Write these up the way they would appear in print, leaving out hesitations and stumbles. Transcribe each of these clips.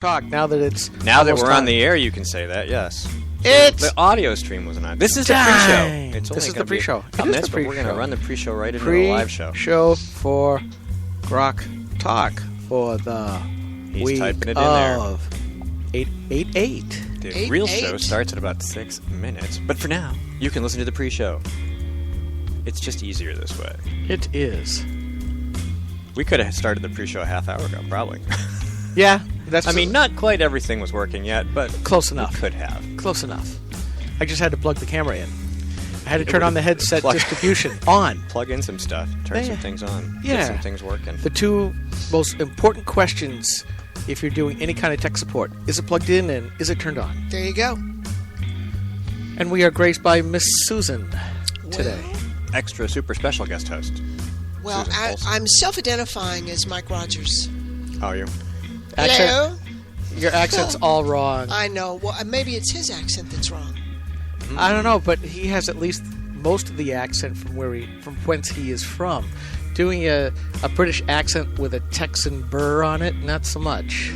talk now that it's now that we're time. on the air. You can say that, yes. It's the audio stream wasn't on. This is the pre-show. This is the pre-show. But we're going to run the pre-show right into the live show. Pre-show for GrokTALK for the week typing it in of 8/8. The real show starts at about 6 minutes, but for now, you can listen to the pre-show. It's just easier this way. It is. We could have started the pre-show a half hour ago, probably. Yeah, I mean, not quite everything was working yet, but close enough. We could have. Close enough. I just had to plug the camera in. I had to turn on the headset distribution on. Plug in some stuff. Turn some things on. Yeah. Get some things working. The two most important questions if you're doing any kind of tech support: is it plugged in and is it turned on? There you go. And we are graced by Miss Susan today. Extra super special guest host. Well, I'm self-identifying as Mike Rogers. How are you? Hello? Your accent's all wrong. I know. Well, maybe it's his accent that's wrong. I don't know, but he has at least most of the accent from whence he is from. Doing a British accent with a Texan burr on it, not so much.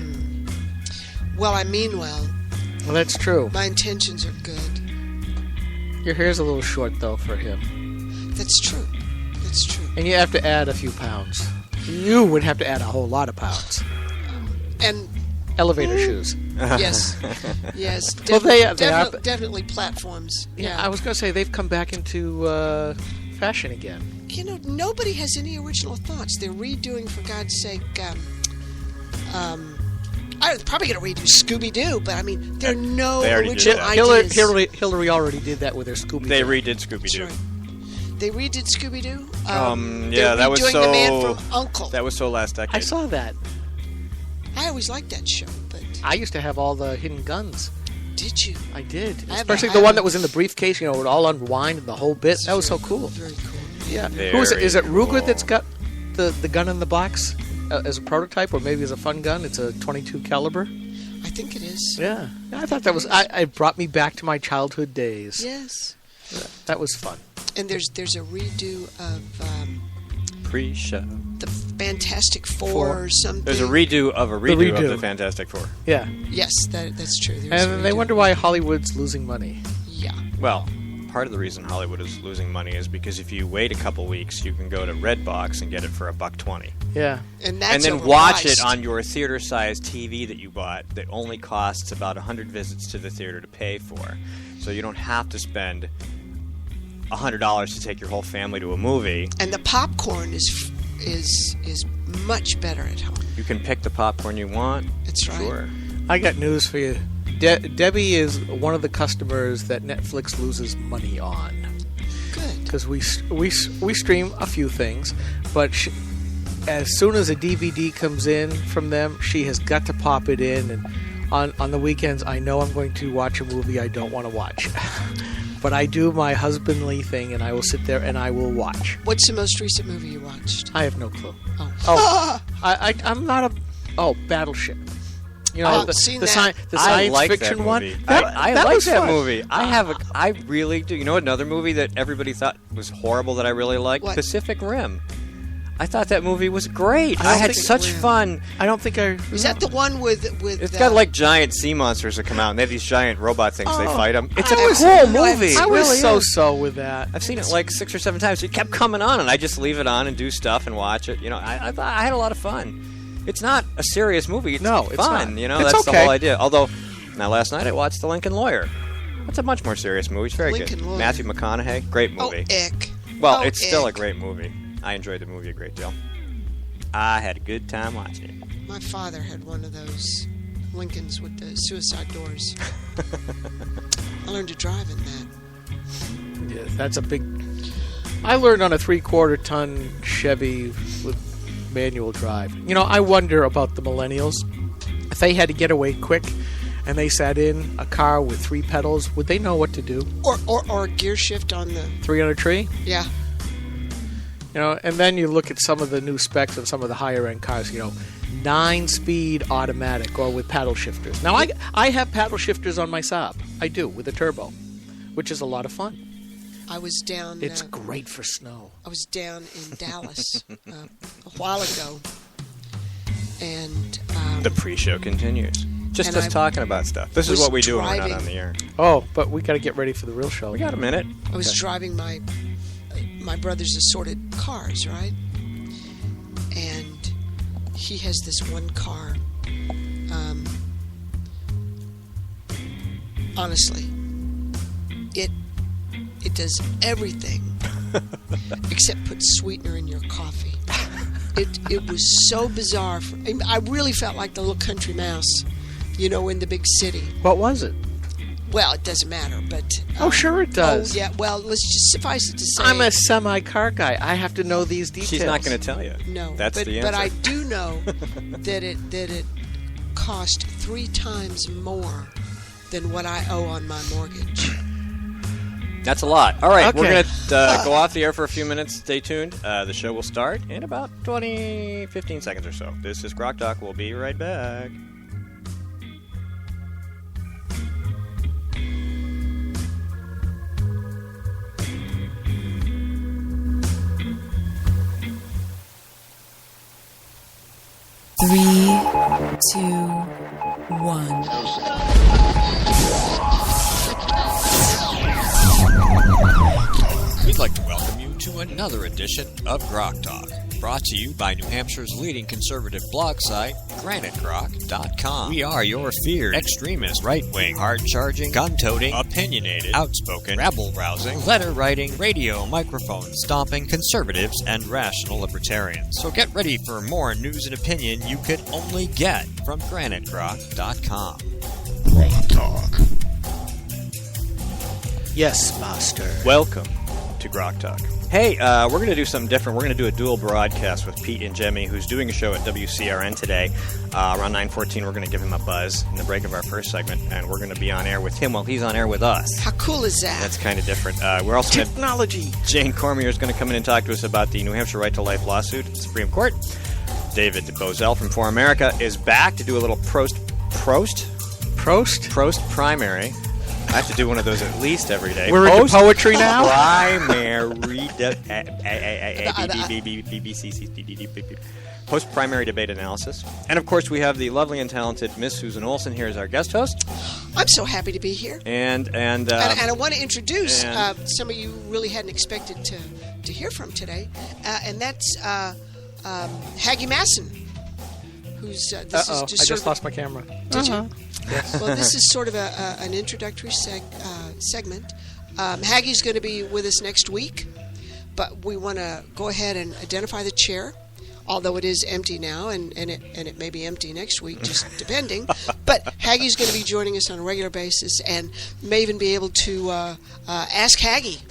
Well, I mean well. Well, that's true. My intentions are good. Your hair's a little short, though, for him. That's true. That's true. And you have to add a few pounds. You would have to add a whole lot of pounds. And elevator shoes. Yes. Yes. Well, definitely platforms. Yeah, I was going to say they've come back into fashion again. You know, nobody has any original thoughts. They're redoing, for God's sake, I'm probably going to redo Scooby-Doo, but I mean, there are no original ideas. Hillary already did that with her Scooby-Doo. They redid Scooby-Doo. Right. They redid Scooby-Doo? Yeah, that was so... The Man from U.N.C.L.E. That was so last decade. I saw that. I always liked that show, but... I used to have all the hidden guns. Did you? I did. Especially the one that was in the briefcase, it would all unwind and the whole bit. That was so cool. Very cool. Yeah. Who is it? Is it Ruger that's got the gun in the box as a prototype, or maybe as a fun gun? It's a .22 caliber. I think it is. Yeah. I thought that was... It brought me back to my childhood days. Yes. Yeah, that was fun. And there's a redo of... pre-show. The Fantastic Four or something. There's a redo of a redo of the Fantastic Four. Yeah. Yes, that's true. And they wonder why Hollywood's losing money. Yeah. Well, part of the reason Hollywood is losing money is because if you wait a couple weeks, you can go to Redbox and get it for $1.20. Yeah. And then watch it on your theater-sized TV that you bought that only costs about 100 visits to the theater to pay for. So you don't have to spend $100 to take your whole family to a movie. And the popcorn is much better at home. You can pick the popcorn you want. That's right. Sure. I got news for you. Debbie is one of the customers that Netflix loses money on. Good. Because we stream a few things, but as soon as a DVD comes in from them, she has got to pop it in. And on the weekends, I know I'm going to watch a movie I don't want to watch. But I do my husbandly thing, and I will sit there and I will watch. What's the most recent movie you watched? I have no clue. Oh. I'm not a... Oh, Battleship. The science fiction one. I like that movie. I really do. You know another movie that everybody thought was horrible that I really liked? What? Pacific Rim. I thought that movie was great. I had such fun. I don't think I... Is that the one with... It's got like giant sea monsters that come out, and they have these giant robot things. They fight them. It's a cool movie. I was so with that. I've seen it like 6 or 7 times. It kept coming on, and I just leave it on and do stuff and watch it. I thought I had a lot of fun. It's not a serious movie. It's fun. Not. That's the whole idea. Although, now last night I watched The Lincoln Lawyer. That's a much more serious movie. It's very good. Lawyer. Matthew McConaughey, great movie. Ick. Well, it's still a great movie. I enjoyed the movie a great deal. I had a good time watching it. My father had one of those Lincolns with the suicide doors. I learned to drive in that. Yeah, that's a big... I learned on a 3/4-ton Chevy with manual drive. I wonder about the millennials. If they had to get away quick and they sat in a car with 3 pedals, would they know what to do? Or gear shift on the... 3 on a tree? Yeah. And then you look at some of the new specs of some of the higher-end cars, 9-speed automatic or with paddle shifters. Now, I have paddle shifters on my Saab. I do, with a turbo, which is a lot of fun. I was down... It's great for snow. I was down in Dallas a while ago, and... the pre-show continues. Just us talking about stuff. This is what we do when we're not on the air. Oh, but we got to get ready for the real show. We got a minute. I was driving my brother's assorted cars, right? And he has this one car. Honestly, it does everything except put sweetener in your coffee. It was so bizarre. I really felt like the little country mouse, in the big city. What was it? Well, it doesn't matter, but... sure it does. Oh, yeah, well, let's just suffice it to say... I'm a semi-car guy. I have to know these details. She's not going to tell you. No. That's the answer. But I do know that it cost 3 times more than what I owe on my mortgage. That's a lot. All right, Okay. We're going to go off the air for a few minutes. Stay tuned. The show will start in about 15 seconds or so. This is GrokTALK. We'll be right back. Three, 2, 1. We'd like to welcome you to another edition of GrokTALK, brought to you by New Hampshire's leading conservative blog site, GraniteGrok.com. We are your feared extremist, right-wing, hard-charging, gun-toting, opinionated, outspoken, rabble-rousing, letter-writing, radio microphone stomping conservatives and rational libertarians. So get ready for more news and opinion you could only get from GraniteGrok.com. GrokTALK. Yes, master. Welcome to GrokTALK. Hey, we're going to do something different. We're going to do a dual broadcast with Pete Ingemi, who's doing a show at WCRN today. Around 9:14, we're going to give him a buzz in the break of our first segment, and we're going to be on air with him while he's on air with us. How cool is that? That's kind of different. We're also going to... Technology. Jane Cormier is going to come in and talk to us about the New Hampshire Right to Life lawsuit at the Supreme Court. David Bozell from ForAmerica is back to do a little Prost primary. I have to do one of those at least every day. We're into poetry now? Post-primary debate analysis. And, of course, we have the lovely and talented Miss Susan Olsen here as our guest host. I'm so happy to be here. And I want to introduce somebody you really hadn't expected to hear from today, and that's Haggie Masson, who's this is just I just lost my camera. Did you? Yes. Well, this is sort of an introductory segment. Haggie's going to be with us next week, but we want to go ahead and identify the chair, although it is empty now, and it may be empty next week, just depending. But Haggie's going to be joining us on a regular basis, and may even be able to ask Haggie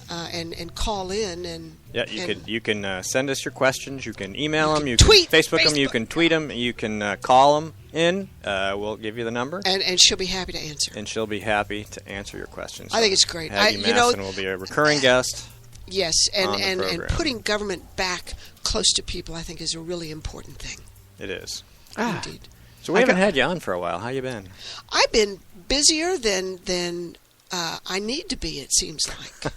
and call in and. Yeah, you can send us your questions. You can email them. You tweet, can Facebook them. You can tweet them. You can call them in. We'll give you the number. And she'll be happy to answer. And she'll be happy to answer your questions. I think it's great. Haggie Masson will be a recurring guest. Yes, and program. putting government back close to people, I think, is a really important thing. It is. Indeed. So we haven't had you on for a while. How you been? I've been busier than I need to be, it seems like.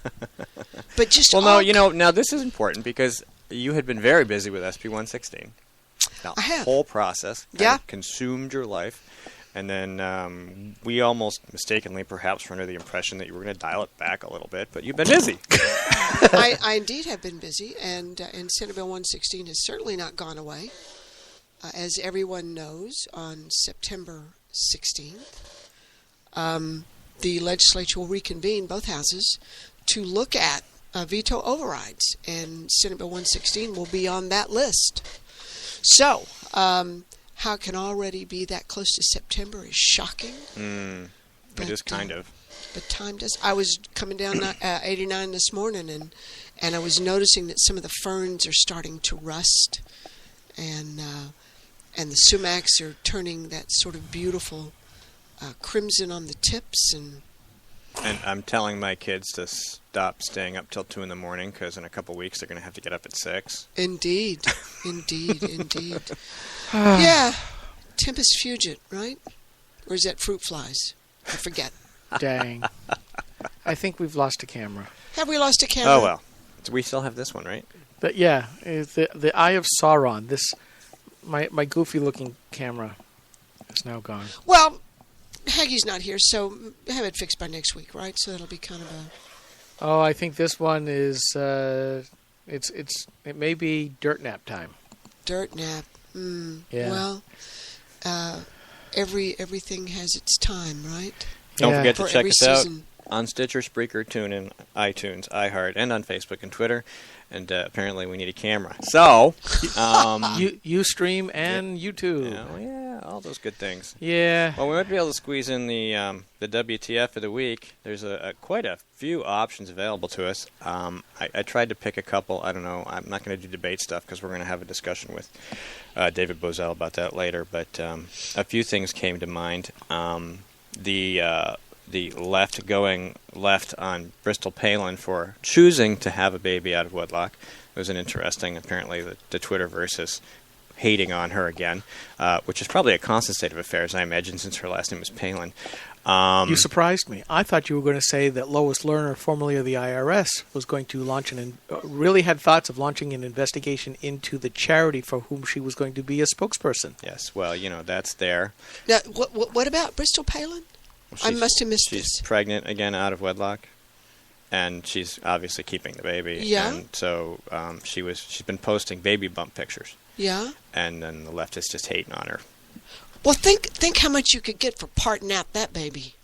But just now this is important because you had been very busy with SB 116. Now, I have. The whole process Yeah. consumed your life. And then we almost mistakenly perhaps were under the impression that you were going to dial it back a little bit, but you've been busy. I indeed have been busy, and Senate Bill 116 has certainly not gone away. As everyone knows, on September 16th, the legislature will reconvene, both houses, to look at veto overrides, and Senate Bill 116 will be on that list. So, how it can already be that close to September is shocking. It is kind of. But time does. I was coming down 89 this morning, and I was noticing that some of the ferns are starting to rust, and the sumacs are turning that sort of beautiful crimson on the tips. And I'm telling my kids to stop staying up till 2 in the morning because in a couple weeks they're going to have to get up at 6. Indeed. Yeah, Tempus fugit, right? Or is that fruit flies? I forget. Dang. I think we've lost a camera. Have we lost a camera? Oh well, we still have this one, right? But yeah, the Eye of Sauron. This my goofy looking camera. It's now gone. Well, Haggie's not here, so have it fixed by next week, right? So that'll be kind of a... Oh, I think this one is, it may be dirt nap time. Dirt nap. Yeah. Well, everything has its time, right? Don't forget to For check every us out season. on Stitcher, Spreaker, TuneIn, iTunes, iHeart, and on Facebook and Twitter. And apparently we need a camera. So, you stream and YouTube. yeah, all those good things. Yeah. Well, we might be able to squeeze in the WTF of the week. There's quite a few options available to us. I tried to pick a couple. I don't know. I'm not going to do debate stuff because we're going to have a discussion with David Bozell about that later. But a few things came to mind. The left going left on Bristol Palin for choosing to have a baby out of wedlock. It was an interesting, apparently, the Twitterverse is hating on her again, which is probably a constant state of affairs, I imagine, since her last name was Palin. You surprised me. I thought you were going to say that Lois Lerner, formerly of the IRS, was going to launch really had thoughts of launching an investigation into the charity for whom she was going to be a spokesperson. Yes, well, that's there. Now, what about Bristol Palin? I must have missed She's this. pregnant again out of wedlock, and she's obviously keeping the baby. Yeah. And so she's been posting baby bump pictures. Yeah. And then the left is just hating on her. Well, think how much you could get for parting out that baby.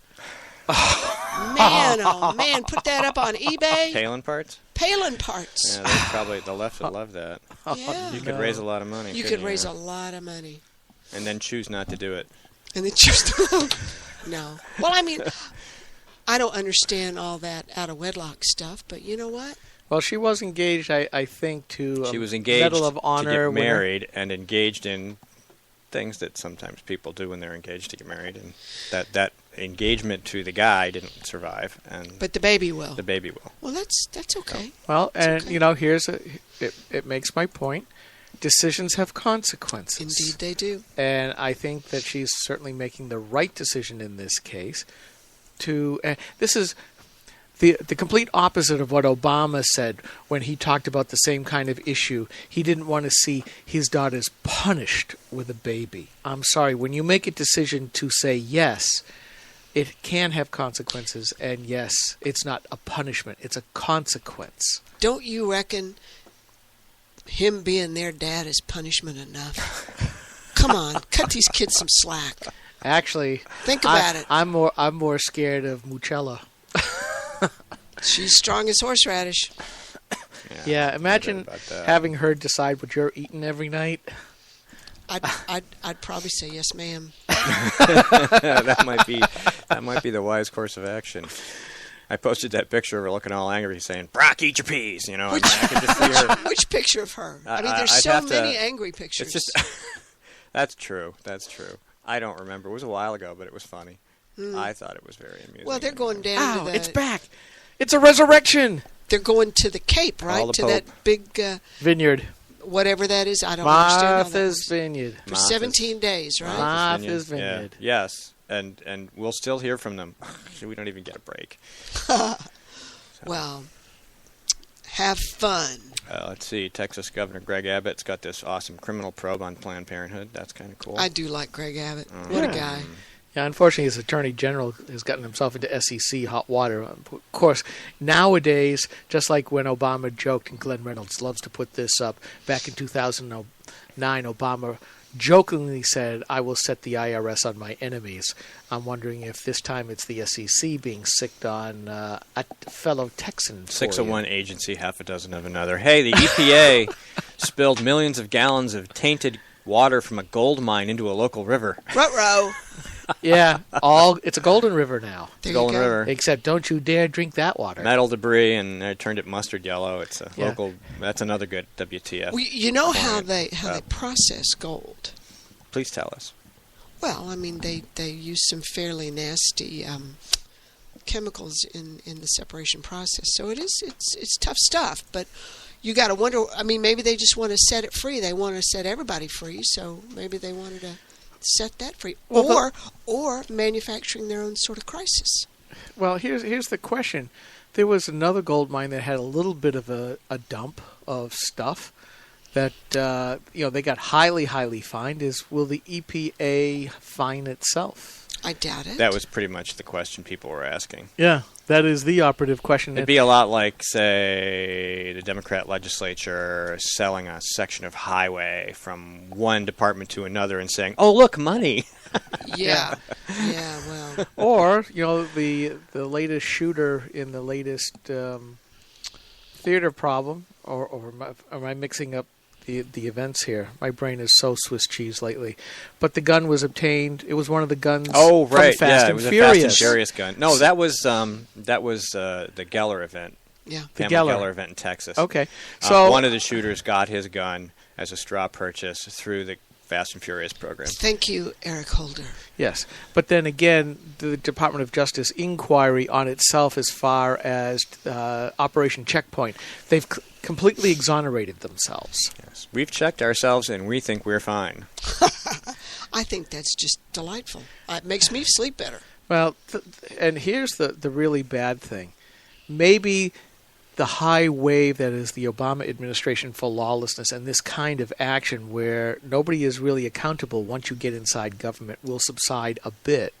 Man, oh man, put that up on eBay. Palin parts? Palin parts. Yeah, the left would love that. Yeah. You could raise a lot of money. You could raise a lot of money. And then choose not to do it. And then choose to... No. Well, I mean, I don't understand all that out of wedlock stuff, but you know what? Well, she was engaged, I think, to she was engaged Medal of Honor. To get married and engaged in things that sometimes people do when they're engaged to get married, and that engagement to the guy didn't survive. But the baby will. The baby will. Well, that's okay. Well, that's and okay. it makes my point. Decisions have consequences. Indeed they do. And I think that she's certainly making the right decision in this case. This is the complete opposite of what Obama said when he talked about the same kind of issue. He didn't want to see his daughters punished with a baby. I'm sorry, when you make a decision to say yes, it can have consequences, and yes, it's not a punishment, it's a consequence. Don't you reckon him being their dad is punishment enough? Come on, cut these kids some slack. Actually, think about it. I'm more scared of Mucella. She's strong as horseradish. Yeah, imagine having her decide what you're eating every night. I'd probably say yes, ma'am. that might be the wise course of action. I posted that picture of her looking all angry, saying, "Brock, eat your peas." I could just see her. Which picture of her? I mean, there's so many angry pictures. It's just That's true. I don't remember. It was a while ago, but it was funny. I thought it was very amusing. Well, they're going down to the... It's back. It's a resurrection. They're going to the Cape, right? To that big... vineyard. Whatever that is. I don't understand. Martha's Vineyard. For 17 days, right? Martha's Vineyard. Yeah. Yes. And we'll still hear from them. We don't even get a break. Well, have fun. Let's see. Texas Governor Greg Abbott's got this awesome criminal probe on Planned Parenthood. That's kind of cool. I do like Greg Abbott. What a guy. Yeah, unfortunately, his attorney general has gotten himself into SEC hot water. Of course, nowadays, just like when Obama joked, and Glenn Reynolds loves to put this up, back in 2009, Obama jokingly said, "I will set the IRS on my enemies." I'm wondering if this time it's the SEC being sicked on a fellow Texan. 6 of one agency, half a dozen of another. Hey, the EPA spilled millions of gallons of tainted water from a gold mine into a local river. Ruh-roh. Yeah, it's a golden river now. Golden River. Except don't you dare drink that water. Metal debris, and I turned it mustard yellow. It's a local. That's another good WTF. Well, you know how they process gold? Please tell us. Well, I mean, they use some fairly nasty chemicals in the separation process. So it's tough stuff, but you got to wonder. I mean, maybe they just want to set it free. They want to set everybody free. So maybe they wanted to set that free, or manufacturing their own sort of crisis. Well, here's the question. There was another gold mine that had a little bit of a dump of stuff, that they got highly fined is, will the EPA fine itself? I doubt it. That was pretty much the question people were asking. Yeah, that is the operative question. It'd be a lot like, say, the Democrat legislature selling a section of highway from one department to another and saying, "Oh, look, money." Yeah. Yeah. Well. Or the latest shooter in the latest theater problem, or am I mixing up the events here? My brain is so Swiss cheese lately. But the gun was obtained. It was one of the guns. Oh, right. From Fast it and was Furious. a Fast and Furious gun. No, that was the Geller event. Yeah. The Pamela Geller. Geller event in Texas. Okay. So one of the shooters got his gun as a straw purchase through the Fast and Furious program. Thank you, Eric Holder. Yes, but then again, the Department of Justice inquiry on itself, as far as Operation Checkpoint, they've completely exonerated themselves. Yes. We've checked ourselves, and we think we're fine. I think that's just delightful. It makes me sleep better. Well, and here's the really bad thing. Maybe the high wave that is the Obama administration for lawlessness and this kind of action where nobody is really accountable once you get inside government will subside a bit.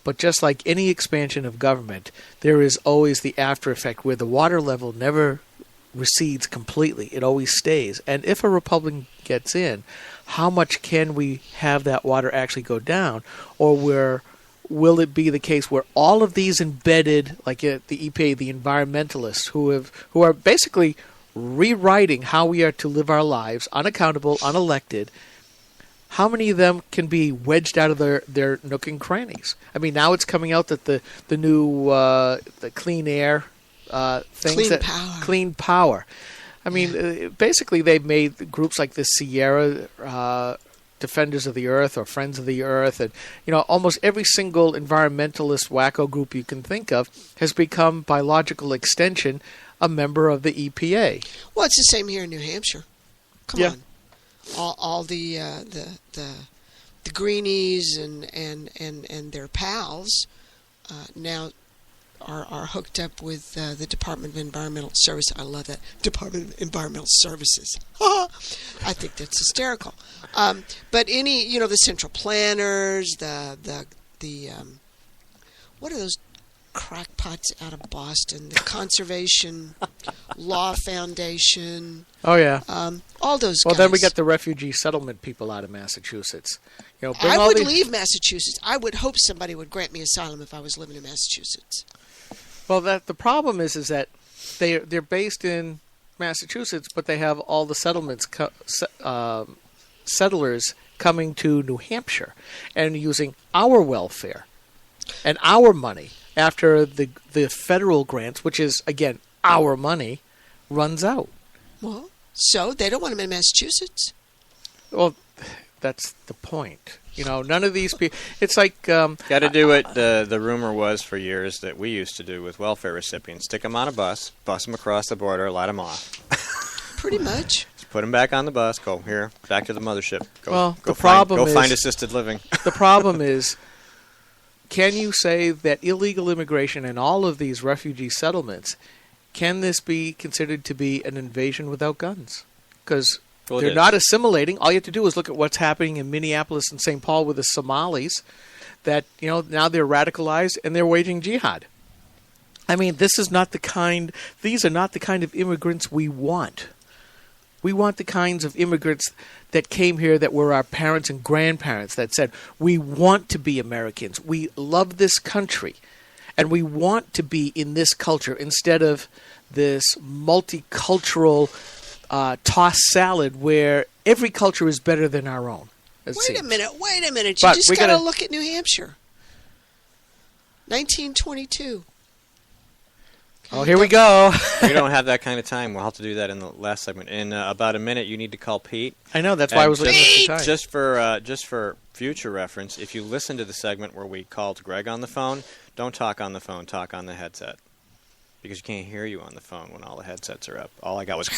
But just like any expansion of government, there is always the after effect where the water level never recedes completely. It always stays. And if a Republican gets in, how much can we have that water actually go down? Or will it be the case where all of these embedded, like the EPA, the environmentalists, who are basically rewriting how we are to live our lives, unaccountable, unelected, how many of them can be wedged out of their nook and crannies? I mean, now it's coming out that the new the clean air things, clean power. I mean, basically they've made groups like the Sierra Defenders of the Earth or Friends of the Earth, and almost every single environmentalist wacko group you can think of has become, by logical extension, a member of the EPA. Well, it's the same here in New Hampshire. Come on, all the greenies and their pals now are hooked up with the Department of Environmental Service. I love that, Department of Environmental Services. I think that's hysterical. But the central planners, the what are those crackpots out of Boston? The Conservation Law Foundation. Oh yeah. All those. Well, guys. then we got the refugee settlement people out of Massachusetts. I would leave Massachusetts. I would hope somebody would grant me asylum if I was living in Massachusetts. Well, the problem is that they're based in Massachusetts, but they have all the settlements settlers coming to New Hampshire and using our welfare and our money after the federal grants, which is again our money, runs out. Well, so they don't want them in Massachusetts. Well, that's the point. None of these people. It's like got to do what the rumor was for years that we used to do with welfare recipients: stick them on a bus them across the border, let them off. Pretty much. Just put them back on the bus. Go here, back to the mothership. Go find assisted living. The problem is, can you say that illegal immigration and all of these refugee settlements, can this be considered to be an invasion without guns? Because they're not assimilating. All you have to do is look at what's happening in Minneapolis and St. Paul with the Somalis, that now they're radicalized and they're waging jihad. I mean, these are not the kind of immigrants we want. We want the kinds of immigrants that came here that were our parents and grandparents that said, we want to be Americans. We love this country. And we want to be in this culture instead of this multicultural tossed salad where every culture is better than our own. Wait a minute. You just got to look at New Hampshire. 1922. Oh, here we go. We don't have that kind of time. We'll have to do that in the last segment. In about a minute, you need to call Pete. I know. That's why I was looking at the time. Just for future reference, if you listen to the segment where we called Greg on the phone, don't talk on the phone. Talk on the headset. Because you can't hear you on the phone when all the headsets are up. All I got was...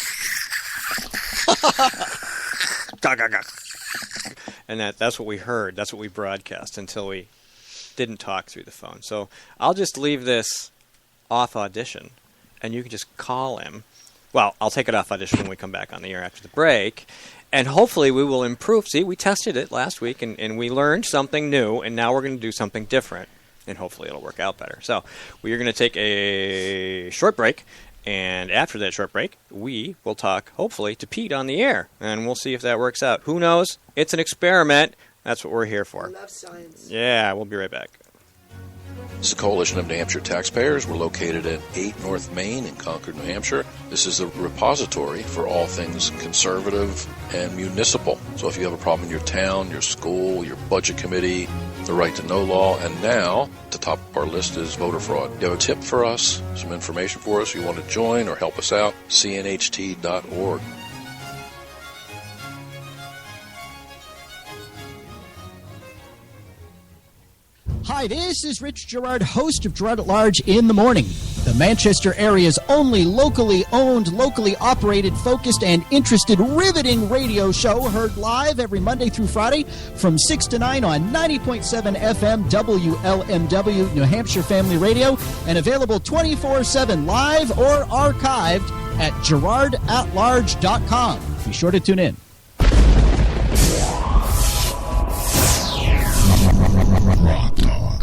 and that's what we heard. That's what we broadcast until we didn't talk through the phone. So I'll just leave this off audition, and you can just call him well, I'll take it off audition when we come back on the air after the break. And hopefully we will improve. See, we tested it last week, and we learned something new, and now we're going to do something different. And hopefully it'll work out better. So we are going to take a short break. And after that short break, we will talk, hopefully, to Pete on the air. And we'll see if that works out. Who knows? It's an experiment. That's what we're here for. I love science. Yeah, we'll be right back. This is the Coalition of New Hampshire Taxpayers. We're located at 8 North Main in Concord, New Hampshire. This is the repository for all things conservative and municipal. So if you have a problem in your town, your school, your budget committee, the right to know law, and now the top of our list is voter fraud. You have a tip for us, some information for us, you want to join or help us out, cnht.org. Hi, this is Rich Gerard, host of Gerard at Large in the Morning, the Manchester area's only locally owned, locally operated, focused, and interested riveting radio show, heard live every Monday through Friday from 6 to 9 on 90.7 FM WLMW New Hampshire Family Radio, and available 24/7 live or archived at GerardAtLarge.com. Be sure to tune in. Rock Talk.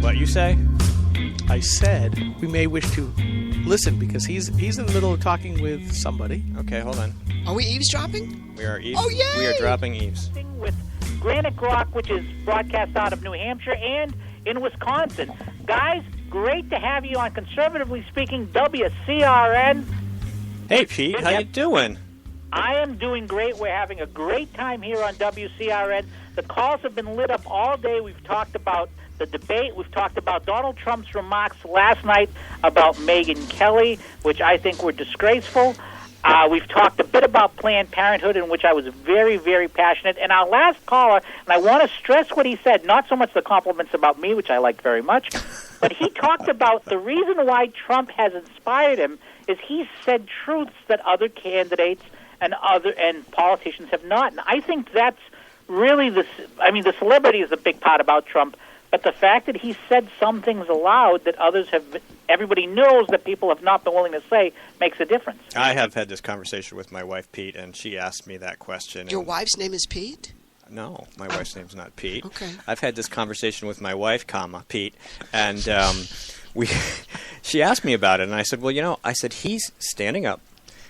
What you say? I said we may wish to listen because he's in the middle of talking with somebody. Okay, hold on. Are we eavesdropping? We are Oh, yay! We are dropping eaves. With Granite Grok, which is broadcast out of New Hampshire and in Wisconsin. Guys, great to have you on Conservatively Speaking WCRN. Hey, Pete, how you doing? I am doing great. We're having a great time here on WCRN. The calls have been lit up all day. We've talked about the debate. We've talked about Donald Trump's remarks last night about Megyn Kelly, which I think were disgraceful. We've talked a bit about Planned Parenthood, in which I was very, very passionate. And our last caller, and I want to stress what he said, not so much the compliments about me, which I liked very much, but he talked about the reason why Trump has inspired him is he's said truths that other candidates and politicians have not. And I think that's really the celebrity is a big part about Trump, but the fact that he said some things aloud that everybody knows that people have not been willing to say makes a difference. I have had this conversation with my wife, Pete, and she asked me that question. Your wife's name is Pete? No, my wife's name's not Pete. Okay. I've had this conversation with my wife, Pete, and she asked me about it, and I said, well, he's standing up.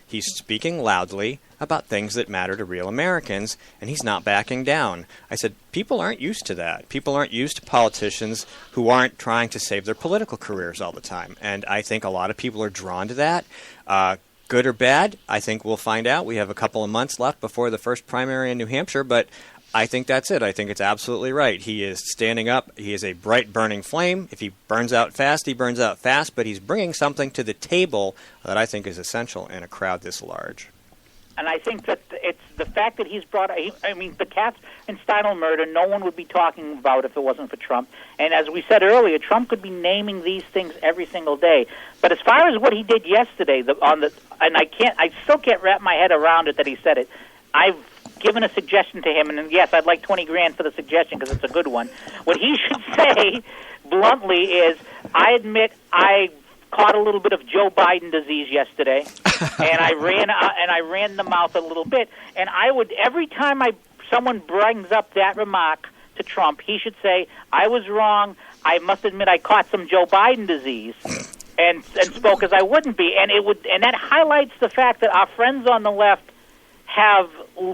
He's speaking loudly about things that matter to real Americans, and he's not backing down. I said, people aren't used to that. People aren't used to politicians who aren't trying to save their political careers all the time. And I think a lot of people are drawn to that. Good or bad, I think we'll find out. We have a couple of months left before the first primary in New Hampshire, but I think that's it. I think it's absolutely right. He is standing up. He is a bright, burning flame. If he burns out fast, he burns out fast, but he's bringing something to the table that I think is essential in a crowd this large. And I think that it's the fact that he's brought, the Katz and Steinle murder, no one would be talking about if it wasn't for Trump. And as we said earlier, Trump could be naming these things every single day. But as far as what he did yesterday, I still can't wrap my head around it that he said it. I've given a suggestion to him, and yes, I'd like $20,000 for the suggestion because it's a good one. What he should say bluntly is, I admit I caught a little bit of Joe Biden disease yesterday, and I ran the mouth a little bit. And I would, every time someone brings up that remark to Trump, he should say, I was wrong. I must admit I caught some Joe Biden disease, and spoke as I wouldn't be. And that highlights the fact that our friends on the left have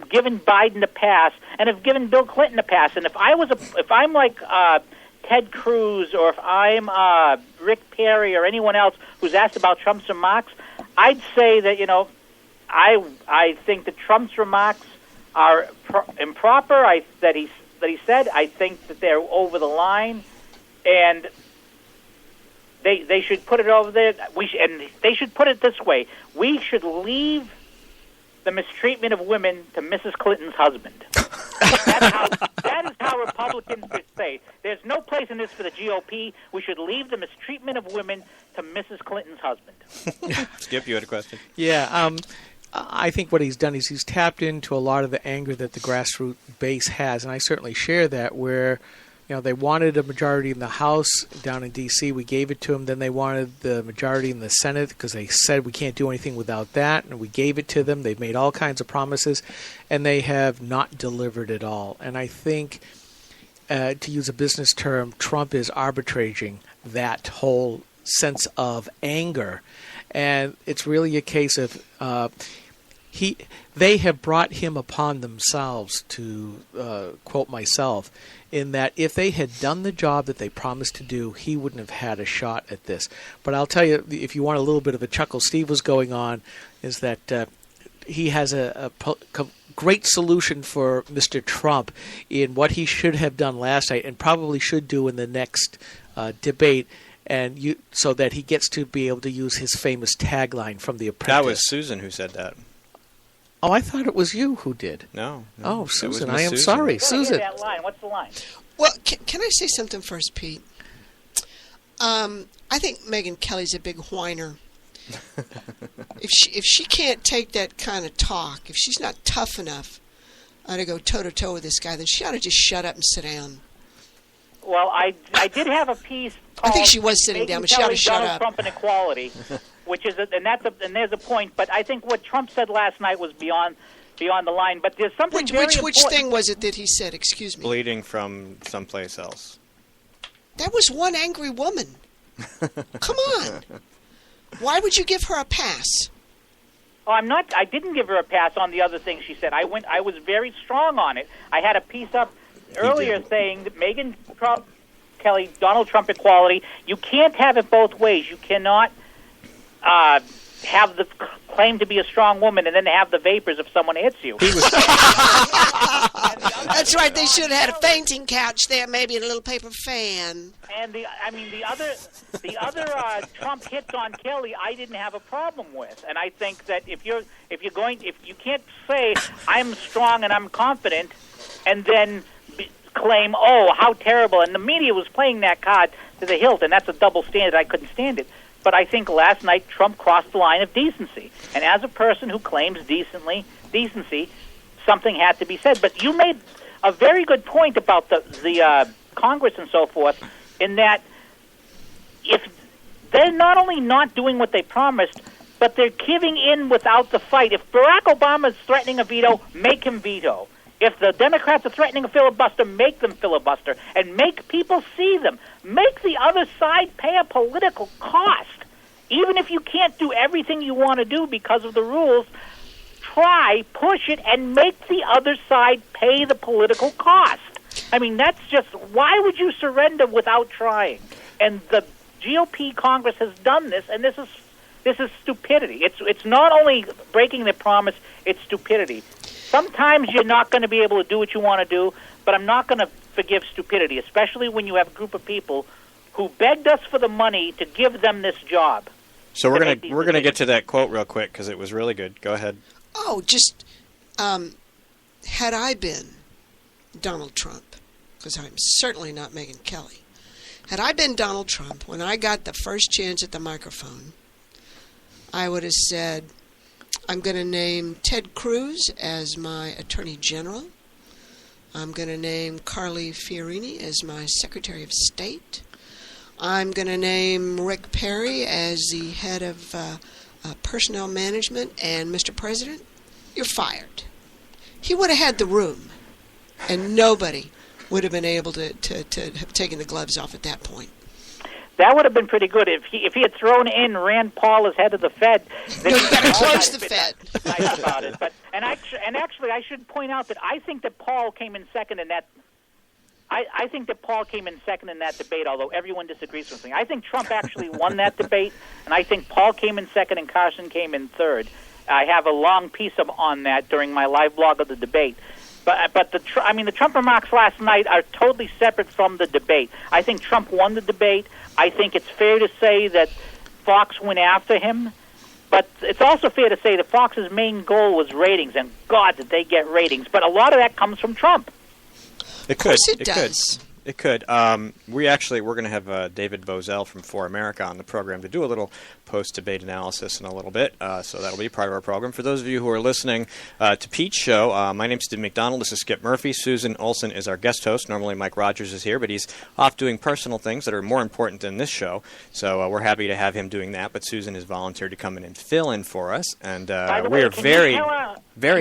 given Biden a pass and have given Bill Clinton a pass. And if I'm like Ted Cruz, or if I'm Rick Perry or anyone else who's asked about Trump's remarks, I'd say that I think that Trump's remarks are improper. That he said. I think that they're over the line, and they should put it over there. And they should put it this way: we should leave the mistreatment of women to Mrs. Clinton's husband. That is how Republicans should say. There's no place in this for the GOP. We should leave the mistreatment of women to Mrs. Clinton's husband. Skip, you had a question? Yeah, I think what he's done is he's tapped into a lot of the anger that the grassroots base has, and I certainly share that, where, they wanted a majority in the House down in D.C. We gave it to them. Then they wanted the majority in the Senate because they said we can't do anything without that, and we gave it to them. They've made all kinds of promises, and they have not delivered at all. And I think, to use a business term, Trump is arbitraging that whole sense of anger. And it's really a case of they have brought him upon themselves, to quote myself, in that if they had done the job that they promised to do, he wouldn't have had a shot at this. But I'll tell you, if you want a little bit of a chuckle Steve was going on, is that he has a great solution for Mr. Trump in what he should have done last night and probably should do in the next debate, and so that he gets to be able to use his famous tagline from The Apprentice. That was Susan who said that. Oh, I thought it was you who did. No. Oh, Susan, Miss I am Susan. sorry. You gotta Susan. hear that line. What's the line? Well, can I say something first, Pete? I think Megyn Kelly's a big whiner. If she can't take that kind of talk, if she's not tough enough to go toe-to-toe with this guy, then she ought to just shut up and sit down. Well, I did have a piece called I think she was sitting down, but she ought to shut Donald up. Trump and equality, which is and there's a point. But I think what Trump said last night was beyond the line. But there's something Which thing was it that he said? Excuse me. Bleeding from someplace else. That was one angry woman. Come on. Why would you give her a pass? Oh, I'm not. I didn't give her a pass on the other thing she said. I was very strong on it. I had a piece up earlier saying that Megyn Kelly, Donald Trump equality. You can't have it both ways. You cannot have the claim to be a strong woman and then have the vapors if someone hits you. That's right. They should have had a fainting couch there, maybe, and a little paper fan. And the other Trump hits on Kelly, I didn't have a problem with. And I think that if you can't say I'm strong and I'm confident, and then claim, oh, how terrible, and the media was playing that card to the hilt, and that's a double standard. I couldn't stand it. But I think last night Trump crossed the line of decency. And as a person who claims decency, something had to be said. But you made a very good point about the Congress and so forth, in that if they're not only not doing what they promised, but they're giving in without the fight. If Barack Obama is threatening a veto, make him veto. If the Democrats are threatening a filibuster, make them filibuster, and make people see them. Make the other side pay a political cost. Even if you can't do everything you want to do because of the rules, try, push it, and make the other side pay the political cost. I mean, that's just, why would you surrender without trying? And the GOP Congress has done this, and this is stupidity. It's not only breaking their promise, it's stupidity. Sometimes you're not going to be able to do what you want to do, but I'm not going to forgive stupidity, especially when you have a group of people who begged us for the money to give them this job. So we're gonna get to that quote real quick because it was really good. Go ahead. Oh, just had I been Donald Trump, because I'm certainly not Megyn Kelly, had I been Donald Trump, when I got the first chance at the microphone, I would have said, I'm going to name Ted Cruz as my Attorney General. I'm going to name Carly Fiorina as my Secretary of State. I'm going to name Rick Perry as the head of personnel management. And, Mr. President, you're fired. He would have had the room, and nobody would have been able to have taken the gloves off at that point. That would have been pretty good if he had thrown in Rand Paul as head of the Fed. No, you got to close the Fed. Nice about it. But actually, I should point out that I think that Paul came in second in that. I think that Paul came in second in that debate, although everyone disagrees with me. I think Trump actually won that debate, and I think Paul came in second and Carson came in third. I have a long piece on that during my live blog of the debate. But the Trump remarks last night are totally separate from the debate. I think Trump won the debate. I think it's fair to say that Fox went after him. But it's also fair to say that Fox's main goal was ratings, and God, did they get ratings. But a lot of that comes from Trump. It could. Of course it does. It could. We're going to have David Bozell from ForAmerica on the program to do a little post-debate analysis in a little bit, so that'll be part of our program. For those of you who are listening to Pete's show, my name's Steve McDonald. This is Skip Murphy. Susan Olsen is our guest host. Normally Mike Rogers is here, but he's off doing personal things that are more important than this show, so we're happy to have him doing that. But Susan has volunteered to come in and fill in for us, and we are very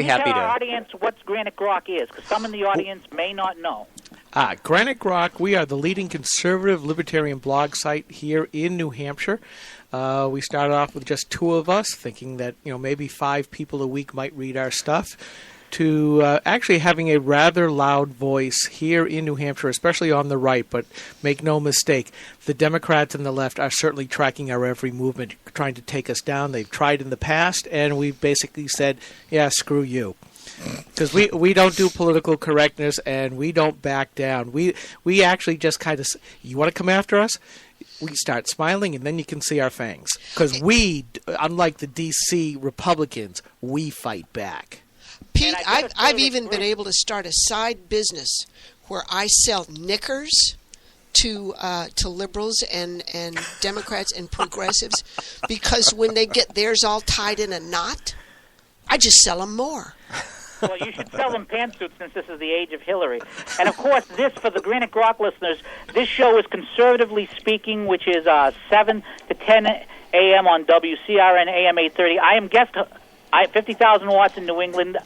happy to. Tell our audience what Granite Grok is, because some in the audience may not know. Granite Grok, we are the leading conservative libertarian blog site here in New Hampshire. We started off with just 2 of us, thinking that maybe 5 people a week might read our stuff, to actually having a rather loud voice here in New Hampshire, especially on the right. But make no mistake, the Democrats and the left are certainly tracking our every movement, trying to take us down. They've tried in the past, and we've basically said, yeah, screw you. Because we don't do political correctness, and we don't back down. We actually just kind of, you want to come after us? We start smiling, and then you can see our fangs. Because we, unlike the D.C. Republicans, we fight back. Pete, I've even been able to start a side business where I sell knickers to liberals and Democrats and progressives, because when they get theirs all tied in a knot, I just sell them more. Well, you should sell them pantsuits since this is the age of Hillary. And, of course, this, for the Granite Grok listeners, this show is Conservatively Speaking, which is 7 to 10 a.m. on WCRN AM 830. I am 50,000 watts in New England.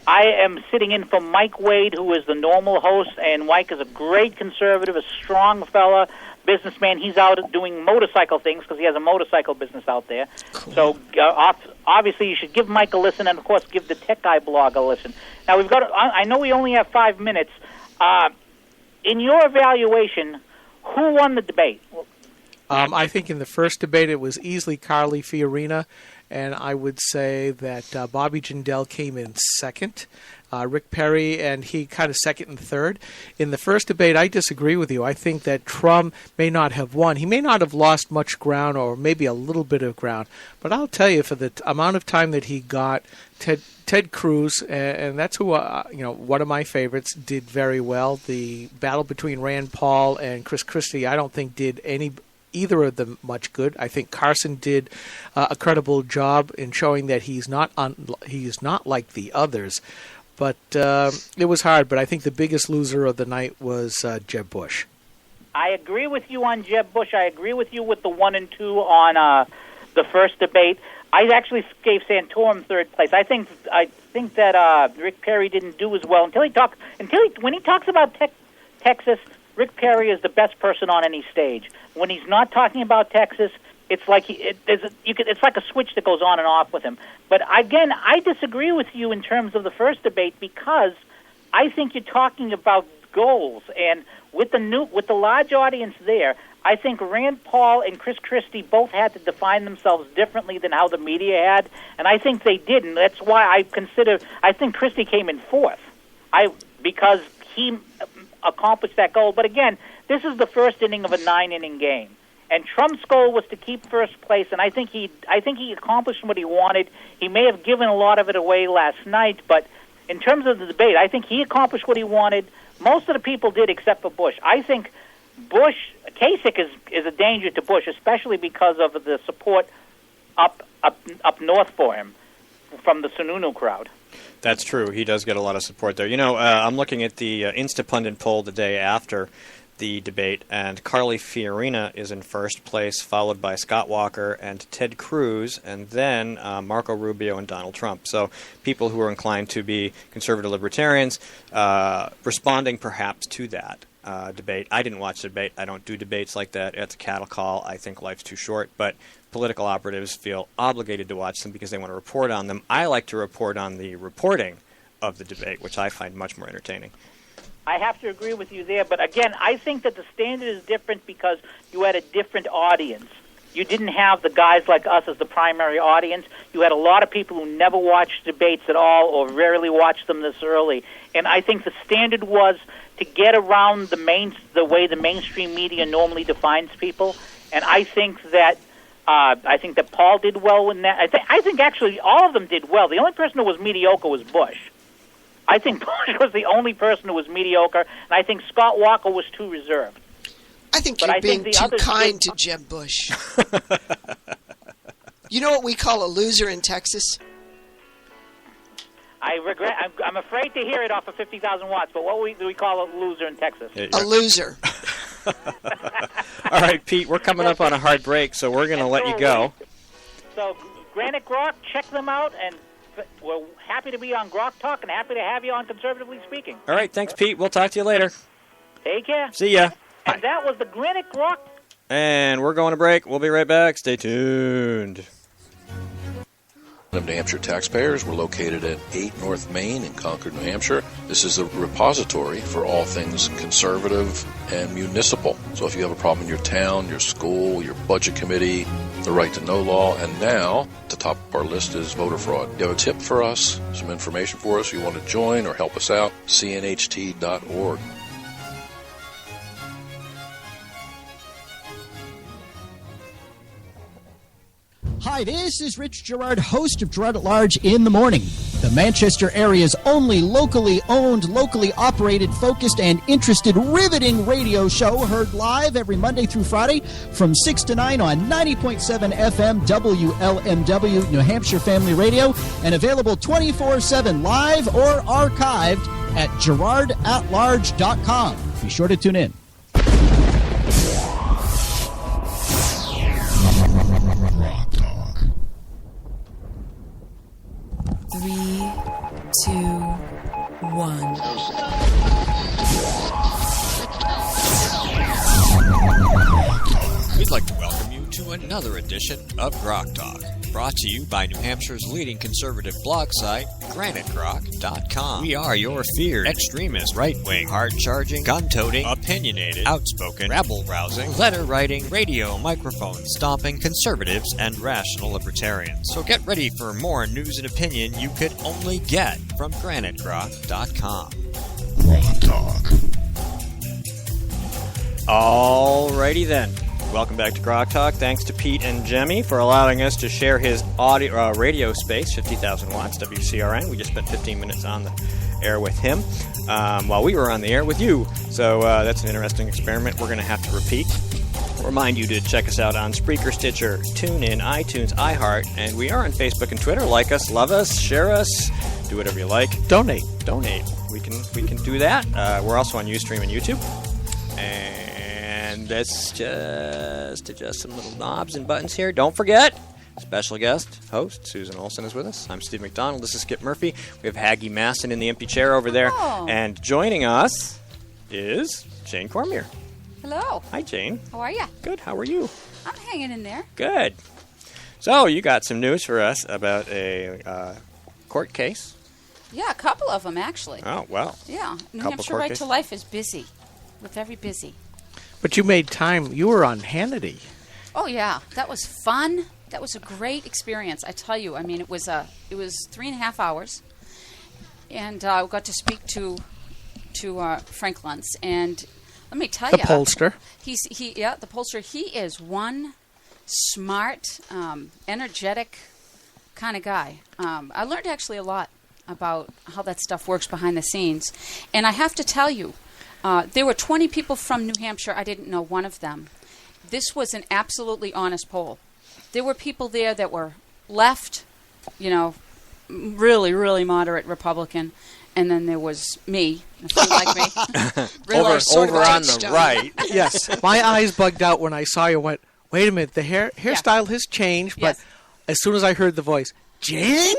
I am sitting in for Mike Wade, who is the normal host, and Mike is a great conservative, a strong fella, businessman. He's out doing motorcycle things because he has a motorcycle business out there. Cool. So obviously you should give Mike a listen, and of course give the Tech Guy blog a listen. Now we've got. I know we only have 5 minutes. In your evaluation, who won the debate? I think in the first debate it was easily Carly Fiorina, and I would say that Bobby Jindal came in second. Rick Perry, and he kind of second and third. In the first debate, I disagree with you. I think that Trump may not have won. He may not have lost much ground, or maybe a little bit of ground. But I'll tell you, for the amount of time that he got, Ted Cruz, and that's who one of my favorites, did very well. The battle between Rand Paul and Chris Christie, I don't think did either of them much good. I think Carson did a credible job in showing that he's not like the others. But it was hard. But I think the biggest loser of the night was Jeb Bush. I agree with you on Jeb Bush. I agree with you with the 1 and 2 on the first debate. I actually gave Santorum third place. I think that Rick Perry didn't do as well when he talks about Texas. Rick Perry is the best person on any stage. When he's not talking about Texas, it's like it's like a switch that goes on and off with him. But again, I disagree with you in terms of the first debate, because I think you're talking about goals, and with the large audience there, I think Rand Paul and Chris Christie both had to define themselves differently than how the media had, and I think they did, and that's why I think Christie came in fourth. Because he accomplished that goal. But again, this is the first inning of a 9-inning game. And Trump's goal was to keep first place, and I think he accomplished what he wanted. He may have given a lot of it away last night, but in terms of the debate, I think he accomplished what he wanted. Most of the people did, except for Bush. I think Kasich is a danger to Bush, especially because of the support up north for him from the Sununu crowd. That's true. He does get a lot of support there. I'm looking at the Instapundit poll the day after the debate, and Carly Fiorina is in first place, followed by Scott Walker and Ted Cruz, and then Marco Rubio and Donald Trump. So people who are inclined to be conservative libertarians responding perhaps to that debate. I didn't watch the debate. I don't do debates like that. It's a cattle call. I think life's too short, but political operatives feel obligated to watch them because they want to report on them. I like to report on the reporting of the debate, which I find much more entertaining. I have to agree with you there, but again, I think that the standard is different because you had a different audience. You didn't have the guys like us as the primary audience. You had a lot of people who never watched debates at all or rarely watched them this early. And I think the standard was to get around the way the mainstream media normally defines people. And I think that Paul did well in that. I think actually all of them did well. The only person who was mediocre was Bush. I think Bush was the only person who was mediocre, and I think Scott Walker was too reserved. I think But you're I think being the too others kind did- to Jeb Bush. You know what we call a loser in Texas? I regret. I'm afraid to hear it off of 50,000 watts. But what do we call a loser in Texas? A loser. All right, Pete, we're coming up on a hard break, so we're going to let you go. So, Granite Grok, check them out, and we're happy to be on Grok Talk and happy to have you on Conservatively Speaking. All right, thanks, Pete. We'll talk to you later. Take care. See ya. And that was the Granite Grok. And we're going to break. We'll be right back. Stay tuned. Of New Hampshire taxpayers. We're located at 8 North Main in Concord, New Hampshire. This is the repository for all things conservative and municipal. So if you have a problem in your town, your school, your budget committee, the right to know law, and now at the top of our list is voter fraud. You have a tip for us, some information for us, you want to join or help us out, cnht.org. Hi, this is Rich Gerard, host of Gerard at Large in the Morning, the Manchester area's only locally owned, locally operated, focused, and interested riveting radio show, heard live every Monday through Friday from 6 to 9 on 90.7 FM WLMW New Hampshire Family Radio, and available 24/7 live or archived at GerardAtLarge.com. Be sure to tune in. Rock Talk. 3, 2, 1. We'd like to welcome you to another edition of GrokTALK, brought to you by New Hampshire's leading conservative blog site, GraniteGrok.com. We are your feared extremist, right-wing, hard-charging, gun-toting, opinionated, outspoken, rabble-rousing, letter-writing, radio microphone stomping conservatives and rational libertarians. So get ready for more news and opinion you could only get from GraniteGrok.com. Rock Talk. Alrighty then. Welcome back to Grok Talk. Thanks to Pete Ingemi for allowing us to share his audio radio space, 50,000 watts, WCRN. We just spent 15 minutes on the air with him while we were on the air with you. So that's an interesting experiment we're going to have to repeat. Remind you to check us out on Spreaker, Stitcher, TuneIn, iTunes, iHeart, and we are on Facebook and Twitter. Like us, love us, share us, do whatever you like. Donate. We can do that. We're also on Ustream and YouTube. And that's just adjust some little knobs and buttons here. Don't forget, special guest host Susan Olsen is with us. I'm Steve McDonald. This is Skip Murphy. We have Haggie Masson in the empty chair over there. Oh. And joining us is Jane Cormier. Hello. Hi, Jane. How are you? Good. How are you? I'm hanging in there. Good. So you got some news for us about a court case. Yeah, a couple of them, actually. Oh, well. Yeah. New Couple Hampshire court Right cases. to Life is busy. We're very busy. But you made time. You were on Hannity. Oh, yeah. That was fun. That was a great experience, I tell you. I mean, it was 3.5 hours. And I got to speak to Frank Luntz. And let me tell The you. pollster. The pollster. He is one smart, energetic kind of guy. I learned actually a lot about how that stuff works behind the scenes. And I have to tell you, there were 20 people from New Hampshire. I didn't know one of them. This was an absolutely honest poll. There were people there that were left, really, really moderate Republican. And then there was me, if you like me. Over sort of on the touchstone. right. Yes. My eyes bugged out when I saw you and went, wait a minute, the hairstyle has changed, but Yes. as soon as I heard the voice, Jane?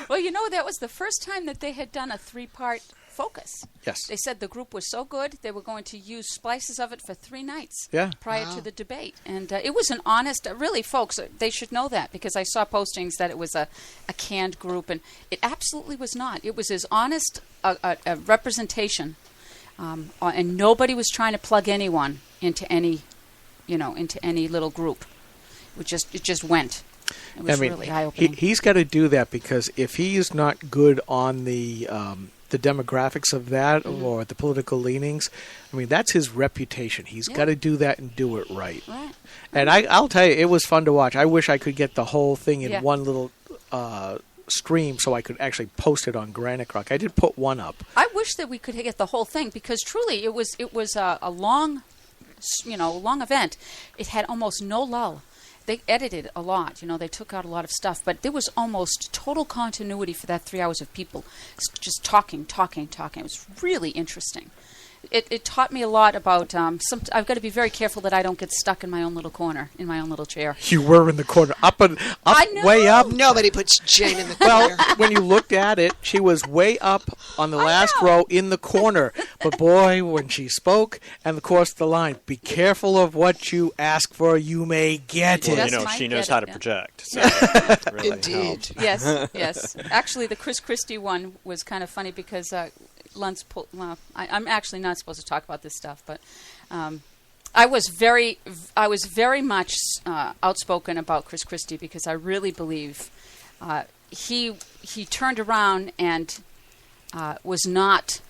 Well, that was the first time that they had done a 3-part focus. Yes. They said the group was so good, they were going to use splices of it for 3 nights prior to the debate. And it was an honest, really, folks, they should know that, because I saw postings that it was a canned group, and it absolutely was not. It was as honest a representation, and nobody was trying to plug anyone into any little group. It just went. It was really eye-opening. He's got to do that, because if he is not good on the demographics of that or the political leanings, I mean, that's his reputation. He's got to do that and do it right. And I'll tell you, it was fun to watch. I wish I could get the whole thing in one little stream so I could actually post it on Granite Rock. I did put one up. I wish that we could get the whole thing, because truly it was a long, long event. It had almost no lull. They edited a lot, they took out a lot of stuff, but there was almost total continuity for that 3 hours of people just talking. It was really interesting. It taught me a lot about, I've got to be very careful that I don't get stuck in my own little corner, in my own little chair. You were in the corner, way up. Nobody puts Jane in the corner. Well, when you looked at it, she was way up on the last row in the corner. But boy, when she spoke, and of course the line, be careful of what you ask for, you may get it. Well, she knows how to project. So really Indeed. Yes. Actually, the Chris Christie one was kind of funny because Luntz I'm actually not supposed to talk about this stuff, but I was very much outspoken about Chris Christie, because I really believe he turned around and was not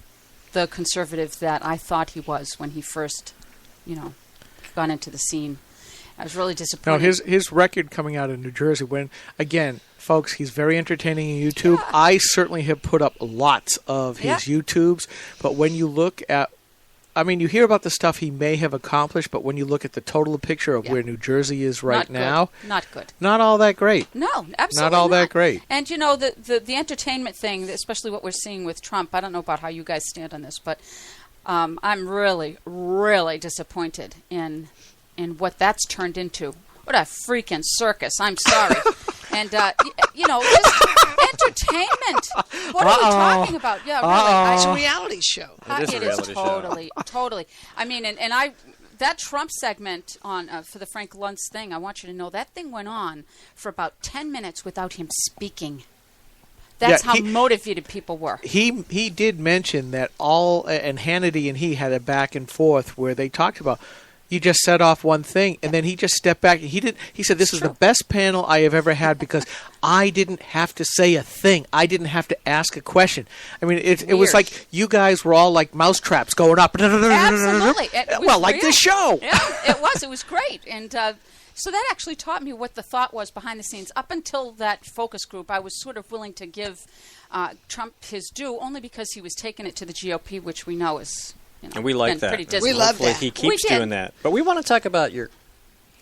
the conservative that I thought he was when he first, got into the scene. I was really disappointed. No, his record coming out of New Jersey, when, again, folks, he's very entertaining on YouTube. Yeah. I certainly have put up lots of his YouTubes, but when you look at, you hear about the stuff he may have accomplished, but when you look at the total picture of where New Jersey is right now, not good. Not all that great. No, absolutely not all that great. And the entertainment thing, especially what we're seeing with Trump, I don't know about how you guys stand on this, but I'm really, really disappointed in what that's turned into. What a freaking circus. I'm sorry. And, just entertainment. What are we talking about? Yeah, really. It's a reality show. It is totally. I mean, and that Trump segment on for the Frank Luntz thing, I want you to know that thing went on for about 10 minutes without him speaking. That's how motivated people were. He did mention that and Hannity and he had a back and forth where they talked about, you just set off one thing, and then he just stepped back. He said, this is the best panel I have ever had because I didn't have to say a thing. I didn't have to ask a question. I mean, it was like you guys were all like mousetraps going up. Absolutely. Well, like this show. Yeah, it was. It was great. And so that actually taught me what the thought was behind the scenes. Up until that focus group, I was sort of willing to give Trump his due, only because he was taking it to the GOP, which we know is... and we like that. We love Hopefully that. he keeps doing that. But we want to talk about your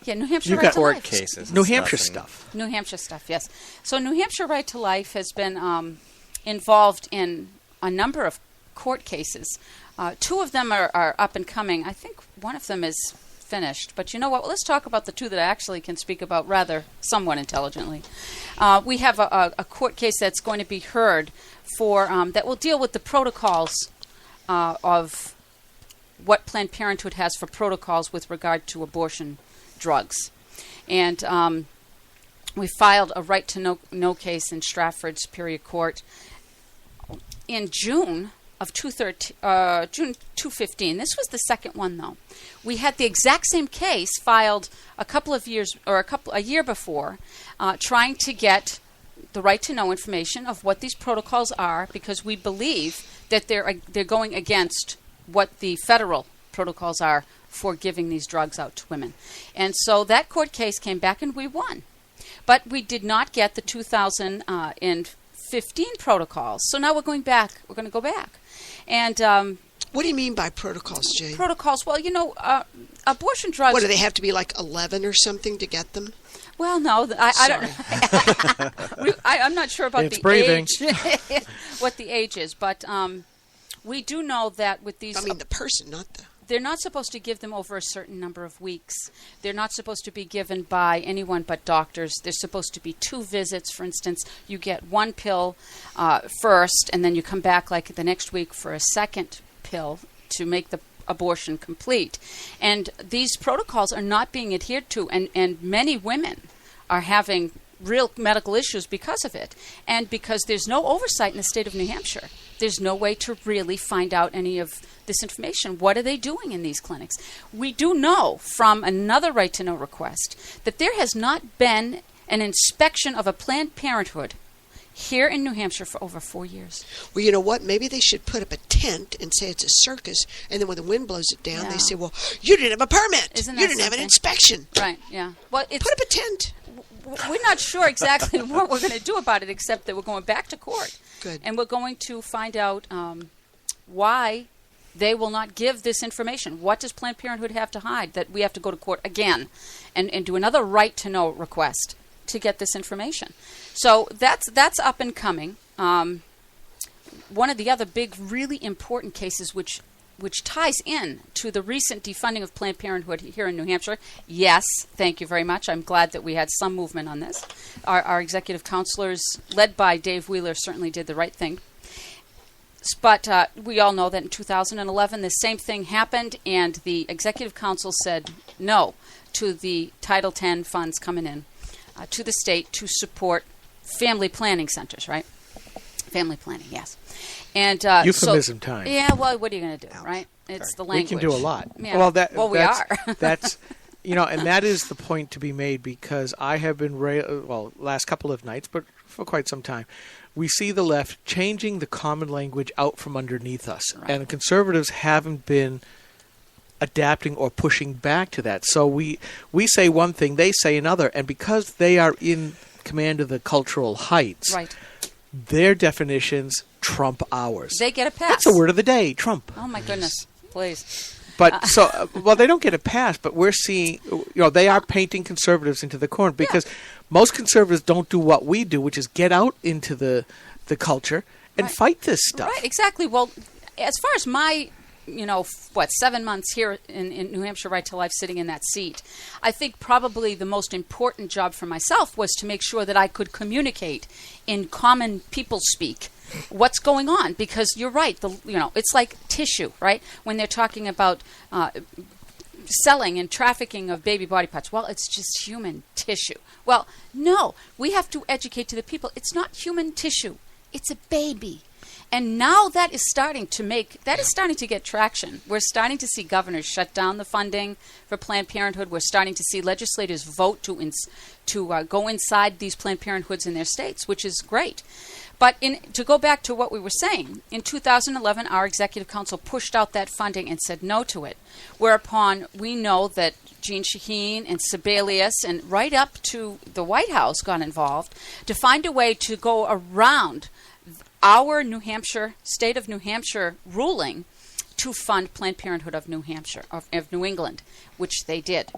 New Hampshire right to life cases. New Hampshire stuff. New Hampshire stuff, yes. So New Hampshire Right to Life has been involved in a number of court cases. Two of them are up and coming. I think one of them is finished. But you know what? Well, let's talk about the two that I actually can speak about rather somewhat intelligently. We have a court case that's going to be heard for that will deal with the protocols of what Planned Parenthood has for protocols with regard to abortion drugs. And we filed a right to know case in Stratford Superior Court in June of June 2015. This was the second one, though. We had the exact same case filed a year before, trying to get the right to know information of what these protocols are, because we believe that they're going against what the federal protocols are for giving these drugs out to women. And so that court case came back and we won. But we did not get the 2015 protocols. So now we're going back. We're going to go back. And what do you mean by protocols, Jane? Protocols, well, abortion drugs... What, do they have to be like 11 or something to get them? Well, no, I don't know. I'm not sure about age, what the age is, but we do know that with these... I mean the person, not the... They're not supposed to give them over a certain number of weeks. They're not supposed to be given by anyone but doctors. There's supposed to be 2 visits, for instance. You get 1 pill first, and then you come back like the next week for a second pill to make the abortion complete. And these protocols are not being adhered to, and many women are having real medical issues because of it. And because there's no oversight in the state of New Hampshire, there's no way to really find out any of this information. What are they doing in these clinics? We do know from another right to know request that there has not been an inspection of a Planned Parenthood here in New Hampshire for over 4 years. Well, you know what? Maybe they should put up a tent and say it's a circus, and then when the wind blows it down, they say, well, you didn't have a permit. You didn't have an inspection. Right, yeah. Well, put up a tent. we're not sure exactly what we're going to do about it, except that we're going back to court. Good. And we're going to find out why they will not give this information. What does Planned Parenthood have to hide that we have to go to court again and do another right-to-know request to get this information? So that's up and coming. One of the other big, really important cases which ties in to the recent defunding of Planned Parenthood here in New Hampshire. Yes, thank you very much. I'm glad that we had some movement on this. Our executive counselors, led by Dave Wheeler, certainly did the right thing. But we all know that in 2011, the same thing happened, and the executive council said no to the Title X funds coming in to the state to support family planning centers, right? Family planning, yes. And euphemism time. Yeah, well, what are you going to do, right? It's the language. We can do a lot. Yeah. Well, we are. That's, and that is the point to be made, because I have been, last couple of nights, but for quite some time, we see the left changing the common language out from underneath us. Right. And the conservatives haven't been adapting or pushing back to that. So we say one thing, they say another, and because they are in command of the cultural heights, right, their definitions trump ours. They get a pass. That's the word of the day, Trump. Oh, my goodness. Please. But they don't get a pass, but we're seeing, they are painting conservatives into the corner, because most conservatives don't do what we do, which is get out into the culture and fight this stuff. Right, exactly. Well, as far as my, 7 months here in New Hampshire Right to Life sitting in that seat, I think probably the most important job for myself was to make sure that I could communicate in common people speak what's going on, because you're right, it's like tissue, right? When they're talking about selling and trafficking of baby body parts, well, it's just human tissue. Well, no, we have to educate to the people. It's not human tissue. It's a baby. And now that is starting to get traction. We're starting to see governors shut down the funding for Planned Parenthood. We're starting to see legislators vote to go inside these Planned Parenthoods in their states, which is great. But to go back to what we were saying, in 2011, our executive council pushed out that funding and said no to it, whereupon we know that Jean Shaheen and Sebelius and right up to the White House got involved to find a way to go around our state of New Hampshire ruling to fund Planned Parenthood of New Hampshire, of New England, which they did.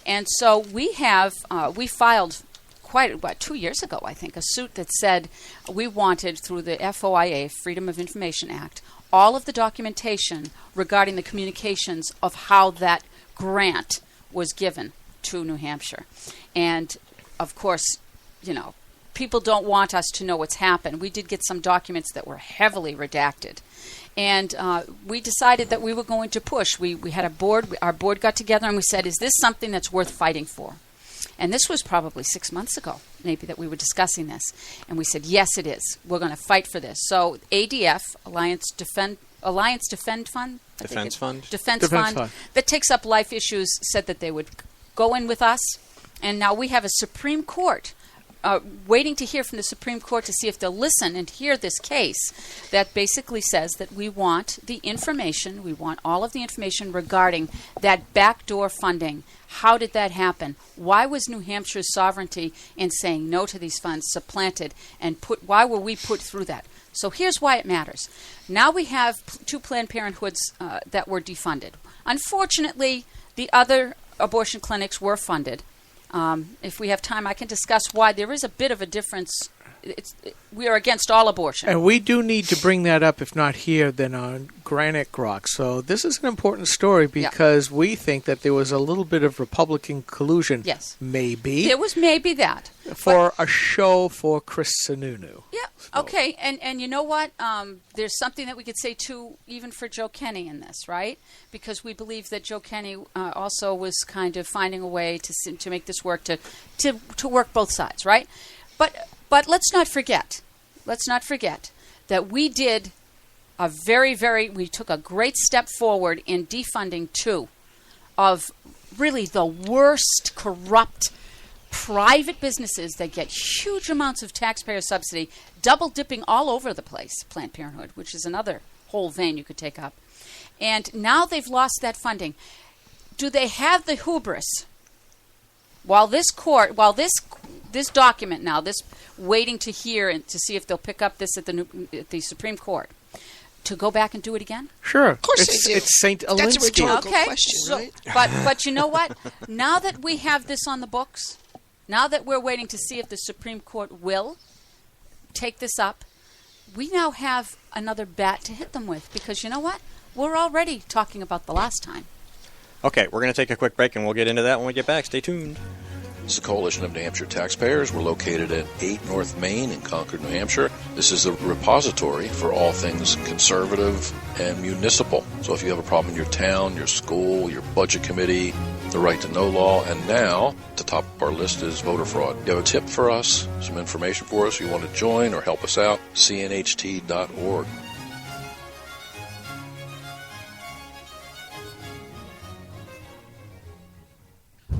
And so we filed 2 years ago, I think, a suit that said we wanted, through the FOIA, Freedom of Information Act, all of the documentation regarding the communications of how that grant was given to New Hampshire. And, of course, people don't want us to know what's happened. We did get some documents that were heavily redacted. And we decided that we were going to push. We had a board. Our board got together and we said, is this something that's worth fighting for? And this was probably 6 months ago, maybe, that we were discussing this. And we said, yes, it is. We're going to fight for this. So ADF, Alliance Defend Fund? Defense Fund, that takes up life issues, said that they would go in with us. And now we have a Supreme Court waiting to hear from the Supreme Court to see if they'll listen and hear this case that basically says that we want the information, we want all of the information regarding that backdoor funding. How did that happen? Why was New Hampshire's sovereignty in saying no to these funds supplanted, and why were we put through that? So here's why it matters. Now we have 2 Planned Parenthoods that were defunded. Unfortunately, the other abortion clinics were funded. If we have time, I can discuss why there is a bit of a difference. We are against all abortion. And we do need to bring that up, if not here, then on Granite Rock. So this is an important story because we think that there was a little bit of Republican collusion. Yes. Maybe. There was maybe that. For a show for Chris Sununu. Yeah, so. Okay. And you know what? There's something that we could say, too, even for Joe Kenney in this, right? Because we believe that Joe Kenney also was kind of finding a way to make this work, to work both sides, right? But let's not forget that we did we took a great step forward in defunding 2 of really the worst corrupt private businesses that get huge amounts of taxpayer subsidy, double dipping all over the place, Planned Parenthood, which is another whole vein you could take up. And now they've lost that funding. Do they have the hubris while this document now, this waiting to hear and to see if they'll pick up this at the Supreme Court, to go back and do it again? Sure. Of course they do. It's St. Olinsky. That's a rhetorical question, right? But you know what? Now that we have this on the books, now that we're waiting to see if the Supreme Court will take this up, we now have another bat to hit them with, because you know what? We're already talking about the last time. Okay, we're going to take a quick break, and we'll get into that when we get back. Stay tuned. This is the Coalition of New Hampshire Taxpayers. We're located at 8 North Main in Concord, New Hampshire. This is the repository for all things conservative and municipal. So if you have a problem in your town, your school, your budget committee, the right to know law, and now, at the top of our list is voter fraud. You have a tip for us, some information for us, you want to join or help us out, cnht.org.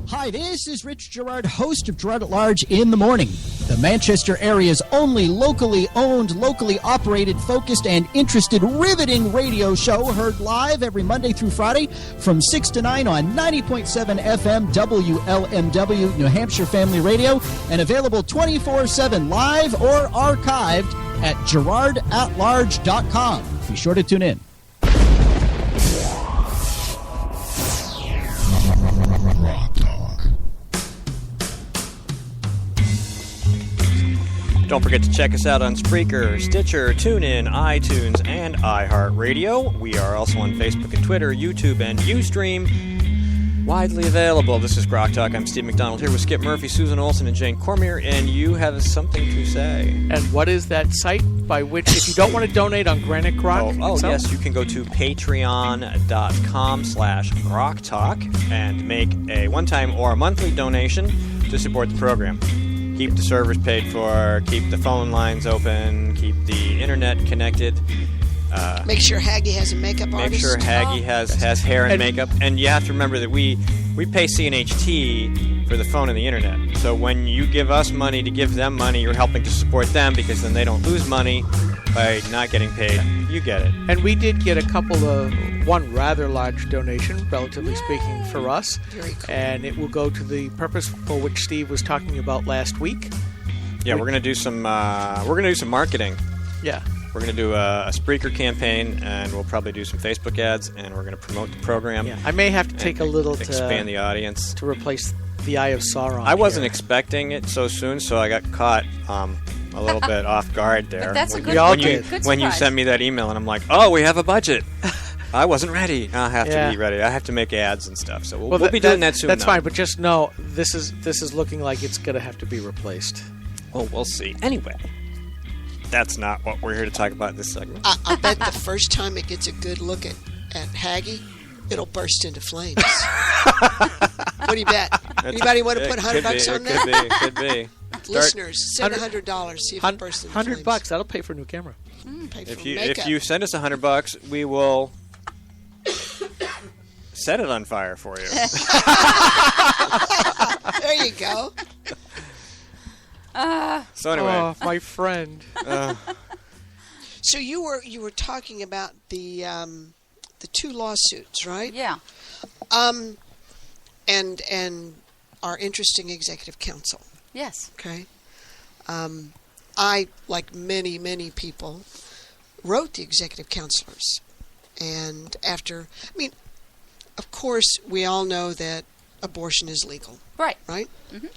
Hi, this is Rich Gerard, host of Gerard at Large in the Morning, the Manchester area's only locally owned, locally operated, focused, and interested riveting radio show, heard live every Monday through Friday from 6 to 9 on 90.7 FM WLMW New Hampshire Family Radio, and available 24/7 live or archived at GerardAtLarge.com. Be sure to tune in. Don't forget to check us out on Spreaker, Stitcher, TuneIn, iTunes, and iHeartRadio. We are also on Facebook and Twitter, YouTube, and Ustream. Widely available. This is GrokTALK. I'm Steve McDonald here with Skip Murphy, Susan Olsen, and Jane Cormier, and you have something to say. And what is that site by which, if you don't want to donate on Granite Grok? Yes, you can go to patreon.com/GrokTALK and make a one-time or a monthly donation to support the program. Keep the servers paid for, keep the phone lines open, keep the internet connected. Make sure Haggy has a makeup artist. Make sure Haggy has hair and makeup. And you have to remember that we pay CNHT for the phone and the internet. So when you give us money to give them money, you're helping to support them, because then they don't lose money by not getting paid. You get it. And we did get one rather large donation, relatively speaking, for us. Very cool. And it will go to the purpose for which Steve was talking about last week. Yeah, we're gonna do some marketing. Yeah. We're going to do a Spreaker campaign, and we'll probably do some Facebook ads, and we're going to promote the program. Yeah, I may have to take a little to expand the audience to replace the Eye of Sauron. I wasn't expecting it so soon, so I got caught a little bit off guard there. But that's a good when you sent me that email, and I'm like, oh, we have a budget. I wasn't ready. I have to be ready. I have to make ads and stuff, so we'll be doing that soon. That's fine, but just know this is looking like it's going to have to be replaced. Well, we'll see. Anyway. That's not what we're here to talk about in this segment. I bet the first time it gets a good look at Haggy, it'll burst into flames. What do you bet? Anybody want to put $100 on that? Could be. Listeners, send $100. See if it bursts into flames. $100. That'll pay for a new camera. Pay for if you send us $100, we will set it on fire for you. There you go. So anyway, my friend. So you were talking about the two lawsuits, right? Yeah. And our interesting executive counsel. Yes. Okay. I, like many people, wrote the executive counselors, and of course, we all know that abortion is legal. Right. Right. Mm-hmm.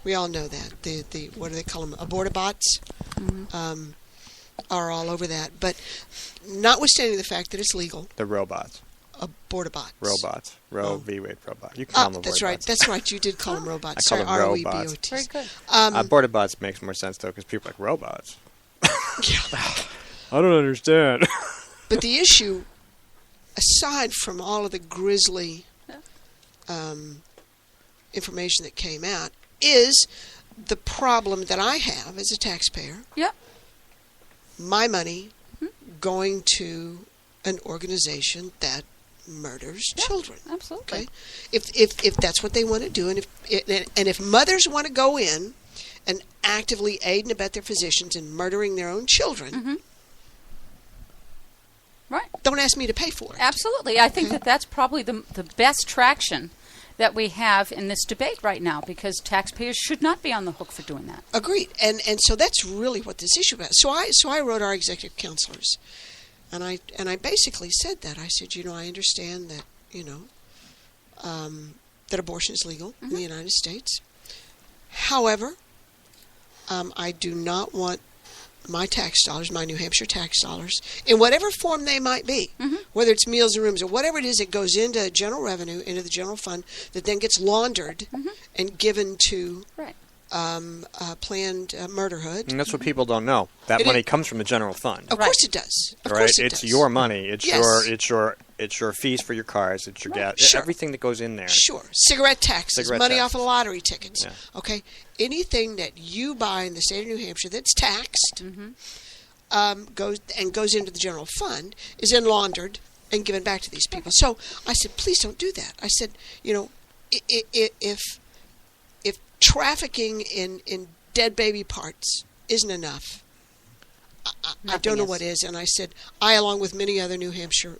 We all know that. The what do they call them? Abortabots are all over that. But notwithstanding the fact that it's legal. The robots. Abortabots. Robots. V-Wade robot. You can call them that's abortabots. Right. That's right. You did call them robots. I call them robots. Very good. Abortabots makes more sense, though, because people are like, robots? I don't understand. But the issue, aside from all of the grisly information that came out, is the problem that I have as a taxpayer. Yep. My money going to an organization that murders children. Absolutely. Okay? If that's what they want to do, and if mothers want to go in and actively aid and abet their physicians in murdering their own children, right? Don't ask me to pay for it. Absolutely. I think that's probably the best traction that we have in this debate right now, because taxpayers should not be on the hook for doing that. Agreed. And so that's really what this issue is. So I wrote our executive counselors, and I basically said that. I said, I understand that, that abortion is legal in the United States. However, I do not want my tax dollars, my New Hampshire tax dollars, in whatever form they might be, whether it's meals and rooms or whatever it is that goes into general revenue, into the general fund, that then gets laundered and given to planned murderhood. And that's what people don't know. That money comes from the general fund. Of course it does. Of right? course it it's does. your money. It's your fees for your cars. It's your gas. Sure. Everything that goes in there. Sure. Cigarette taxes, money off of lottery tickets. Yeah. Okay. Anything that you buy in the state of New Hampshire that's taxed goes into the general fund is then laundered and given back to these people. So I said, please don't do that. I said, if trafficking in dead baby parts isn't enough, I don't know what is. And I said, I, along with many other New Hampshire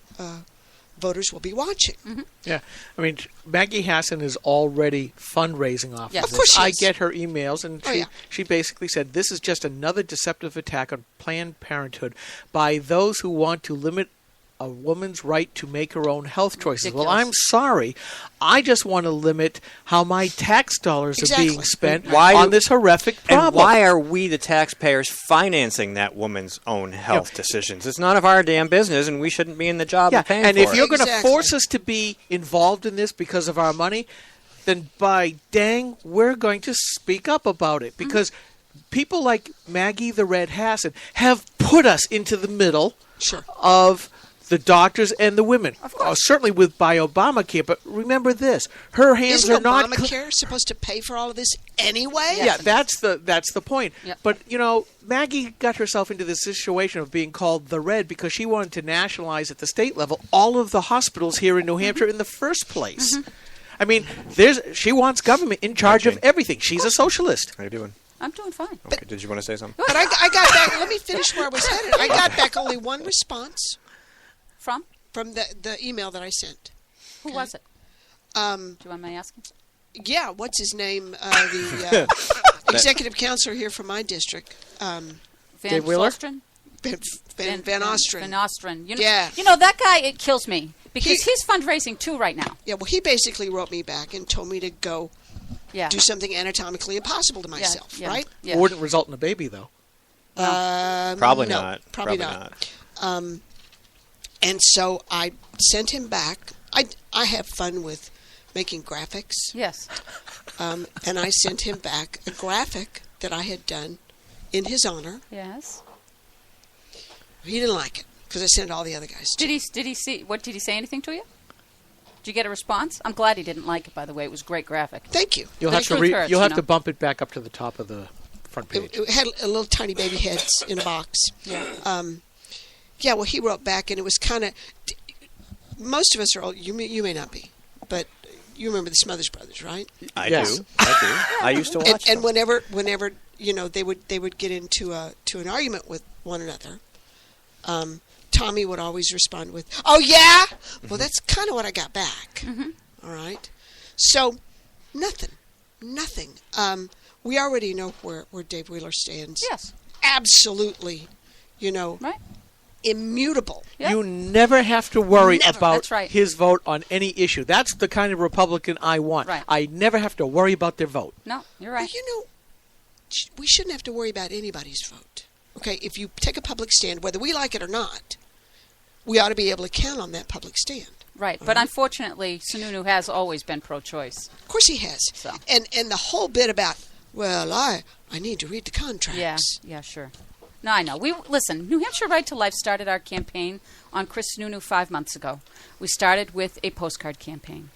voters, will be watching. Yeah. I mean, Maggie Hassan is already fundraising off of this. Of course she is. I get her emails, and she basically said, this is just another deceptive attack on Planned Parenthood by those who want to limit a woman's right to make her own health choices. Ridiculous. Well, I'm sorry. I just want to limit how my tax dollars are being spent on this horrific problem. And why are we, the taxpayers, financing that woman's own health decisions? It's none of our damn business, and we shouldn't be in the job of paying for it. And if you're going to force us to be involved in this because of our money, then by dang, we're going to speak up about it. Because people like Maggie the Red Hassan have put us into the middle of the doctors and the women. Certainly by Obamacare, but remember this: her hands Isn't are not. Obamacare supposed to pay for all of this anyway? Yeah, that's the point. Yep. But Maggie got herself into this situation of being called the Red because she wanted to nationalize at the state level all of the hospitals here in New Hampshire in the first place. I mean, she wants government in charge of everything. She's a socialist. How are you doing? I'm doing fine. Okay, did you want to say something? But I got back. Let me finish where I was headed. I got back only one response. From the email that I sent. Who was it? Do you want me asking? Yeah, what's his name? The executive counselor here from my district. Dave Wheeler? Van Ostren. Van Ostren. Yeah. That guy, it kills me. Because he's fundraising too right now. Yeah, well, he basically wrote me back and told me to go do something anatomically impossible to myself, right? Yeah. It wouldn't result in a baby, though. Probably not. Probably not. And so I sent him back. I have fun with making graphics. Yes. And I sent him back a graphic that I had done in his honor. Yes. He didn't like it because I sent all the other guys. Did he see? What did he say? Anything to you? Did you get a response? I'm glad he didn't like it. By the way, it was a great graphic. Thank you. You'll have to bump it back up to the top of the front page. It had a little tiny baby heads in a box. Yeah. Yeah, well, he wrote back, and it was kind of... Most of us are old. You may not be, but you remember the Smothers Brothers, right? I do. I used to watch them. And whenever they would get into an argument with one another, Tommy would always respond with, "Oh yeah." Well, that's kind of what I got back. All right. So nothing. We already know where Dave Wheeler stands. Yes. Absolutely. Right. Immutable. Yep. You never have to worry about right. his vote on any issue. That's the kind of Republican I want. Right. I never have to worry about their vote. No, you're right. Well, we shouldn't have to worry about anybody's vote. Okay, if you take a public stand, whether we like it or not, we ought to be able to count on that public stand. Right, but unfortunately, Sununu has always been pro-choice. Of course he has. So. And the whole bit about, well, I need to read the contracts. Yeah, sure. No, I know. Listen, New Hampshire Right to Life started our campaign on Chris Sununu 5 months ago. We started with a postcard campaign.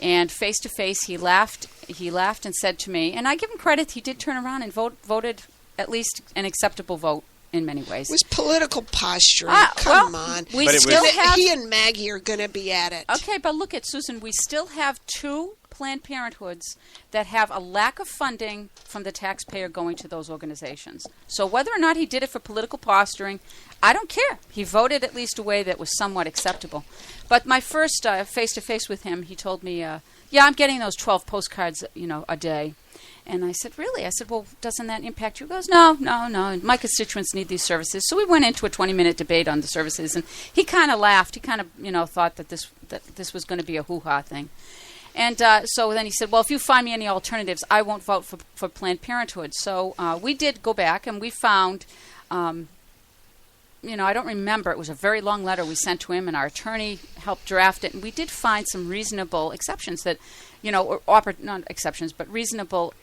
And face-to-face, he laughed and said to me, and I give him credit, he did turn around and voted at least an acceptable vote in many ways. It was political posturing. Come on. He and Maggie are going to be at it. Okay, but look at Susan. We still have 2 Planned Parenthoods that have a lack of funding from the taxpayer going to those organizations. So whether or not he did it for political posturing, I don't care. He voted at least a way that was somewhat acceptable. But my first face-to-face with him, he told me, yeah, I'm getting those 12 postcards, a day. And I said, really? I said, well, doesn't that impact you? He goes, no. My constituents need these services. So we went into a 20-minute debate on the services, and he kind of laughed. He kind of, thought that this was going to be a hoo-ha thing. And so then he said, well, if you find me any alternatives, I won't vote for Planned Parenthood. So we did go back, and we found, I don't remember. It was a very long letter we sent to him, and our attorney helped draft it. And we did find some reasonable exceptions that, not exceptions, but reasonable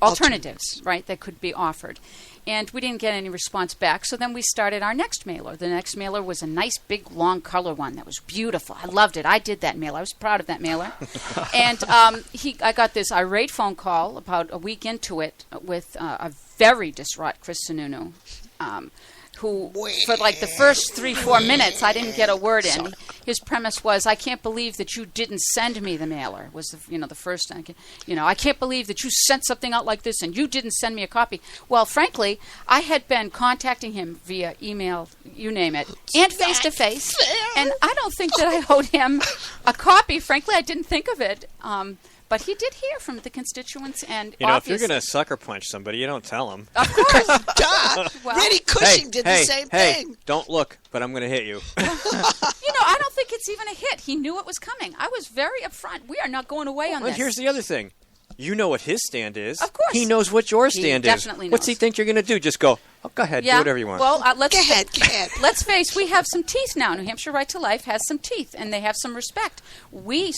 alternatives, right, that could be offered. And we didn't get any response back, so then we started our next mailer. The next mailer was a nice, big, long color one that was beautiful. I loved it. I did that mailer. I was proud of that mailer. And I got this irate phone call about a week into it with a very distraught Chris Sununu, who, for like the first 3-4 minutes, I didn't get a word in. His premise was, I can't believe that you didn't send me the mailer, was the first. I can't believe that you sent something out like this and you didn't send me a copy. Well, frankly, I had been contacting him via email, you name it, and face-to-face, and I don't think that I owed him a copy. Frankly, I didn't think of it. But he did hear from the constituents, and if you're going to sucker punch somebody, you don't tell them. Of course. Duh. Well, Reddy Cushing did the same thing. Don't look, but I'm going to hit you. I don't think it's even a hit. He knew it was coming. I was very upfront. We are not going away on this. Well, here's the other thing. You know what his stand is. Of course. He knows what your stand is. Definitely knows. What's he think you're going to do? Just go, go ahead, do whatever you want. Well, Go ahead. Let's face, we have some teeth now. New Hampshire Right to Life has some teeth, and they have some respect. We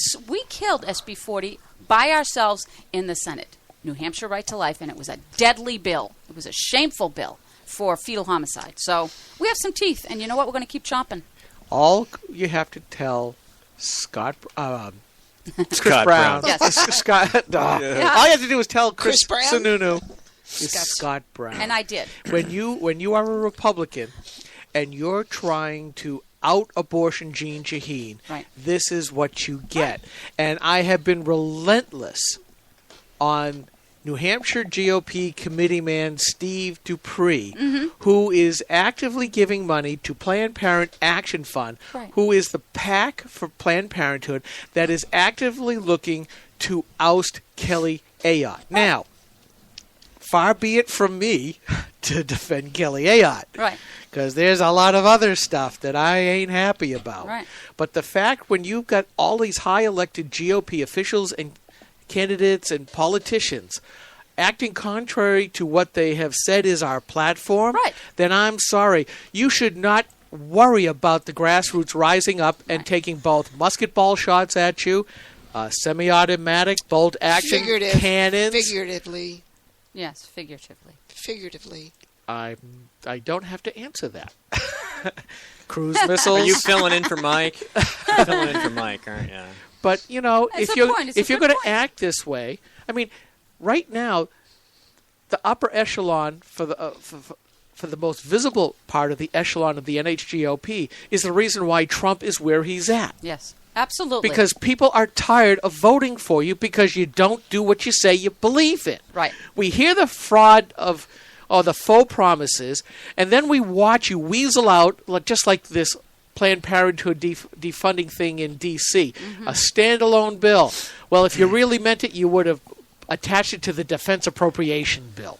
killed SB 40 by ourselves in the Senate. New Hampshire Right to Life, and it was a deadly bill. It was a shameful bill for fetal homicide. So we have some teeth, and you know what? We're going to keep chomping. All you have to tell Scott Brown. Yes. Scott. All you have to do is tell Chris Brown? Sununu is Scott Brown. And I did. When you are a Republican and you're trying to out-abortion Jean Shaheen, right, this is what you get. And I have been relentless on New Hampshire GOP committeeman Steve Dupree, who is actively giving money to Planned Parenthood Action Fund, who is the PAC for Planned Parenthood that is actively looking to oust Kelly Ayotte. Now, far be it from me to defend Kelly Ayotte. Right. Because there's a lot of other stuff that I ain't happy about. Right. But the fact when you've got all these high-elected GOP officials and candidates and politicians acting contrary to what they have said is our platform, then I'm sorry. You should not worry about the grassroots rising up and taking both musket ball shots at you, semi-automatic, bolt action cannons. Figuratively. Yes, figuratively. Figuratively. I don't have to answer that. Cruise missiles. Are you filling in for Mike? You're filling in for Mike, aren't you? But if you're going to act this way, I mean, right now, the upper echelon for the most visible part of the echelon of the NHGOP is the reason why Trump is where he's at. Yes, absolutely. Because people are tired of voting for you because you don't do what you say you believe in. Right. We hear the fraud of the faux promises, and then we watch you weasel out, just like this Planned Parenthood defunding thing in D.C., a standalone bill. Well, if you really meant it, you would have attached it to the defense appropriation bill.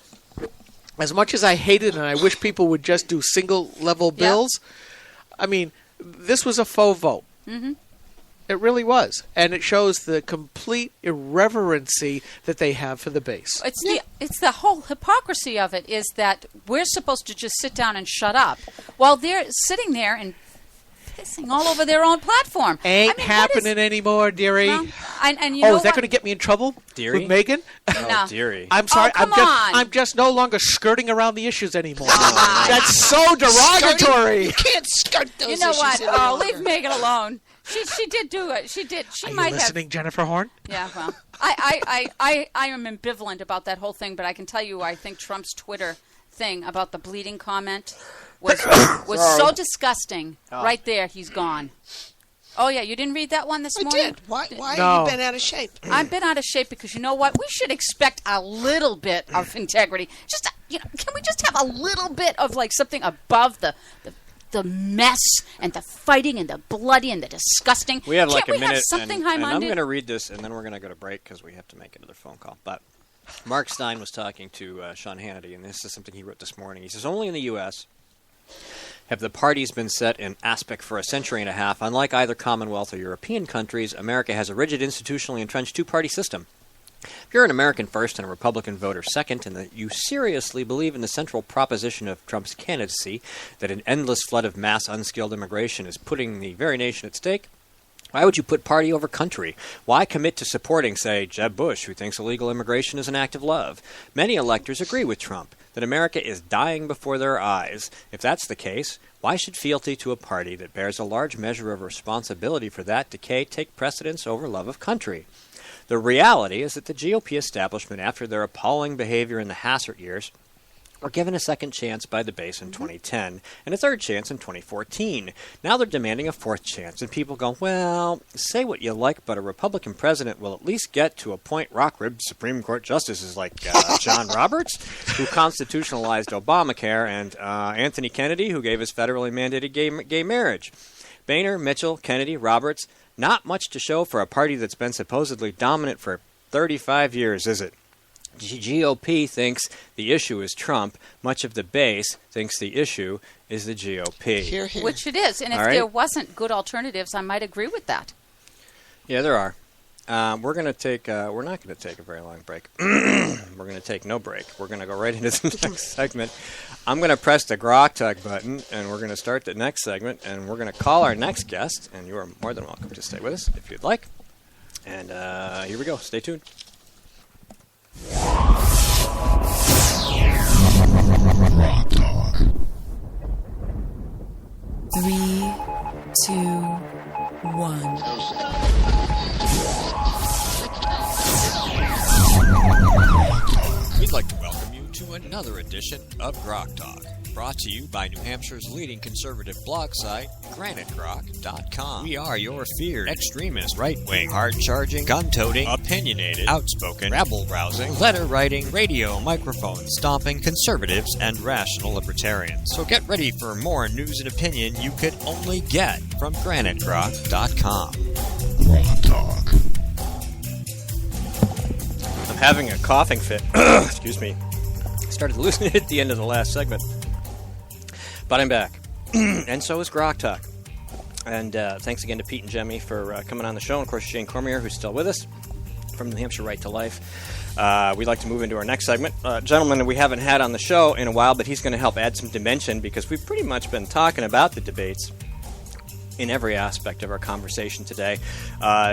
As much as I hate it and I wish people would just do single-level bills, I mean, this was a faux vote. It really was. And it shows the complete irreverency that they have for the base. It's the whole hypocrisy of it is that we're supposed to just sit down and shut up while they're sitting there and pissing all over their own platform. Ain't happening anymore, dearie. Well, and you know is that going to get me in trouble with Megan? No. Dearie. I'm sorry. Oh, I'm just no longer skirting around the issues anymore. That's so derogatory. You can't skirt those issues. You know what? Anymore. Leave Megan alone. She did do it. She did. She Are might you listening, Jennifer Horn? Yeah, well, I am ambivalent about that whole thing, but I can tell you I think Trump's Twitter thing about the bleeding comment was so disgusting. Right there, he's gone. Oh, yeah, you didn't read that one this morning? I did. Why have you been out of shape? I've been out of shape because, you know what? We should expect a little bit of integrity. Just, can we just have a little bit of, like, something above the the mess and the fighting and the bloody and the disgusting. We have like Can't a minute, have something and I'm high-minded? going to read this, and then we're going to go to break because we have to make another phone call. But Mark Stein was talking to Sean Hannity, and this is something he wrote this morning. He says, only in the U.S. have the parties been set in aspect for a century and a half. Unlike either Commonwealth or European countries, America has a rigid, institutionally entrenched two-party system. If you're an American first and a Republican voter second, and that you seriously believe in the central proposition of Trump's candidacy, that an endless flood of mass unskilled immigration is putting the very nation at stake, why would you put party over country? Why commit to supporting, say, Jeb Bush, who thinks illegal immigration is an act of love? Many electors agree with Trump that America is dying before their eyes. If that's the case, why should fealty to a party that bears a large measure of responsibility for that decay take precedence over love of country? The reality is that the GOP establishment, after their appalling behavior in the Hassert years, were given a second chance by the base in 2010 and a third chance in 2014. Now they're demanding a fourth chance, and people go, well, say what you like, but a Republican president will at least get to appoint rock-ribbed Supreme Court justices like John Roberts, who constitutionalized Obamacare, and Anthony Kennedy, who gave us federally mandated gay marriage. Boehner, Mitchell, Kennedy, Roberts, not much to show for a party that's been supposedly dominant for 35 years, is it? GOP thinks the issue is Trump. Much of the base thinks the issue is the GOP. Hear, hear. Which it is. And if there wasn't good alternatives, I might agree with that. Yeah, there are. We're going to take. We're not going to take a very long break. We're going to take no break. We're going to go right into the next segment. I'm going to press the GrokTALK button, and we're going to start the next segment, and we're going to call our next guest, and you are more than welcome to stay with us if you'd like. And here we go. Stay tuned. GrokTALK. 3, 2, 1. We'd like to welcome you to another edition of GrokTALK, brought to you by New Hampshire's leading conservative blog site, GraniteGrok.com. We are your feared extremist, right-wing, hard-charging, gun-toting, opinionated, outspoken, rabble-rousing, letter-writing, radio microphone stomping conservatives and rational libertarians. So get ready for more news and opinion you could only get from GraniteGrok.com. GrokTALK. I'm having a coughing fit. Excuse me. Started losing it at the end of the last segment. But I'm back. And so is GrokTALK. And thanks again to Pete Ingemi for coming on the show. And, of course, Shane Cormier, who's still with us from New Hampshire Right to Life. We'd like to move into our next segment. Gentleman that we haven't had on the show in a while, but he's going to help add some dimension because we've pretty much been talking about the debates in every aspect of our conversation today.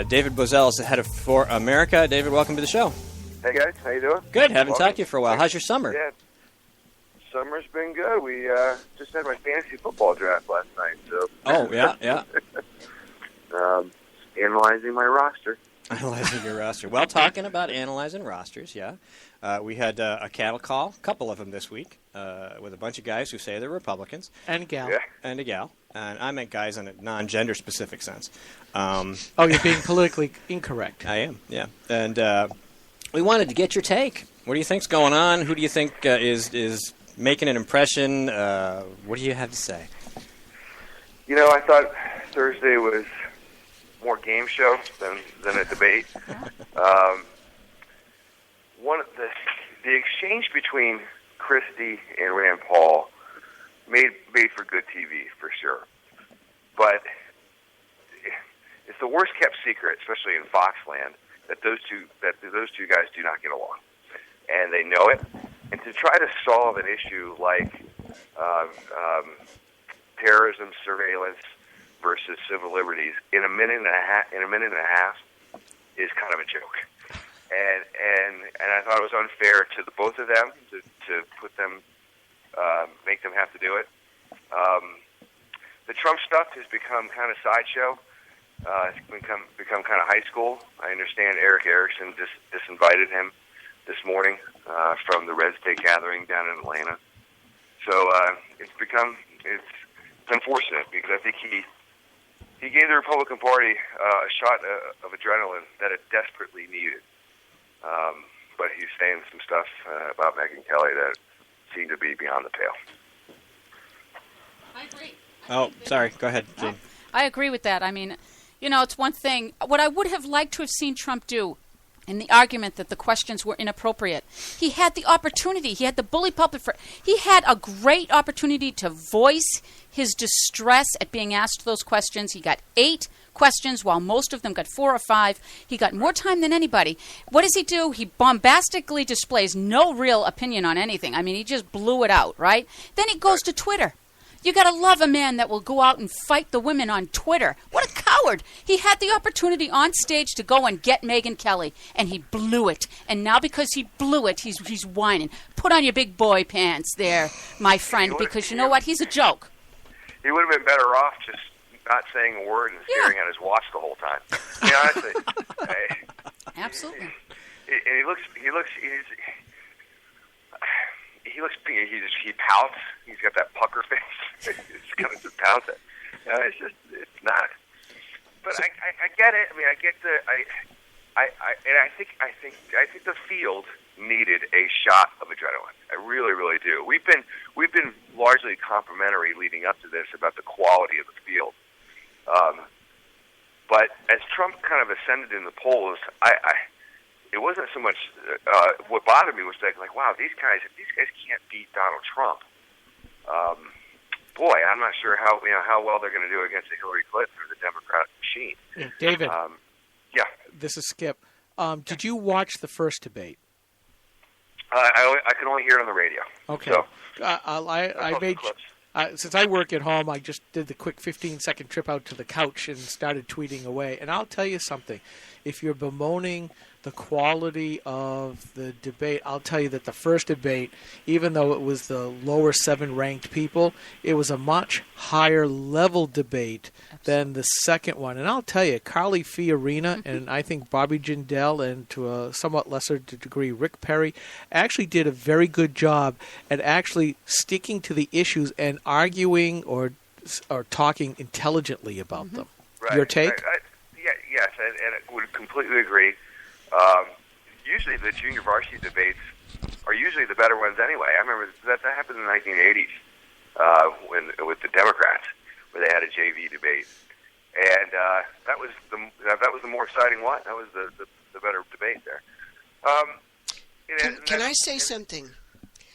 David Bozell is the head of ForAmerica. David, welcome to the show. Hey, guys. How you doing? Good. Haven't talked to you for a while. How's your summer? Yeah. Summer's been good. We just had my fantasy football draft last night. So. Oh, yeah. Analyzing my roster. Analyzing your roster. Well, talking about analyzing rosters, yeah. We had a cattle call, a couple of them this week, with a bunch of guys who say they're Republicans. And a gal. Yeah. And a gal. And I meant guys in a non-gender specific sense. Oh, you're being politically incorrect. I am, yeah. And we wanted to get your take. What do you think's going on? Who do you think is making an impression? What do you have to say? You know, I thought Thursday was more game show than a debate. One of the exchange between Christie and Rand Paul made for good TV for sure, but it's the worst kept secret, especially in Foxland, that those two guys do not get along, and they know it. And to try to solve an issue like terrorism surveillance versus civil liberties in a minute and a half is kind of a joke. And I thought it was unfair to the both of them to put them make them have to do it. The Trump stuff has become kind of sideshow. It's become kind of high school. I understand Eric Erickson disinvited him this morning from the Red State gathering down in Atlanta. So it's unfortunate because I think he gave the Republican Party a shot of adrenaline that it desperately needed. But he's saying some stuff about Megyn Kelly that seemed to be beyond the pale. I agree. Oh, sorry. Go ahead, Jane. I agree with that. I mean, it's one thing. What I would have liked to have seen Trump do in the argument that the questions were inappropriate, he had the opportunity. He had the bully pulpit he had a great opportunity to voice his distress at being asked those questions. He got 8 questions, while most of them got 4 or 5. He got more time than anybody. What does he do? He bombastically displays no real opinion on anything. I mean, he just blew it out, right? Then he goes to Twitter. You got to love a man that will go out and fight the women on Twitter. What a coward. He had the opportunity on stage to go and get Megyn Kelly, and he blew it. And now because he blew it, he's whining. Put on your big boy pants there, my friend, because you know what? He's a joke. He would have been better off just not saying a word and staring at his watch the whole time. I mean, honestly. Absolutely. And he pouts. He's got that pucker face. He's kind of just pouts it. It's not. But I get it. I mean, I get I think the field needed a shot of adrenaline. I really, really do. We've been largely complimentary leading up to this about the quality of the field. But as Trump kind of ascended in the polls, it wasn't so much what bothered me was like, wow, if these guys can't beat Donald Trump, boy, I'm not sure how well they're going to do against Hillary Clinton or the Democratic machine. Yeah, David. Yeah. This is Skip. Did you watch the first debate? I can only hear it on the radio. Okay. So, I made since I work at home, I just did the quick 15-second trip out to the couch and started tweeting away. And I'll tell you something. If you're bemoaning the quality of the debate, I'll tell you that the first debate, even though it was the lower 7 ranked people, it was a much higher level debate than the second one. And I'll tell you, Carly Fiorina and I think Bobby Jindal and to a somewhat lesser degree Rick Perry actually did a very good job at actually sticking to the issues and arguing or talking intelligently about them. Right. Your take? Yes, and I would completely agree. Usually the junior varsity debates are usually the better ones anyway. I remember that happened in the 1980s with the Democrats, where they had a JV debate, and that was the more exciting one. That was the better debate there. Can I say something?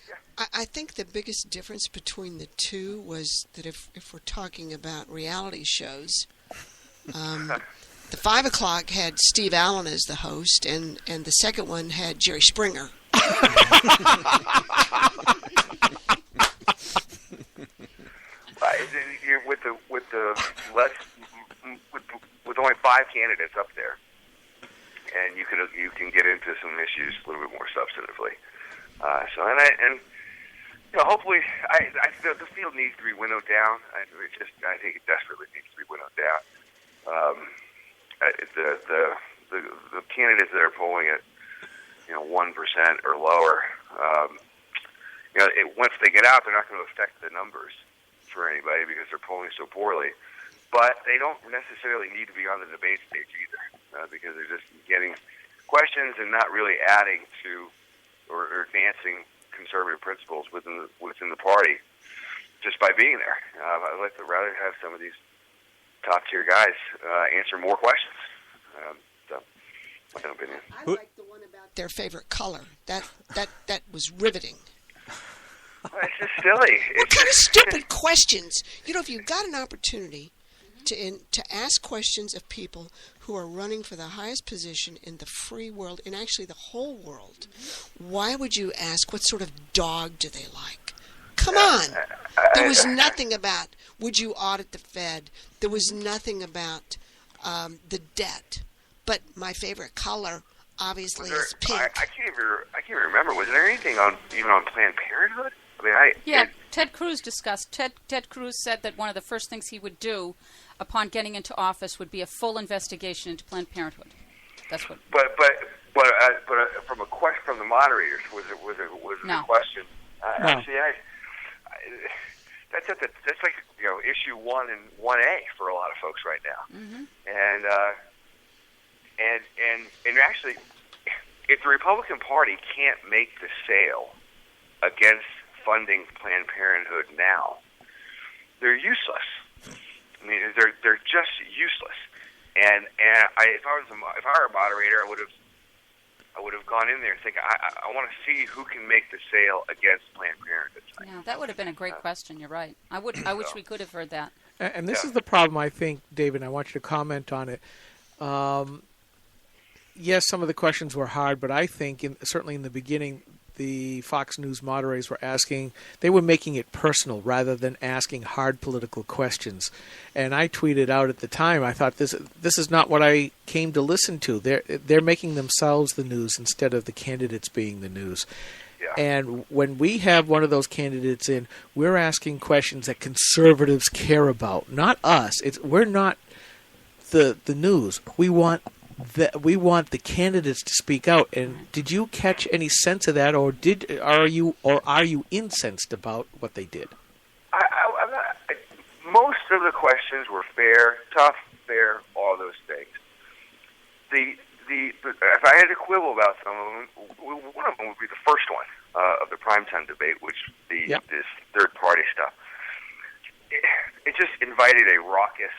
Yeah. I think the biggest difference between the two was that if we're talking about reality shows. The 5 o'clock had Steve Allen as the host, and the second one had Jerry Springer. With only 5 candidates up there, and you can get into some issues a little bit more substantively. Hopefully, the field needs to be winnowed down. I think it desperately needs to be winnowed down. The candidates that are polling at 1% or lower, once they get out, they're not going to affect the numbers for anybody because they're polling so poorly. But they don't necessarily need to be on the debate stage either, because they're just getting questions and not really adding to or advancing conservative principles within the party just by being there. I'd like to rather have some of these top-tier guys answer more questions. My opinion. I like the one about their favorite color. That was riveting. It's just silly. What kind of stupid questions? If you've got an opportunity to ask questions of people who are running for the highest position in the free world, and actually the whole world, why would you ask what sort of dog do they like? Come on. There was nothing about would you audit the Fed. There was nothing about the debt. But my favorite color, obviously, is pink. I can't even remember. Was there anything even on Planned Parenthood? Ted Cruz discussed. Ted Cruz said that one of the first things he would do upon getting into office would be a full investigation into Planned Parenthood. That's what. But from a question from the moderators, was it no. a question? No. Actually, that's like issue 1 and 1A for a lot of folks right now. Mm-hmm. And actually, if the Republican Party can't make the sale against funding Planned Parenthood now, they're useless. I mean, they're just useless. And if I were a moderator, I would have gone in there and think, I want to see who can make the sale against Planned Parenthood. Yeah, that would have been a great question. You're right. I wish we could have heard that. And this is the problem, I think, David. I want you to comment on it. Yes, some of the questions were hard, but I think certainly in the beginning, the Fox News moderators they were making it personal rather than asking hard political questions. And I tweeted out at the time, I thought this is not what I came to listen to. They're making themselves the news instead of the candidates being the news. Yeah. And when we have one of those candidates in, we're asking questions that conservatives care about, not us. We're not the news. We want the candidates to speak out. And did you catch any sense of that, or are you incensed about what they did? I'm not, most of the questions were fair, tough, fair, all those things. If I had to quibble about some of them, one of them would be the first one of the primetime debate, which this third-party stuff. It just invited a raucous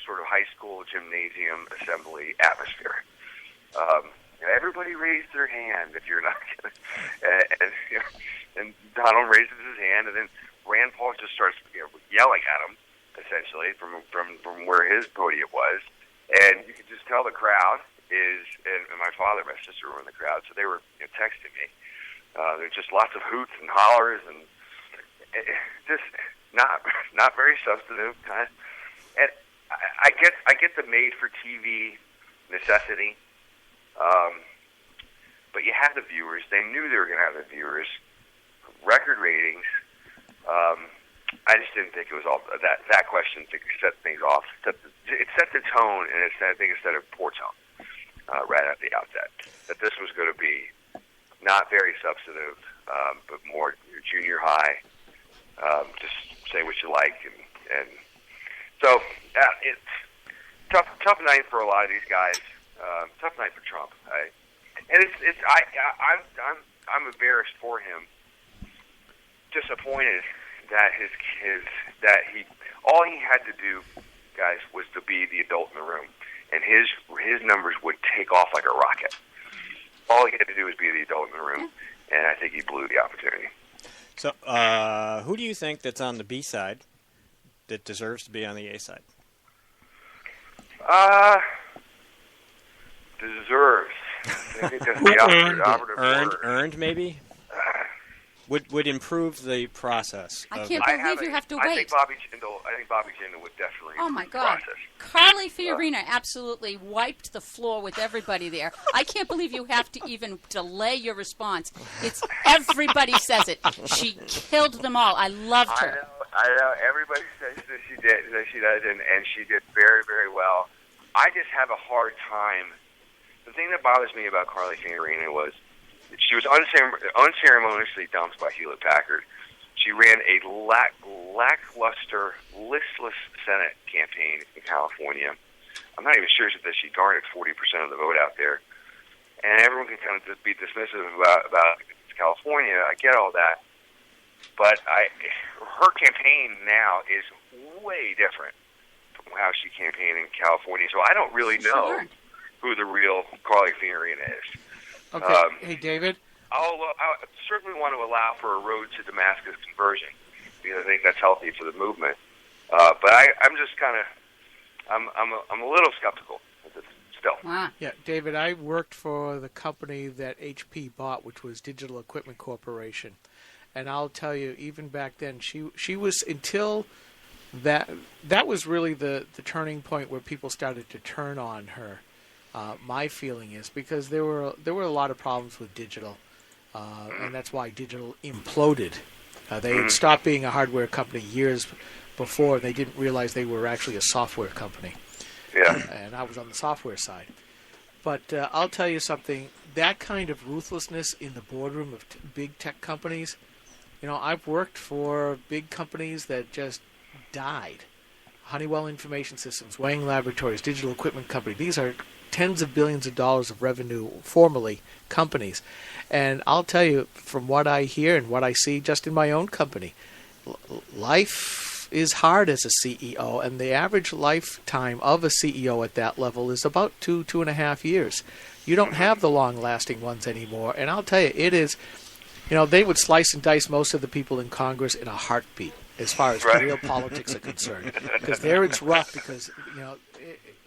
sort of high school gymnasium assembly atmosphere. Everybody raised their hand if you're not going to. And Donald raises his hand, and then Rand Paul just starts yelling at him, essentially, from where his podium was. And you could just tell the crowd and my father and my sister were in the crowd, so they were texting me. There's just lots of hoots and hollers, and just not very substantive kind of. And I get the made-for-TV necessity, but you have the viewers. They knew they were going to have the viewers. Record ratings. I just didn't think it was all that question to set things off. It set the tone, and I think it set a poor tone right at the outset. That this was going to be not very substantive, but more junior high. Just say what you like, and so it's tough night for a lot of these guys. Tough night for Trump. I'm embarrassed for him. Disappointed that all he had to do, guys, was to be the adult in the room, and his numbers would take off like a rocket. All he had to do was be the adult in the room, and I think he blew the opportunity. So, who do you think that's on the B side that deserves to be on the A side? Deserves. I think that's the operative earned, maybe? Would improve the process. I can't believe you have to wait. I think Bobby Jindal would definitely. Oh my God! Carly Fiorina absolutely wiped the floor with everybody there. I can't believe you have to even delay your response. It's everybody says it. She killed them all. I loved her. I know. Everybody says that she does, and she did very, very well. I just have a hard time. The thing that bothers me about Carly Fiorina was she was unceremoniously dumped by Hewlett-Packard. She ran a lackluster, listless Senate campaign in California. I'm not even sure that she garnered 40% of the vote out there. And everyone can kind of just be dismissive about California. I get all that. But her campaign now is way different from how she campaigned in California. So I don't really know who the real Carly Fiorina is. Okay. Hey, David? I certainly want to allow for a road to Damascus conversion because I think that's healthy for the movement. But I'm just kind of, I'm a little skeptical of this still. Wow. Yeah, David, I worked for the company that HP bought, which was Digital Equipment Corporation. And I'll tell you, even back then, she was until that was really the turning point where people started to turn on her. My feeling is because there were a lot of problems with digital, and that's why digital imploded. They had stopped being a hardware company years before. They didn't realize they were actually a software company. Yeah. And I was on the software side. But I'll tell you something. That kind of ruthlessness in the boardroom of big tech companies, I've worked for big companies that just died. Honeywell Information Systems, Wang Laboratories, Digital Equipment Company. These are tens of billions of dollars of revenue, formerly companies. And I'll tell you, from what I hear and what I see just in my own company, life is hard as a CEO, and the average lifetime of a CEO at that level is about 2.5 years. You don't have the long-lasting ones anymore, and I'll tell you, it is. They would slice and dice most of the people in Congress in a heartbeat, as far as real politics are concerned, because there it's rough. Because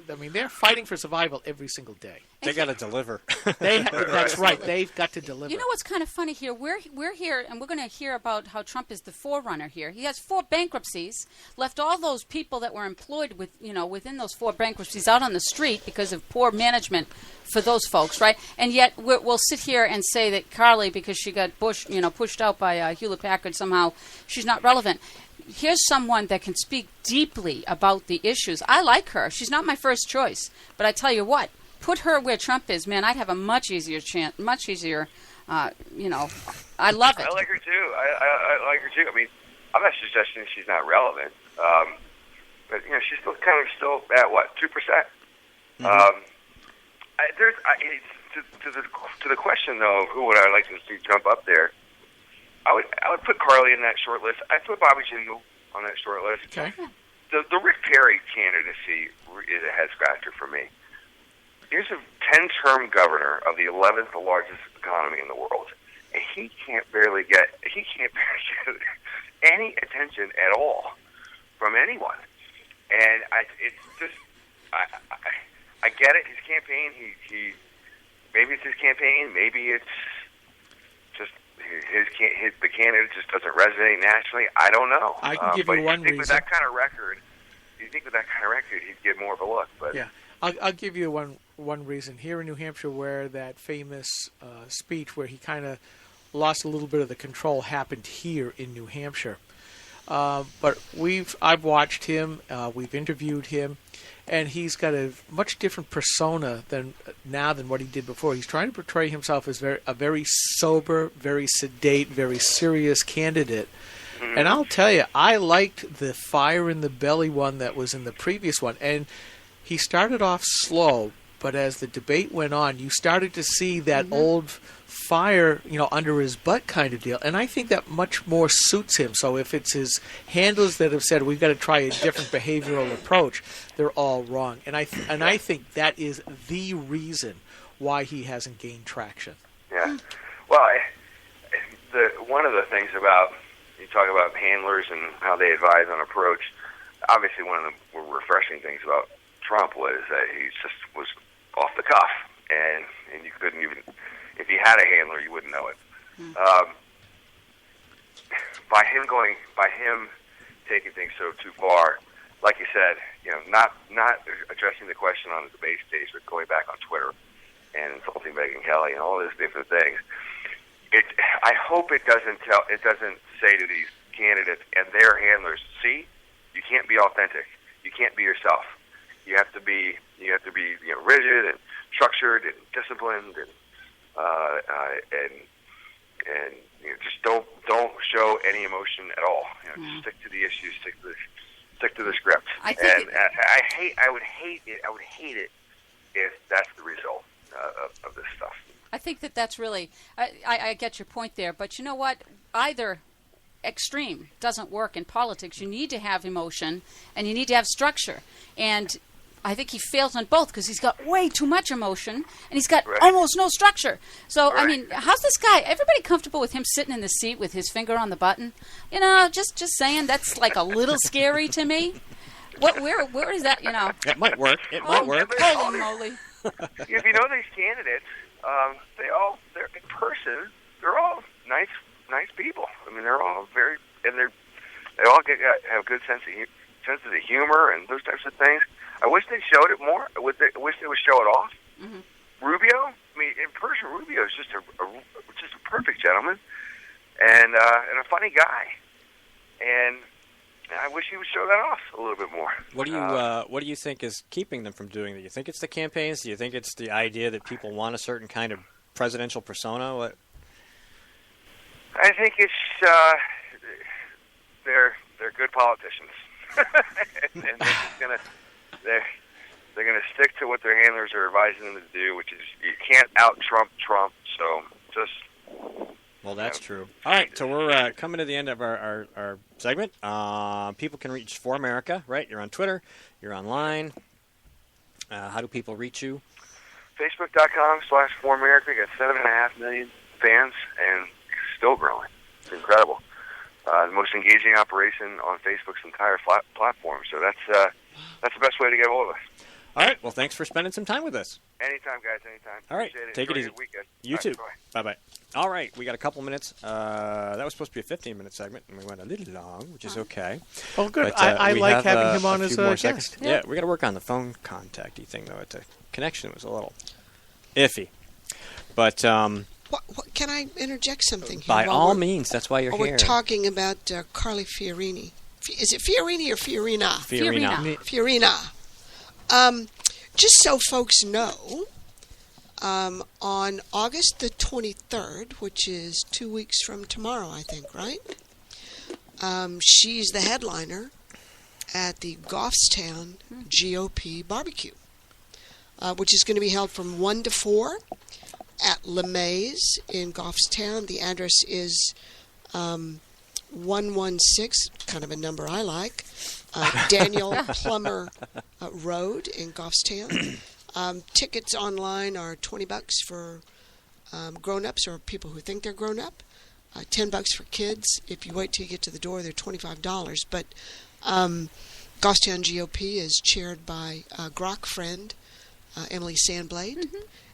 they're fighting for survival every single day. They got to deliver. That's right. They've got to deliver. You know what's kind of funny here? We're here, and we're going to hear about how Trump is the forerunner here. He has 4 bankruptcies, left all those people that were employed within those 4 bankruptcies out on the street because of poor management for those folks, right? And yet we'll sit here and say that Carly, because she got pushed out by Hewlett-Packard, somehow she's not relevant. Here's someone that can speak deeply about the issues. I like her. She's not my first choice, but I tell you what, put her where Trump is, man. I'd have a much easier chance. Much easier. I love it. I like her too. I like her too. I mean, I'm not suggesting she's not relevant, but she's still at what 2%. To the question though, of who would I like to see jump up there? I would put Carly in that short list. I'd put Bobby Jindal on that short list. Okay. The Rick Perry candidacy is a head scratcher for me. Here's a 10-term governor of the 11th largest economy in the world, and he can't barely get any attention at all from anyone. And I get it. His campaign. He maybe it's his campaign. Maybe it's just the candidate just doesn't resonate nationally. I don't know. I can give you one reason. With that kind of record, he'd get more of a look. But yeah, I'll give you one reason. Here in New Hampshire, where that famous speech where he kind of lost a little bit of the control happened here in New Hampshire. But I've watched him. We've interviewed him. And he's got a much different persona than what he did before. He's trying to portray himself as a very sober, very sedate, very serious candidate. Mm-hmm. And I'll tell you, I liked the fire in the belly one that was in the previous one. And he started off slow, but as the debate went on, you started to see that old fire, under his butt kind of deal. And I think that much more suits him. So if it's his handlers that have said we've got to try a different behavioral approach, they're all wrong. And I think that is the reason why he hasn't gained traction. Yeah. Well, one of the things about, you talk about handlers and how they advise on approach, obviously one of the refreshing things about Trump was that he just was off the cuff. And you couldn't even, if he had a handler, you wouldn't know it. By him taking things so too far, like you said, not addressing the question on the debate stage, but going back on Twitter and insulting Megyn Kelly and all these different things. I hope it doesn't say to these candidates and their handlers, see, you can't be authentic, you can't be yourself. You have to be rigid and structured and disciplined and just don't show any emotion at all. Just stick to the issues, stick to the script. I would hate it if that's the result of this stuff. I think that's really. I get your point there, but you know what? Either extreme doesn't work in politics. You need to have emotion and you need to have structure. And I think he fails on both because he's got way too much emotion and he's got almost no structure. So, I mean, how's this guy? Everybody comfortable with him sitting in the seat with his finger on the button? Just saying, that's like a little scary to me. Where is that, It might work. Might work. Holy moly. If you know these candidates, they're in person, they're all nice people. I mean, they're all they all have good sense of the humor and those types of things. I wish they showed it more. I wish they would show it off. Mm-hmm. Rubio, I mean, in person, Rubio is just a perfect gentleman and a funny guy. And I wish he would show that off a little bit more. What do you think is keeping them from doing that? You think it's the campaigns? Do you think it's the idea that people want a certain kind of presidential persona? What? I think it's they're good politicians, and they're gonna stick to what their handlers are advising them to do, which is you can't out Trump. So just Well, that's true. All right, so we're coming to the end of our segment. People can reach ForAmerica, right? You're on Twitter. You're online. How do people reach you? Facebook.com/ForAmerica. We got 7.5 million fans and still growing. It's incredible. The most engaging operation on Facebook's entire platform. So that's the best way to get hold of us. All right. Well, thanks for spending some time with us. Anytime, guys. Anytime. All right. Appreciate it. Take it Enjoy easy. your weekend. You too. Bye. Bye-bye. All right. We got a couple minutes. That was supposed to be a 15-minute segment, and we went a little long, which is okay. Oh, good. But, I we like have, having him on a as few a more guest. seconds. Yeah, we got to work on the phone contact-y thing, though. The connection was a little iffy. But can I interject something here? By all means, that's why you're here. We're talking about Carly Fiorini. Is it Fiorini or Fiorina? Fiorina. Just so folks know, on August the 23rd, which is 2 weeks from tomorrow, I think, right? She's the headliner at the Goffstown GOP barbecue, which is going to be held from 1 to 4 at LeMay's in Goffstown. The address is 116, kind of a number I like, Daniel Plummer Road in Goffstown. Tickets online are $20 for grown-ups or people who think they're grown-up, $10 for kids. If you wait till you get to the door, they're $25. But Goffstown GOP is chaired by Grok friend Emily Sandblade,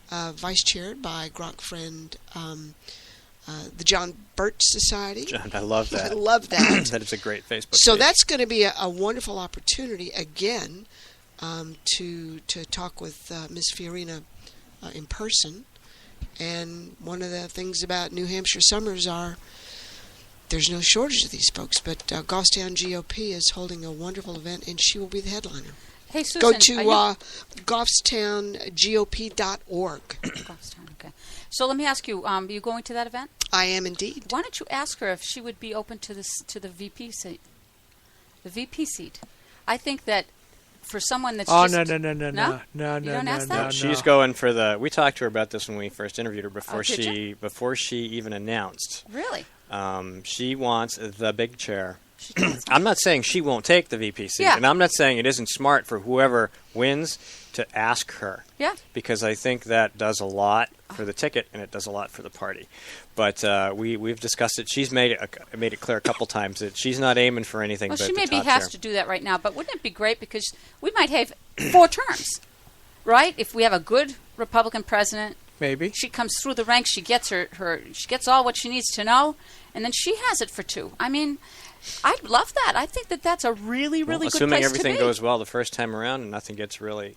vice chaired by Grok friend the John Birch Society. John, I love that. I love that. That is a great Facebook So page. that's going to be a wonderful opportunity, again, to talk with Ms. Fiorina in person. And one of the things about New Hampshire summers are there's no shortage of these folks, but Goffstown GOP is holding a wonderful event, and she will be the headliner. Hey, Susan, go to goffstownGOP.org. Goffstown, okay. So let me ask you, are you going to that event? I am indeed. Why don't you ask her if she would be open to the VP seat? The VP seat. I think that for someone that's no. She's going for the. We talked to her about this when we first interviewed her before she even announced. Really? She wants the big chair. I'm not saying she won't take the VP seat, and I'm not saying it isn't smart for whoever wins to ask her. Yeah. Because I think that does a lot for the ticket, and it does a lot for the party. But we've discussed it. She's made it clear a couple times that she's not aiming for anything. Well, but she the maybe top has chair. to do that right now, but wouldn't it be great because we might have 4 terms, right? If we have a good Republican president, maybe she comes through the ranks, she gets she gets all what she needs to know, and then she has it for 2. I mean, I'd love that. I think that's a really, really good place to be. Assuming everything goes well the first time around and nothing gets really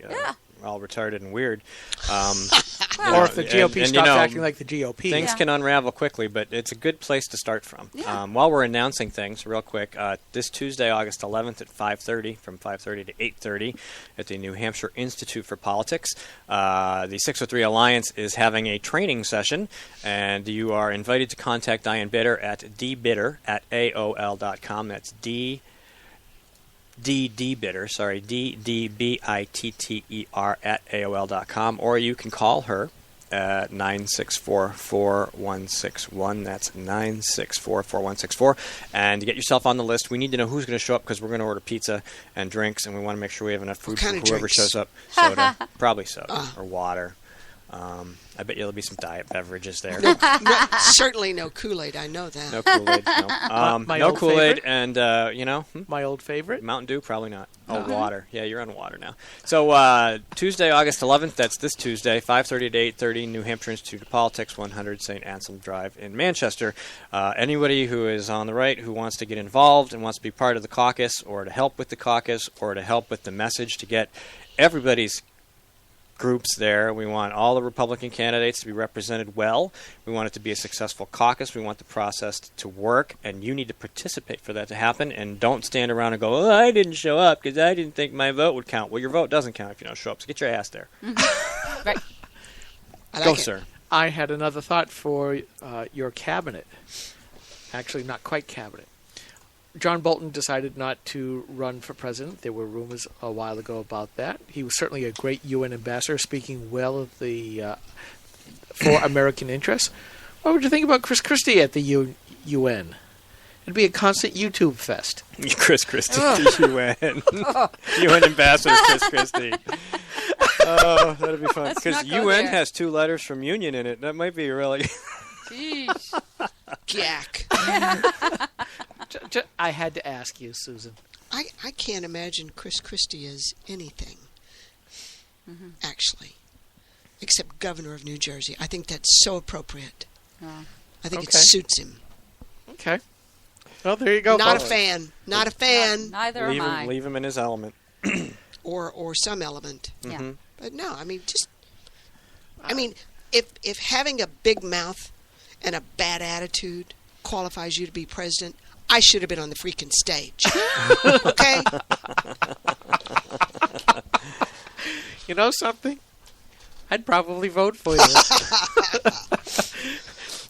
all retarded and weird. Or if the GOP stops acting like the GOP. Things can unravel quickly, but it's a good place to start from. Yeah. While we're announcing things, real quick, this Tuesday, August 11th at 5:30, from 5:30 to 8:30 at the New Hampshire Institute for Politics, the 603 Alliance is having a training session, and you are invited to contact Diane Bitter at dbitter@aol.com. That's DDBitter, sorry, DDBITTER@AOL.com, or you can call her at 964-4161. That's 964-4164. And to get yourself on the list, we need to know who's going to show up because we're going to order pizza and drinks, and we want to make sure we have enough food for whoever shows up. Soda, probably soda or water. I bet there'll be some diet beverages there. Certainly no Kool-Aid. I know that. No Kool-Aid. No, no Kool-Aid, and my old favorite, Mountain Dew. Probably not. Oh, water. Yeah, you're on water now. So Tuesday, August 11th. That's this Tuesday, 5:30 to 8:30. New Hampshire Institute of Politics, 100 St. Anselm Drive in Manchester. Anybody who is on the right who wants to get involved and wants to be part of the caucus, or to help with the caucus, or to help with the message to get everybody's groups there. We want all the Republican candidates to be represented well. We want it to be a successful caucus. We want the process to work, and you need to participate for that to happen. And don't stand around and go, "Oh, I didn't show up because I didn't think my vote would count." Well, your vote doesn't count if you don't show up. So get your ass there. Right. Go, sir. I had another thought for your cabinet. Actually, not quite cabinet. John Bolton decided not to run for president. There were rumors a while ago about that. He was certainly a great UN ambassador, speaking well of the for American interests. What would you think about Chris Christie at the UN? It'd be a constant YouTube fest. Chris Christie, UN. UN ambassador Chris Christie. Oh, that'd be fun. Because UN has 2 letters from union in it. That might be really... Jeez. Jack. I had to ask you, Susan. I can't imagine Chris Christie as anything, actually, except governor of New Jersey. I think that's so appropriate. I think it suits him. Okay. Well, there you go. Not a fan. Not a fan. Neither am I. Leave him in his element. or some element. Yeah. But no, I mean, if having a big mouth and a bad attitude qualifies you to be president, I should have been on the freaking stage. Okay? You know something? I'd probably vote for you.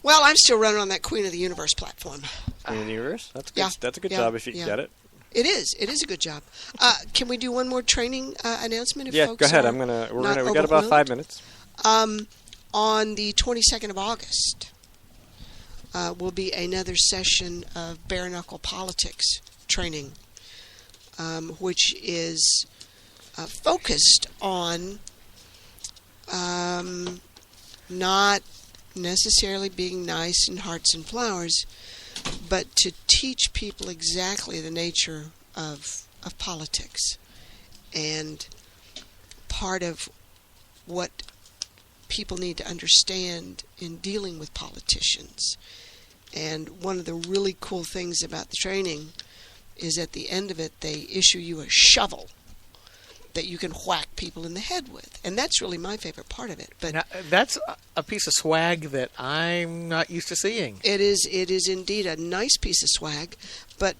Well, I'm still running on that Queen of the Universe platform. Queen of the Universe? That's good. Yeah. That's a good job if you can get it. It is. It is a good job. Can we do one more training announcement? If folks go ahead. We got about 5 minutes. On the 22nd of August, will be another session of bare knuckle politics training, which is focused on not necessarily being nice in hearts and flowers, but to teach people exactly the nature of politics. And part of what people need to understand in dealing with politicians. And one of the really cool things about the training is at the end of it, they issue you a shovel that you can whack people in the head with. And that's really my favorite part of it. But now, that's a piece of swag that I'm not used to seeing. It is indeed a nice piece of swag, but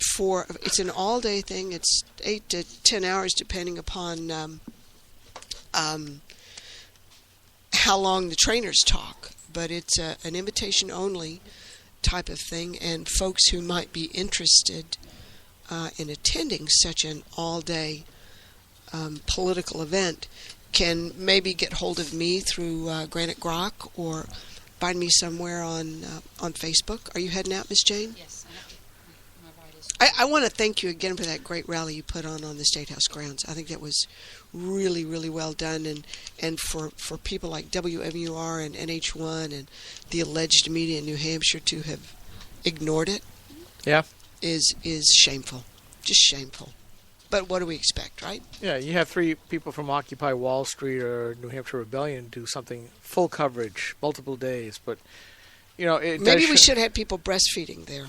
it's an all-day thing. It's 8 to 10 hours depending upon how long the trainers talk. But it's an invitation-only type of thing, and folks who might be interested in attending such an all-day political event can maybe get hold of me through Granite Grok or find me somewhere on Facebook. Are you heading out, Miss Jane? Yes. I want to thank you again for that great rally you put on the State House grounds. I think that was really, really well done, and for people like WMUR and NH1 and the alleged media in New Hampshire to have ignored it, is shameful, just shameful. But what do we expect, right? Yeah, you have 3 people from Occupy Wall Street or New Hampshire Rebellion do something full coverage, multiple days. But maybe we should have people breastfeeding there.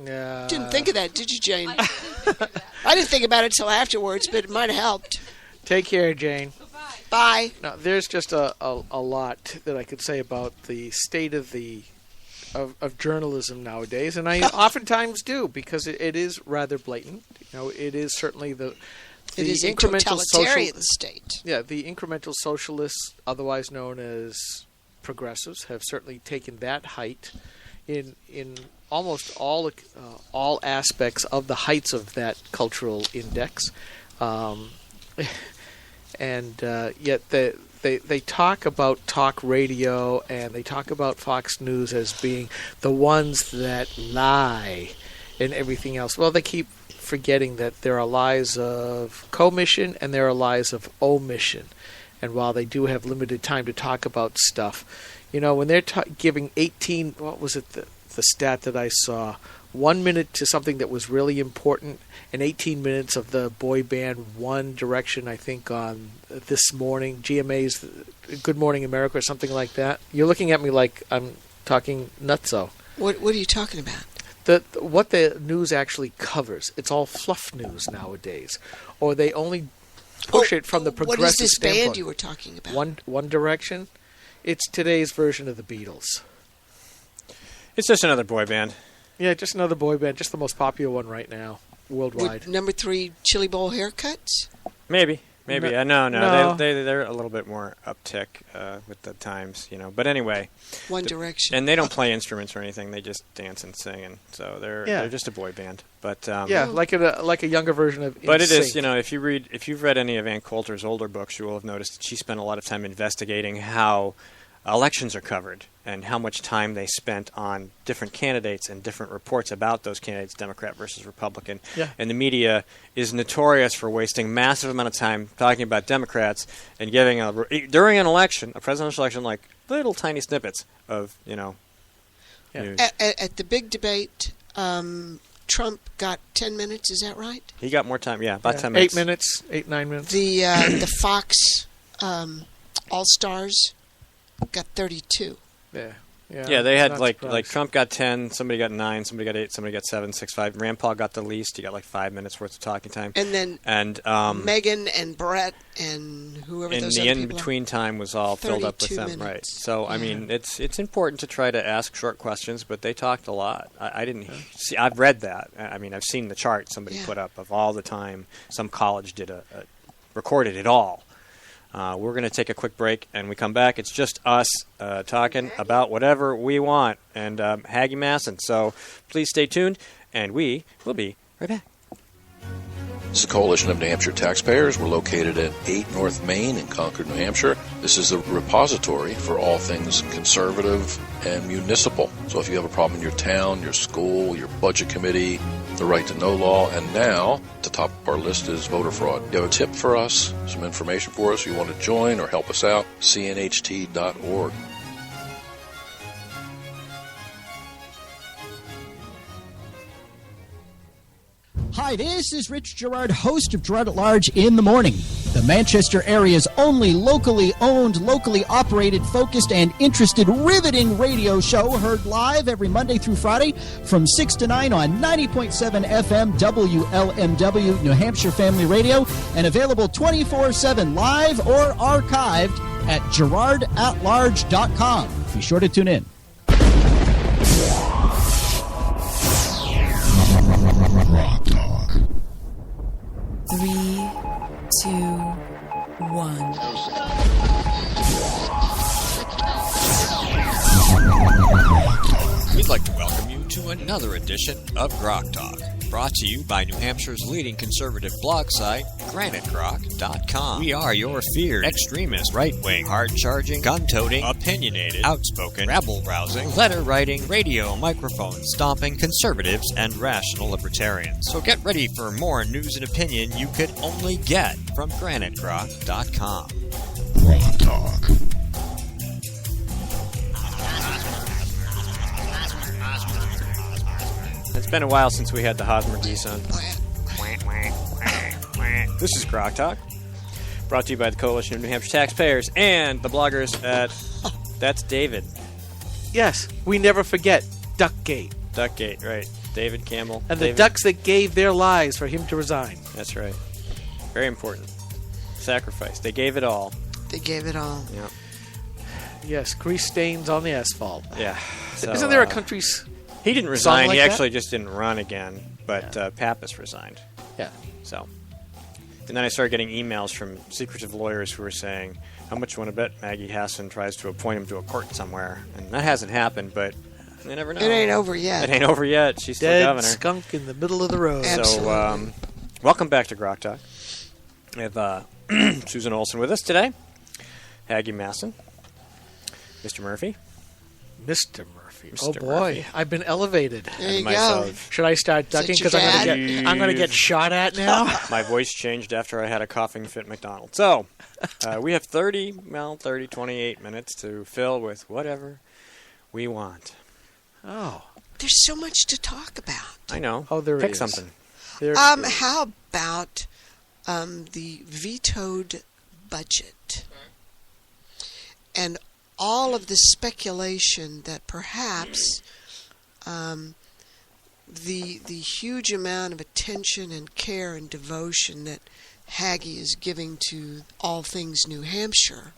Yeah. Didn't think of that, did you, Jane? I didn't think about it until afterwards, but it might have helped. Take care, Jane. Bye. Now, there's just a lot that I could say about the state of of journalism nowadays, and I oftentimes do, because it is rather blatant. It is certainly the it is a totalitarian state. Yeah, the incremental socialists, otherwise known as progressives, have certainly taken that height in almost all aspects of the heights of that cultural index, and yet they talk about talk radio and they talk about Fox News as being the ones that lie and everything else. Well, they keep forgetting that there are lies of commission and there are lies of omission. And while they do have limited time to talk about stuff, when they're giving 18, what was it, the stat that I saw, 1 minute to something that was really important, and 18 minutes of the boy band One Direction, I think, on This Morning, GMA's Good Morning America or something like that. You're looking at me like I'm talking nutso. What are you talking about? What the news actually covers. It's all fluff news nowadays. Or they only push it from the progressive What is this standpoint. band you were talking about? One Direction. It's today's version of the Beatles. It's just another boy band. Yeah, just another boy band, just the most popular one right now, worldwide. With number 3 chili bowl haircuts? Maybe. No. They're a little bit more uptick with the times, But anyway, One Direction, and they don't play instruments or anything; they just dance and sing, and so they're just a boy band. But like a younger version of. But it is, if you've read any of Ann Coulter's older books, you will have noticed that she spent a lot of time investigating how elections are covered and how much time they spent on different candidates and different reports about those candidates, Democrat versus Republican. Yeah. And the media is notorious for wasting massive amount of time talking about Democrats and giving during an election, a presidential election, like little tiny snippets of, news. At the big debate, Trump got 10 minutes, is that right? He got more time, about 10 minutes. 9 minutes. The Fox All-Stars got 32. Yeah, they had like Trump got 10, somebody got 9, somebody got 8, somebody got 7, 6, 5. Rand Paul got the least. He got like 5 minutes worth of talking time. And then Megyn and Brett and whoever those other people. And the in-between time was all filled up with them, minutes. right? So I mean, it's important to try to ask short questions, but they talked a lot. I didn't see. I've read that. I mean, I've seen the chart somebody put up of all the time. Some college did recorded it all. We're going to take a quick break, and we come back. It's just us talking about whatever we want, and Haggie Masson. So please stay tuned, and we will be right back. This is the Coalition of New Hampshire Taxpayers. We're located at 8 North Main in Concord, New Hampshire. This is the repository for all things conservative and municipal. So if you have a problem in your town, your school, your budget committee, the right to know law, and now the top of our list is voter fraud. You have a tip for us, some information for us, you want to join or help us out, cnht.org. Hi, this is Rich Gerard, host of Gerard at Large in the Morning, the Manchester area's only locally owned, locally operated, focused, and interested riveting radio show, heard live every Monday through Friday from 6 to 9 on 90.7 FM WLMW, New Hampshire Family Radio, and available 24/7 live or archived at GerardAtLarge.com. Be sure to tune in. Rock Talk. 3, 2, 1. We'd like to welcome you to another edition of GrokTALK, brought to you by New Hampshire's leading conservative blog site, GraniteGrok.com. We are your feared extremist, right-wing, hard-charging, gun-toting, opinionated, outspoken, rabble-rousing, letter-writing, radio microphone stomping conservatives and rational libertarians. So get ready for more news and opinion you could only get from GraniteGrok.com. Rock Talk. It's been a while since we had the Hosmer geese on. This is GrokTALK, brought to you by the Coalition of New Hampshire Taxpayers and the bloggers at That's David. Yes, we never forget Duckgate. Duckgate, right. David Campbell. And the ducks that gave their lives for him to resign. That's right. Very important. Sacrifice. They gave it all. They gave it all. Yeah. Yes, grease stains on the asphalt. Yeah. So, isn't there a country's... He didn't resign. Like he actually that? just didn't run again. But Pappas resigned. Yeah. So, and then I started getting emails from secretive lawyers who were saying, how much you want to bet Maggie Hassan tries to appoint him to a court somewhere? And that hasn't happened, but you never know. It ain't over yet. It ain't over yet. She's still Dead governor. skunk in the middle of the road. Absolutely. So, welcome back to GrokTALK. We have Susan Olsen with us today. Haggie Masson. Mr. Murphy. Mr. Murphy. Mr. Oh, boy. Murphy. I've been elevated. There you go. myself. Should I start ducking? your Because I'm dad? going to get shot at now? My voice changed after I had a coughing fit McDonald's. So, we have 28 minutes to fill with whatever we want. Oh. There's so much to talk about. I know. Oh, there Pick is. something. How about the vetoed budget and all of the speculation that perhaps the huge amount of attention and care and devotion that Haggie is giving to all things New Hampshire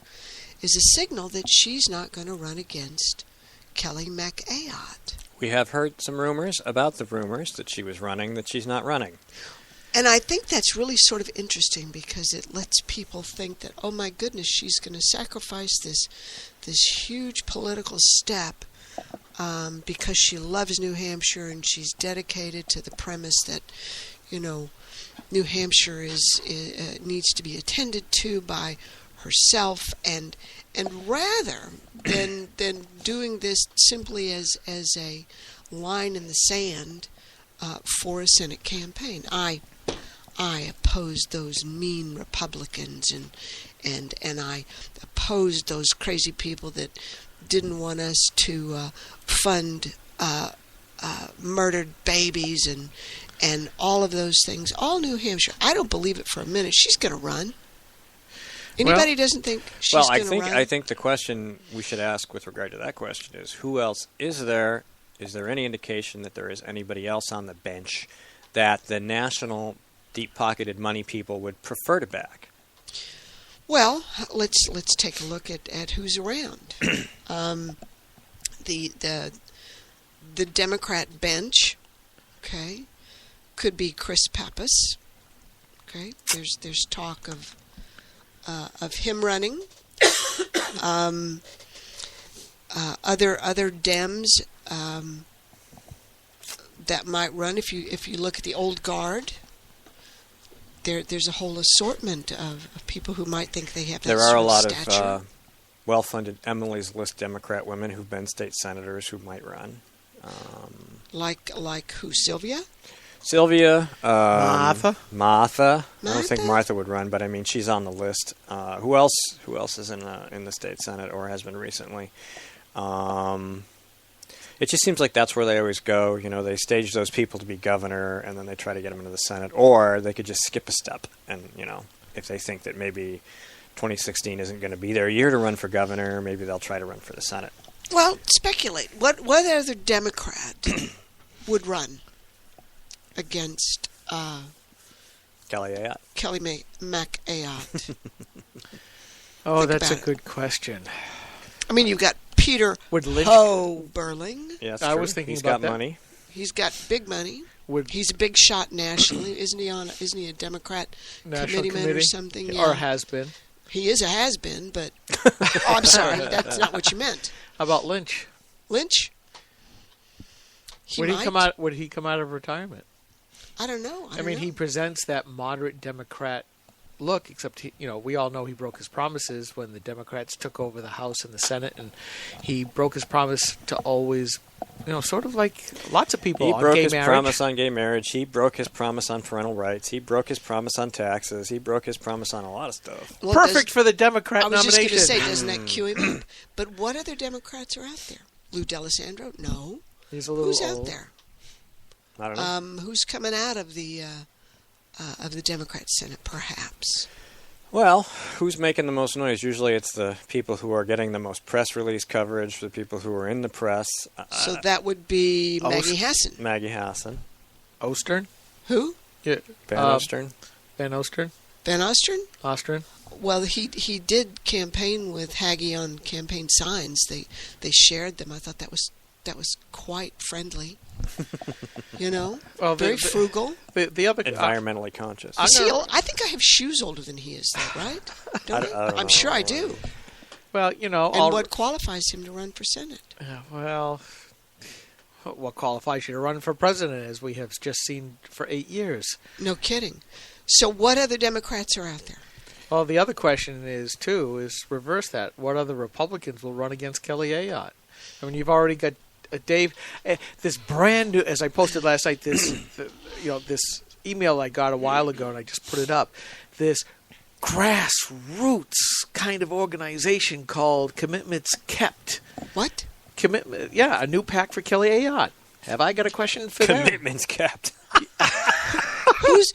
is a signal that she's not going to run against Kelly McAyotte. We have heard some rumors about the rumors that she was running, that she's not running. And I think that's really sort of interesting because it lets people think that, oh my goodness, she's going to sacrifice this huge political step because she loves New Hampshire and she's dedicated to the premise that, New Hampshire needs to be attended to by herself, and rather than doing this simply as a line in the sand for a Senate campaign, I opposed those mean Republicans, and I opposed those crazy people that didn't want us to fund murdered babies and all of those things. All New Hampshire. I don't believe it for a minute. She's going to run. Anybody doesn't think she's going to run? I think the question we should ask with regard to that question is, who else is there? Is there any indication that there is anybody else on the bench that the national deep-pocketed money people would prefer to back? Well, let's take a look at who's around. The Democrat bench, okay, could be Chris Pappas. Okay, there's talk of him running. Other Dems that might run. If you look at the old guard, there's a whole assortment of people who might think they have that there are a lot stature. of well-funded Emily's List Democrat women who've been state senators who might run. Like who? Sylvia? Martha. I don't think Martha would run, but I mean she's on the list. Who else is in the state senate or has been recently? It just seems like that's where they always go. You know, they stage those people to be governor, and then they try to get them into the Senate. Or they could just skip a step, and if they think that maybe 2016 isn't going to be their year to run for governor, maybe they'll try to run for the Senate. Well, speculate. What other Democrat would run against Kelly Ayotte? Kelly Mac Ayotte? Oh, that's a good question. I mean, you've got Peter Ho-Burling. Yes, I was thinking he's about got that. money. He's got big money. He's a big shot nationally, isn't he? Isn't he a Democrat committeeman or something? Or has been. He is a has been, but I'm sorry, that's not what you meant. How about Lynch? Lynch? Would he come out of retirement? I don't know. I mean, he presents that moderate Democrat look, except we all know he broke his promises when the Democrats took over the House and the Senate, and he broke his promise to always, sort of like lots of people on gay marriage. He broke his promise on gay marriage. He broke his promise on parental rights. He broke his promise on taxes. He broke his promise on a lot of stuff. Well, perfect for the Democrat nomination. I was just going to say, doesn't that cue him up? But what other Democrats are out there? Lou D'Alessandro? No. He's a little Who's old. out there? I don't know. Who's coming out of the Democrat Senate, perhaps? Well, who's making the most noise? Usually it's the people who are getting the most press release coverage, the people who are in the press. So that would be Maggie Hassan. Maggie Hassan. Ostern? Who? Yeah. Van Ostern. Van Ostern? Van Ostern? Ostern. Well, he did campaign with Hagee on campaign signs. They shared them. I thought that was quite friendly. Very frugal. The other environmentally conscious. I think I have shoes older than he is, though, right? Don't I? I'm sure I do. Well, And what qualifies him to run for Senate? Well, what qualifies you to run for president, as we have just seen for 8 years? No kidding. So, what other Democrats are out there? Well, the other question is reverse that. What other Republicans will run against Kelly Ayotte? I mean, you've already got Dave. This brand new, as I posted last night, this email I got a while ago, and I just put it up. This grassroots kind of organization called Commitments Kept. What? Commitment? Yeah, a new PAC for Kelly Ayotte. Have I got a question for them? Commitments Kept. Who's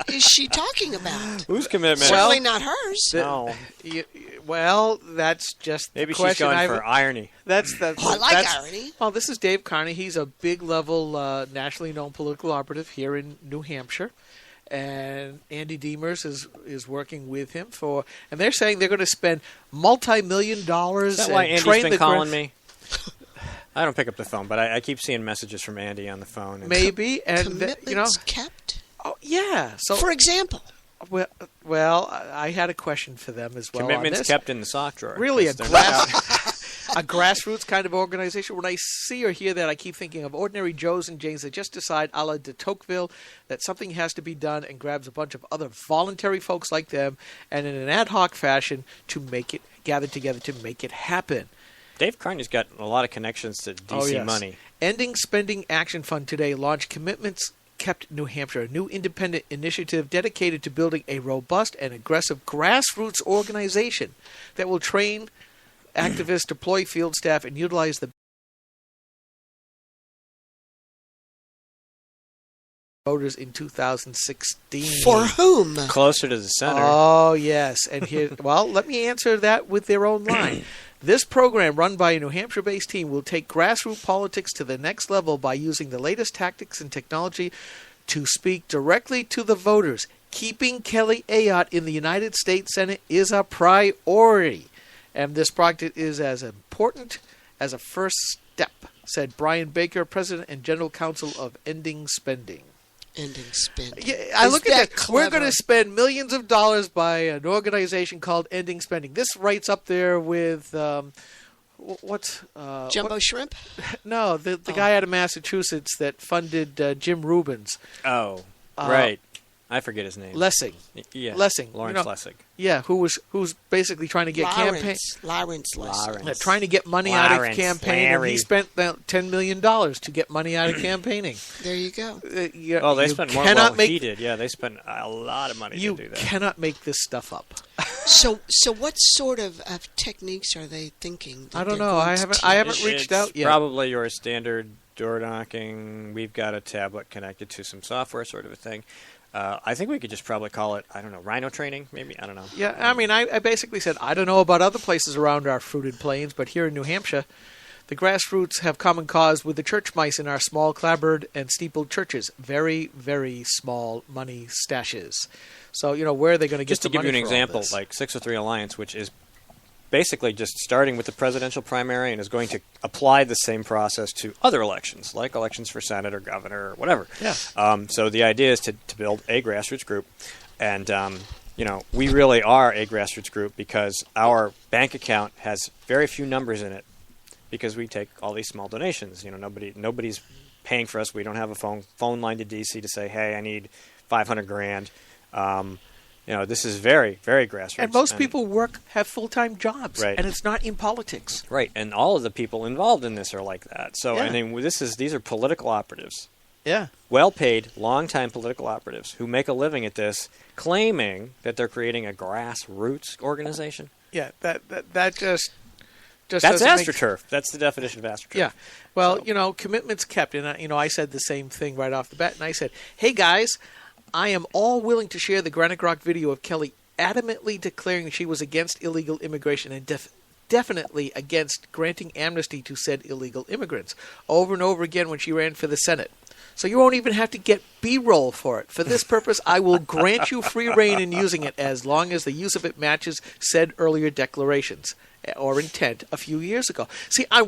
is she talking about? Whose commitment? Certainly not hers. No. Well, that's just maybe the question. She's going for irony. I like irony. Well, this is Dave Carney. He's a big level, nationally known political operative here in New Hampshire, and Andy Demers is working with him and they're saying they're going to spend multi-million dollars. Is that why Andy's been calling me? I don't pick up the phone, but I keep seeing messages from Andy on the phone. And maybe, and Commitments kept. Oh yeah. So, for example. Well, I had a question for them as well. Commitments kept in the sock drawer. Really a grassroots kind of organization. When I see or hear that, I keep thinking of ordinary Joes and Janes that just decide, a la de Tocqueville, that something has to be done and grabs a bunch of other voluntary folks like them and in an ad hoc fashion to make it, gather together to make it happen. Dave Carney's got a lot of connections to DC money. Ending Spending Action Fund today launched Commitments Kept New Hampshire, a new independent initiative dedicated to building a robust and aggressive grassroots organization that will train activists, deploy field staff, and utilize the voters in 2016. For whom? Closer to the center. Oh, yes. And here, well, let me answer that with their own line. This program, run by a New Hampshire-based team, will take grassroots politics to the next level by using the latest tactics and technology to speak directly to the voters. Keeping Kelly Ayotte in the United States Senate is a priority, and this project is as important as a first step, said Brian Baker, President and General Counsel of Ending Spending. Ending spending. Yeah, I look at that. We're going to spend millions of dollars by an organization called Ending Spending. This writes up there with Jumbo Shrimp? No, the guy out of Massachusetts that funded Jim Rubin's. Oh, right. I forget his name. Lessing. Yeah. Lessing. Lawrence Lessig. Yeah, who's basically trying to get Lawrence Lessing. Trying to get money out of campaigning. He spent $10 million to get money out of campaigning. There you go. They spent more than he did. Yeah, they spent a lot of money to do that. You cannot make this stuff up. So what sort of techniques are they thinking? I don't know. I haven't reached out yet. Probably your standard door knocking. We've got a tablet connected to some software, sort of a thing. I think we could just probably call it, I don't know, rhino training, maybe? I don't know. Yeah, I mean, I basically said, I don't know about other places around our fruited plains, but here in New Hampshire, the grassroots have common cause with the church mice in our small clapboard and steepled churches. Very, very small money stashes. So, where are they going to get the money? Just to give you an example, like 603 Alliance, which is basically just starting with the presidential primary and is going to apply the same process to other elections, like elections for Senate or governor or whatever. Yeah. So the idea is to build a grassroots group. And, we really are a grassroots group because our bank account has very few numbers in it because we take all these small donations. Nobody's paying for us. We don't have a phone line to D.C. to say, hey, I need $500,000. This is very, very grassroots. And most people have full-time jobs, right. And it's not in politics. Right, and all of the people involved in this are like that. So, I mean, these are political operatives. Yeah. Well-paid, long-time political operatives who make a living at this, claiming that they're creating a grassroots organization. Yeah, that just that's AstroTurf. That's the definition of AstroTurf. Yeah. Well, commitments kept. And, I said the same thing right off the bat. And I said, hey, guys, I am all willing to share the Granite Rock video of Kelly adamantly declaring she was against illegal immigration and definitely against granting amnesty to said illegal immigrants over and over again when she ran for the Senate. So you won't even have to get B-roll for it. For this purpose, I will grant you free rein in using it as long as the use of it matches said earlier declarations or intent a few years ago. See, I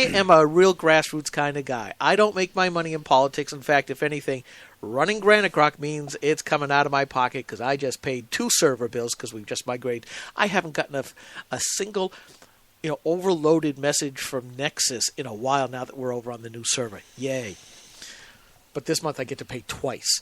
am a real grassroots kind of guy. I don't make my money in politics. In fact, if anything, running Granite Rock means it's coming out of my pocket because I just paid 2 server bills because we've just migrated. I haven't gotten a single overloaded message from Nexus in a while now that we're over on the new server. Yay. But this month I get to pay twice.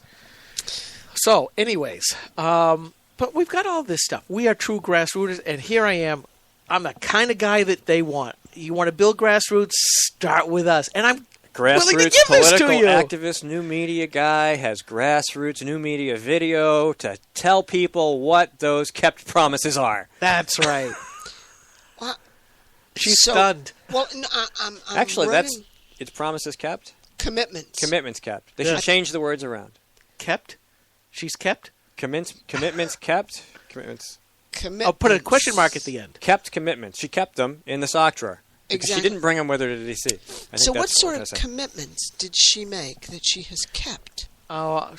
So, anyways, but we've got all this stuff. We are true grassroots, and here I am. I'm the kind of guy that they want. You want to build grassroots? Start with us. And I'm willing to give this to you. Activist, new media guy, has grassroots, new media video to tell people what those kept promises are. That's right. She's stunned. Well, no, I'm actually, it's promises kept. Commitments kept. They should change the words around. Kept? She's kept? Commitments kept? Commitments. I'll put a question mark at the end. Kept commitments. She kept them in the sock drawer. Exactly. She didn't bring them with her to D.C. So what sort of commitments did she make that she has kept? Oh,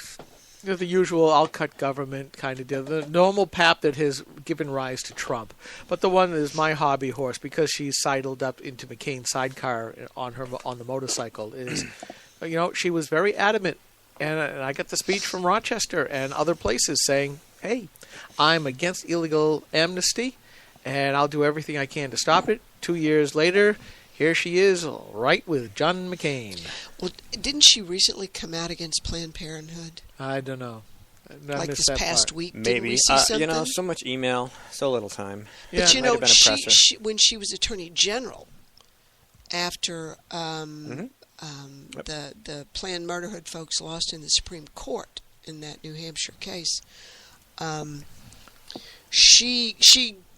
the usual I'll cut government kind of deal. The normal pap that has given rise to Trump. But the one that is my hobby horse, because she's sidled up into McCain's sidecar on the motorcycle, is, she was very adamant. And I got the speech from Rochester and other places saying, hey, I'm against illegal amnesty, and I'll do everything I can to stop it. 2 years later, here she is, right with John McCain. Well, didn't she recently come out against Planned Parenthood? I don't know. Like this past week, maybe. Didn't we see something? So much email, so little time. But she when she was Attorney General, after the Planned Murderhood folks lost in the Supreme Court in that New Hampshire case, she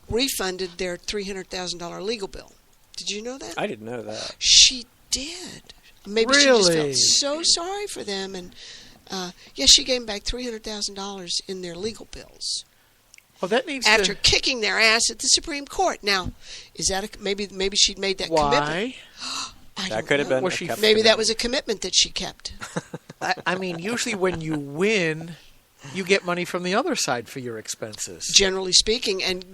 refunded their $300,000 legal bill. Did you know that? I didn't know that. She did. Maybe really? She just felt so sorry for them, and she gave them back $300,000 in their legal bills. Well, that needs after kicking their ass at the Supreme Cort. Now, is that maybe she'd made that commitment? That could have been. Maybe that was a commitment that she kept. I mean, usually when you win, you get money from the other side for your expenses. Generally speaking, and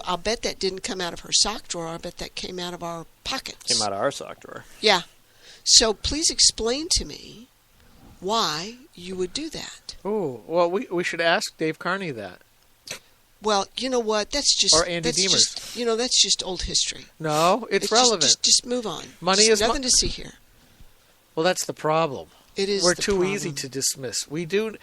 I'll bet that didn't come out of her sock drawer. I bet that came out of our pockets. Came out of our sock drawer. Yeah. So please explain to me why you would do that. Oh, well, we should ask Dave Carney that. Well, you know what? That's just or Andy Demers. That's just old history. No, it's relevant. Just move on. Money is nothing to see here. Well, that's the problem. It is. We're too easy to dismiss. We do,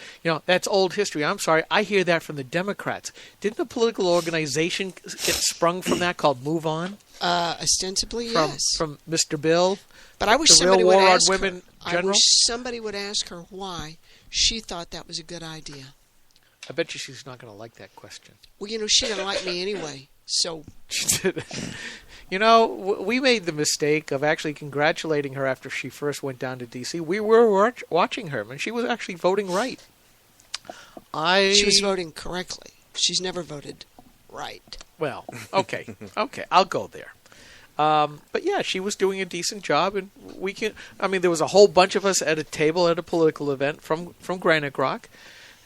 that's old history. I'm sorry. I hear that from the Democrats. Didn't the political organization get sprung from that called Move On? Ostensibly, yes. From Mr. Bill. But I wish somebody would ask her. General? I wish somebody would ask her why she thought that was a good idea. I bet you she's not going to like that question. Well, she didn't like me anyway, so. We made the mistake of actually congratulating her after she first went down to D.C. We were watching her, and she was actually voting right. She was voting correctly. She's never voted right. Well, okay, I'll go there. But yeah, she was doing a decent job, and there was a whole bunch of us at a table at a political event from Granite Rock,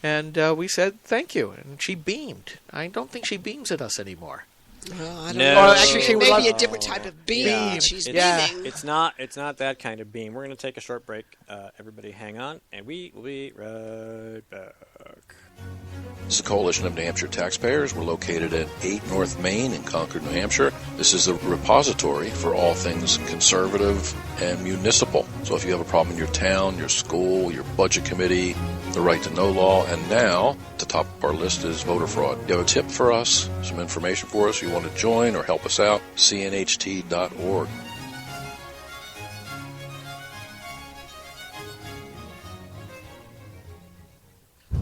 and we said thank you, and she beamed. I don't think she beams at us anymore. Well, I don't know. Or actually, maybe a different type of beam. Yeah. She's beaming. It's not that kind of beam. We're going to take a short break. Everybody hang on, and we will be right back. This is a coalition of New Hampshire taxpayers. We're located at 8 North Main in Concord, New Hampshire. This is a repository for all things conservative and municipal. So if you have a problem in your town, your school, your budget committee, the right to know law, and now at the top of our list is voter fraud. You have a tip for us, some information for us, you want to join or help us out, cnht.org.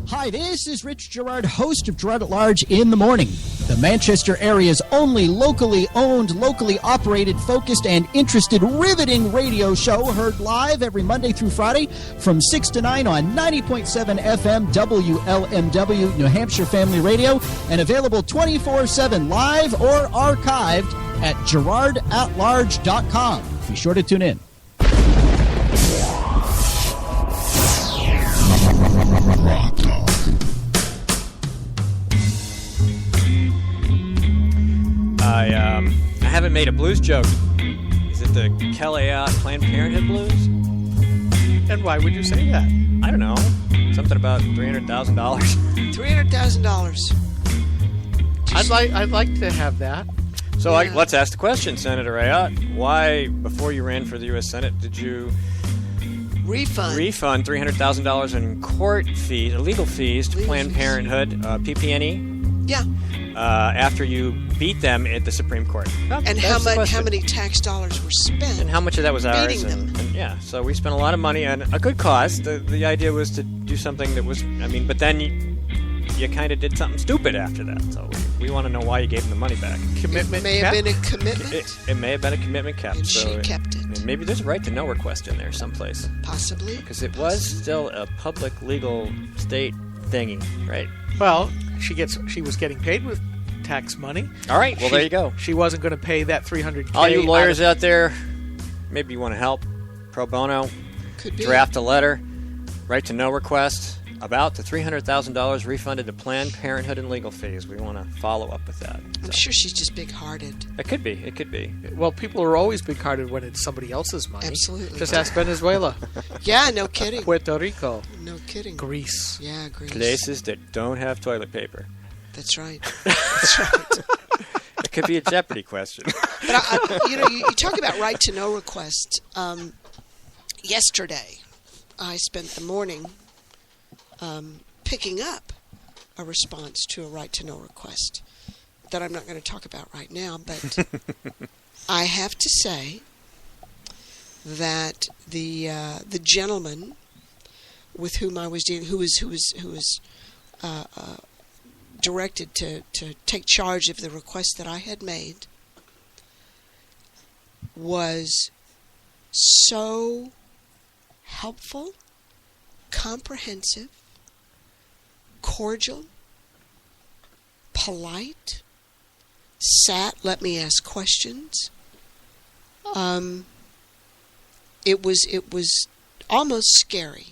Hi, this is Rich Gerard, host of Gerard at Large in the Morning, the Manchester area's only locally owned, locally operated, focused, and interested riveting radio show, heard live every Monday through Friday from 6 to 9 on 90.7 FM WLMW New Hampshire Family Radio, and available 24/7 live or archived at GerardAtLarge.com. Be sure to tune in. I haven't made a blues joke. Is it the Kelly Planned Parenthood blues? And why would you say that? I don't know. Something about $300,000. $300,000. I'd like to have that. So let's ask the question, Senator Ayotte. Why, before you ran for the U.S. Senate, did you refund $300,000 in court fees, legal fees to Planned Parenthood, PP&E? Yeah. After you beat them at the Supreme Court. And how many tax dollars were spent? And how much of that was ours? Beating them. So we spent a lot of money on a good cause. The idea was to do something that was, but then you kind of did something stupid after that. So we want to know why you gave them the money back. Commitment. It may have been a commitment. It may have been a commitment cap. And she kept it. And maybe there's a right to know request in there someplace. Possibly. Because it was still a public legal state thingy, right? Well, she was getting paid with tax money. All right, well, there you go. She wasn't going to pay that $300,000. All you lawyers out there, maybe you want to help pro bono. Could be. Draft a letter, right to know request about the $300,000 refunded to Planned Parenthood and legal fees. We want to follow up with that. I'm sure she's just big-hearted. It could be. Well, people are always big-hearted when it's somebody else's money. Absolutely. Just ask Venezuela. Yeah, no kidding. Puerto Rico. No kidding. Greece. Yeah, Greece. Places that don't have toilet paper. That's right. That's right. could be a Jeopardy question. But you talk about right to know requests. Yesterday, I spent the morning picking up a response to a right to know request that I'm not going to talk about right now, but I have to say that the gentleman with whom I was dealing, who was directed to take charge of the request that I had made, was so helpful, comprehensive, cordial, polite, let me ask questions. It was almost scary.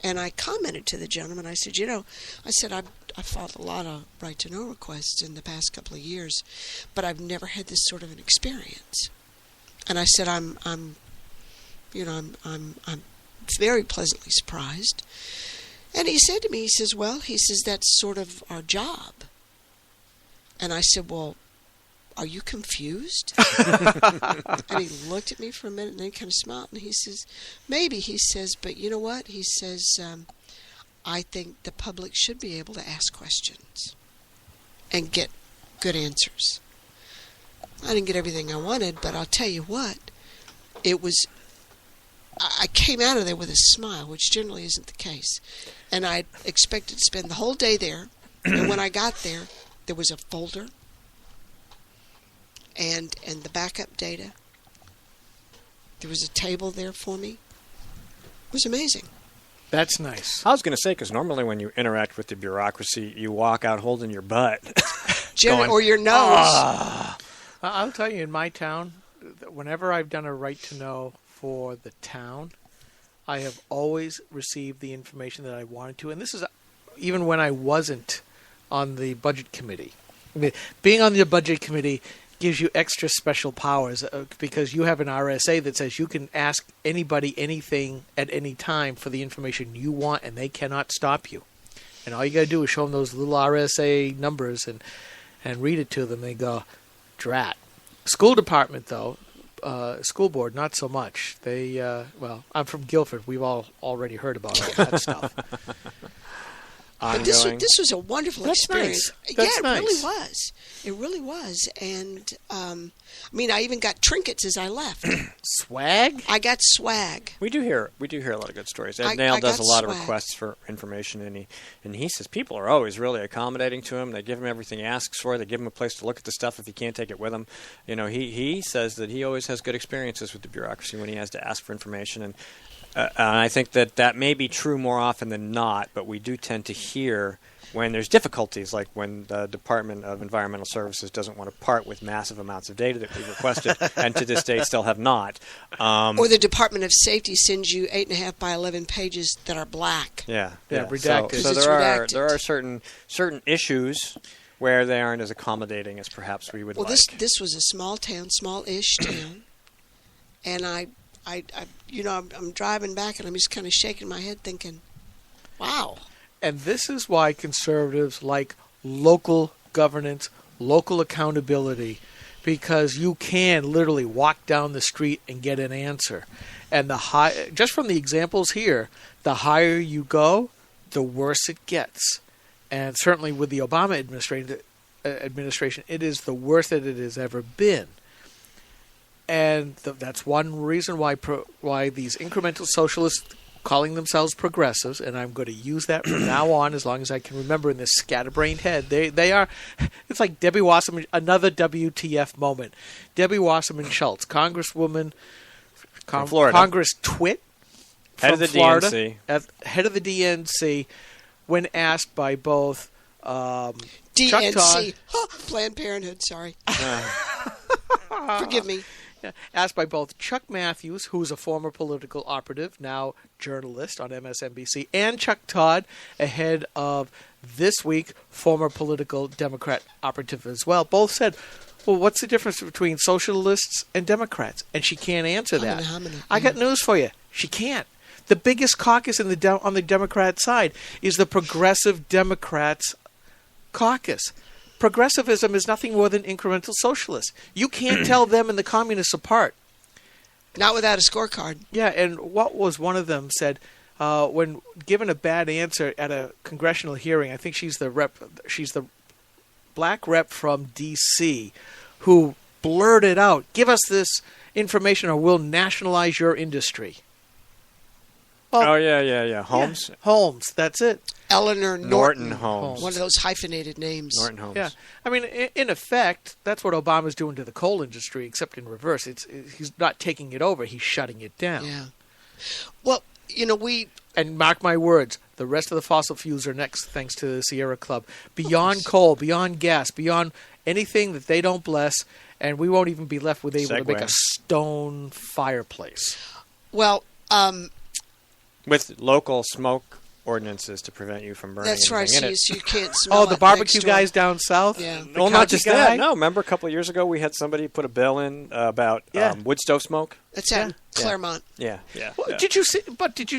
And I commented to the gentleman, I said, I filed a lot of right to know requests in the past couple of years, but I've never had this sort of an experience. And I said, I'm very pleasantly surprised. And he said to me, he says, that's sort of our job. And I said, well, are you confused? And he looked at me for a minute and then kind of smiled. And he says, maybe. He says, but you know what? He says, I think the public should be able to ask questions and get good answers. I didn't get everything I wanted, but I'll tell you what. I came out of there with a smile, which generally isn't the case. And I expected to spend the whole day there. And when I got there, there was a folder and the backup data. There was a table there for me. It was amazing. That's nice. I was going to say, because normally when you interact with the bureaucracy, you walk out holding your butt. Or your nose. I'll tell you, in my town, whenever I've done a right to know for the town, I have always received the information that I wanted to. And this is even when I wasn't on the budget committee. I mean, being on the budget committee gives you extra special powers because you have an RSA that says you can ask anybody anything at any time for the information you want, and they cannot stop you. And all you got to do is show them those little RSA numbers and read it to them. They go, drat. School department, though, school board, not so much. They, I'm from Guilford. We've all already heard about all that stuff. But this was a wonderful experience. Nice. That's nice. Really was. It really was. And, I even got trinkets as I left. Swag? I got swag. We do hear a lot of good stories. Ed Nail does a lot of requests for information, and he says people are always really accommodating to him. They give him everything he asks for. They give him a place to look at the stuff if he can't take it with him. He says that he always has good experiences with the bureaucracy when he has to ask for information. And I think that may be true more often than not, but we do tend to hear when there's difficulties, like when the Department of Environmental Services doesn't want to part with massive amounts of data that we've requested, and to this day still have not. Or the Department of Safety sends you 8.5 by 11 pages that are black. Yeah, redacted. So there are certain issues where they aren't as accommodating as perhaps we would like. Well, this was a small town, small-ish town, and I'm driving back and I'm just kind of shaking my head thinking, wow. And this is why conservatives like local governance, local accountability, because you can literally walk down the street and get an answer. And just from the examples here, the higher you go, the worse it gets. And certainly with the Obama administration, it is the worst that it has ever been. And that's one reason why these incremental socialists calling themselves progressives, and I'm going to use that from now on as long as I can remember in this scatterbrained head. They are, it's like Debbie Wasserman, another WTF moment. Debbie Wasserman Schultz, Congresswoman from Florida. Congress twit head of the Florida, DNC. Head of the DNC, when asked by both DNC, Chuck Todd, Planned Parenthood, sorry. Forgive me. Asked by both Chuck Matthews, who's a former political operative, now journalist on MSNBC, and Chuck Todd, ahead of this week, former political Democrat operative as well. Both said, well, what's the difference between socialists and Democrats? And she can't answer that. I got news for you. She can't. The biggest caucus on the Democrat side is the Progressive Democrats caucus. progressivism is nothing more than incremental socialists. You can't tell them and the communists apart. Not without a scorecard. Yeah, and what was one of them said when given a bad answer at a congressional hearing? I think she's the black rep from D.C. who blurted out, "Give us this information or we'll nationalize your industry." Well, yeah. Holmes? Yeah, Holmes, that's it. Eleanor Norton Holmes. One of those hyphenated names. Norton Holmes. Yeah. I mean, in effect, that's what Obama's doing to the coal industry, except in reverse. He's not taking it over, he's shutting it down. Yeah. Well, And mark my words, the rest of the fossil fuels are next, thanks to the Sierra Club. Beyond coal, beyond gas, beyond anything that they don't bless, and we won't even be left with able to make a stone fireplace. Well, with local smoke ordinances to prevent you from burning that's right. anything in it. So you can't smell the barbecue guys down south? Yeah. Well, not just that. No, remember a couple of years ago we had somebody put a bill in about wood stove smoke? That's at Claremont. Yeah. Well, did you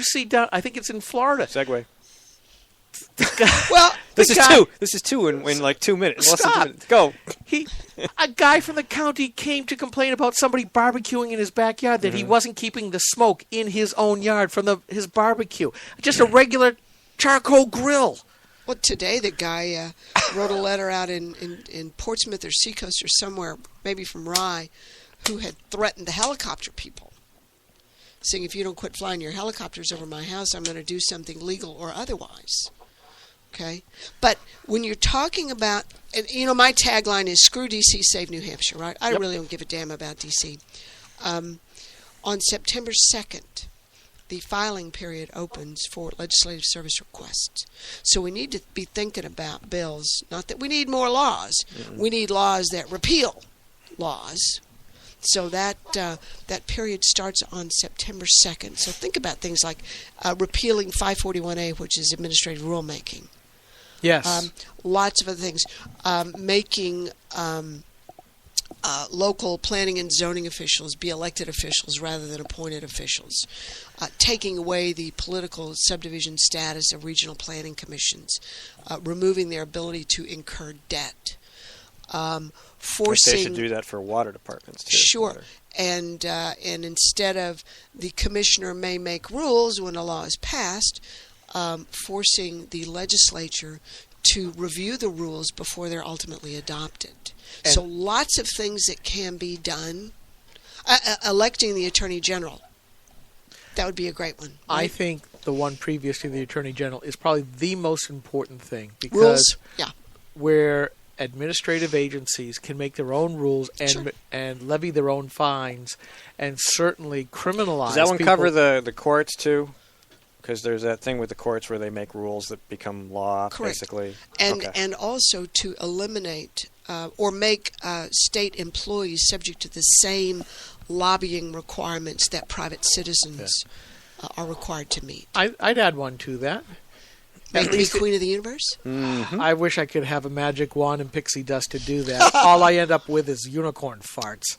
see down, I think it's in Florida. Segway. Well, This is two in like 2 minutes. Less than 2 minutes. Go. A guy from the county came to complain about somebody barbecuing in his backyard, that he wasn't keeping the smoke in his own yard from his barbecue. Just a regular charcoal grill. Well, today the guy wrote a letter out in Portsmouth or Seacoast or somewhere, maybe from Rye, who had threatened the helicopter people, saying, if you don't quit flying your helicopters over my house, I'm going to do something legal or otherwise. Okay? But when you're talking about, and my tagline is, screw D.C., save New Hampshire, right? I really don't give a damn about D.C. On September 2nd, the filing period opens for legislative service requests. So we need to be thinking about bills, not that we need more laws. We need laws that repeal laws. So that period starts on September 2nd. So think about things like repealing 541A, which is administrative rulemaking. Yes. Lots of other things. Making local planning and zoning officials be elected officials rather than appointed officials. Taking away the political subdivision status of regional planning commissions. Removing their ability to incur debt. Forcing, they should do that for water departments too. Sure. And instead of the commissioner may make rules when a law is passed, forcing the legislature to review the rules before they're ultimately adopted. And so lots of things that can be done. Electing the Attorney General. That would be a great one. Right? I think the one previous to the Attorney General is probably the most important thing, because rules? Yeah. Where administrative agencies can make their own rules and levy their own fines, and certainly criminalize. Does that one cover the courts too? Because there's that thing with the courts where they make rules that become law, basically. And also to eliminate or make state employees subject to the same lobbying requirements that private citizens are required to meet. I'd add one to that. Make me queen of the universe? Mm-hmm. I wish I could have a magic wand and pixie dust to do that. All I end up with is unicorn farts.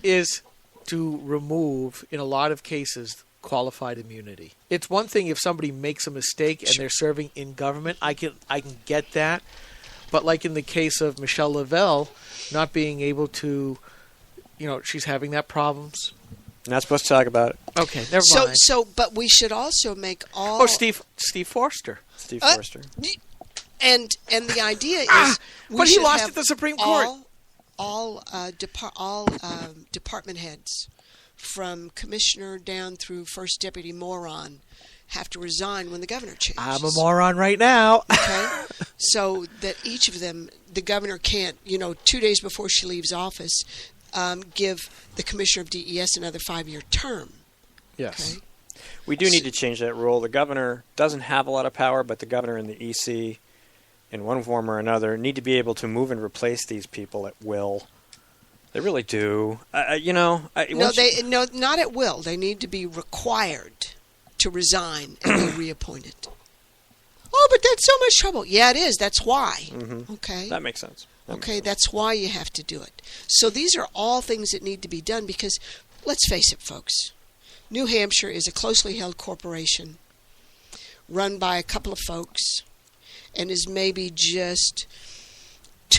Is to remove, in a lot of cases, qualified immunity. It's one thing if somebody makes a mistake and they're serving in government. I can get that. But like in the case of Michelle Lavelle, not being able to, she's having that problems. Not supposed to talk about it. Okay, never mind. But we should also make all. Oh, Steve Forster. Steve Forster. And the idea is, but he lost at the Supreme Court. All department heads, from commissioner down through first deputy moron, have to resign when the governor changes. I'm a moron right now. Okay, so that each of them, the governor can't, 2 days before she leaves office, give the commissioner of DES another 5-year term. Yes. Okay? We do need to change that rule. The governor doesn't have a lot of power, but the governor and the EC, in one form or another, need to be able to move and replace these people at will. They really do. No, not at will. They need to be required to resign and be reappointed. Oh, but that's so much trouble. Yeah, it is. That's why. Mm-hmm. Okay. That makes sense. That's why you have to do it. So these are all things that need to be done because, let's face it, folks, New Hampshire is a closely held corporation run by a couple of folks and is maybe just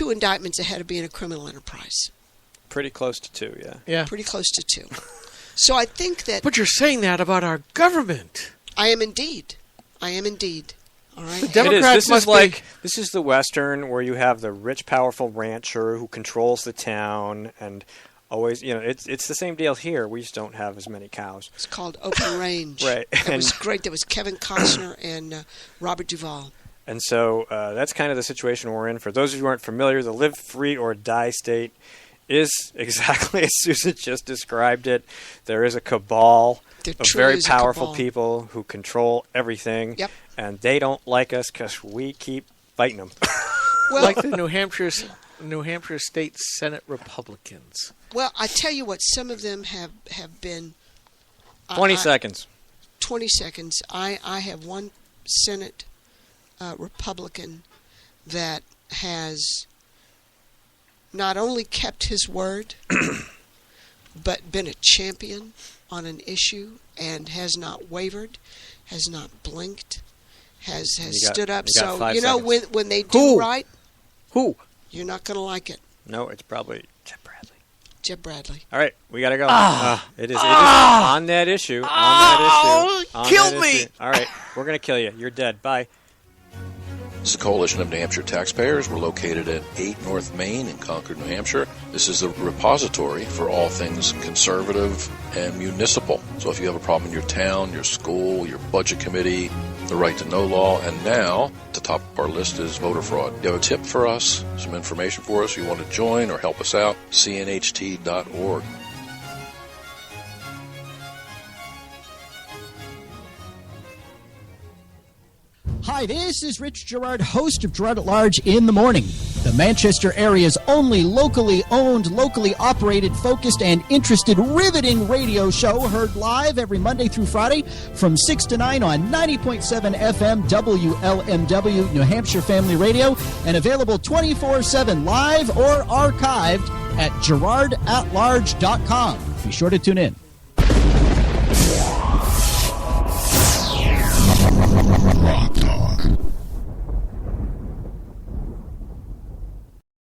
2 indictments ahead of being a criminal enterprise. Pretty close to 2, yeah. Yeah. Pretty close to 2. So I think that... But you're saying that about our government. I am indeed. All right. The Democrats This is the Western where you have the rich, powerful rancher who controls the town, and always, it's the same deal here. We just don't have as many cows. It's called Open Range. Right. It was great. There was Kevin Costner and Robert Duvall. And so that's kind of the situation we're in. For those of you who aren't familiar, the live free or die state is exactly as Susan just described it. There is a cabal of very powerful people who control everything. Yep. And they don't like us because we keep fighting them. Well, like the New Hampshire State Senate Republicans. Well, I tell you what, some of them have been... 20 seconds. 20 seconds. I have one Senate Republican that has not only kept his word, but been a champion on an issue and has not wavered, has not blinked, has stood up. So, when they do right, you're not going to like it. No, it's probably Jeb Bradley. All right, we got to go. It is on that issue. Kill me. All right, we're going to kill you. You're dead. Bye. This is the Coalition of New Hampshire Taxpayers. We're located at 8 North Main in Concord, New Hampshire. This is the repository for all things conservative and municipal. So if you have a problem in your town, your school, your budget committee, the right to know law, and now at the top of our list is voter fraud. You have a tip for us, some information for us, you want to join or help us out, cnht.org. Hi, this is Rich Gerard, host of Gerard at Large in the Morning, the Manchester area's only locally owned, locally operated, focused, and interested, riveting radio show, heard live every Monday through Friday from 6 to 9 on 90.7 FM WLMW New Hampshire Family Radio, and available 24/7 live or archived at GerardAtLarge.com. Be sure to tune in.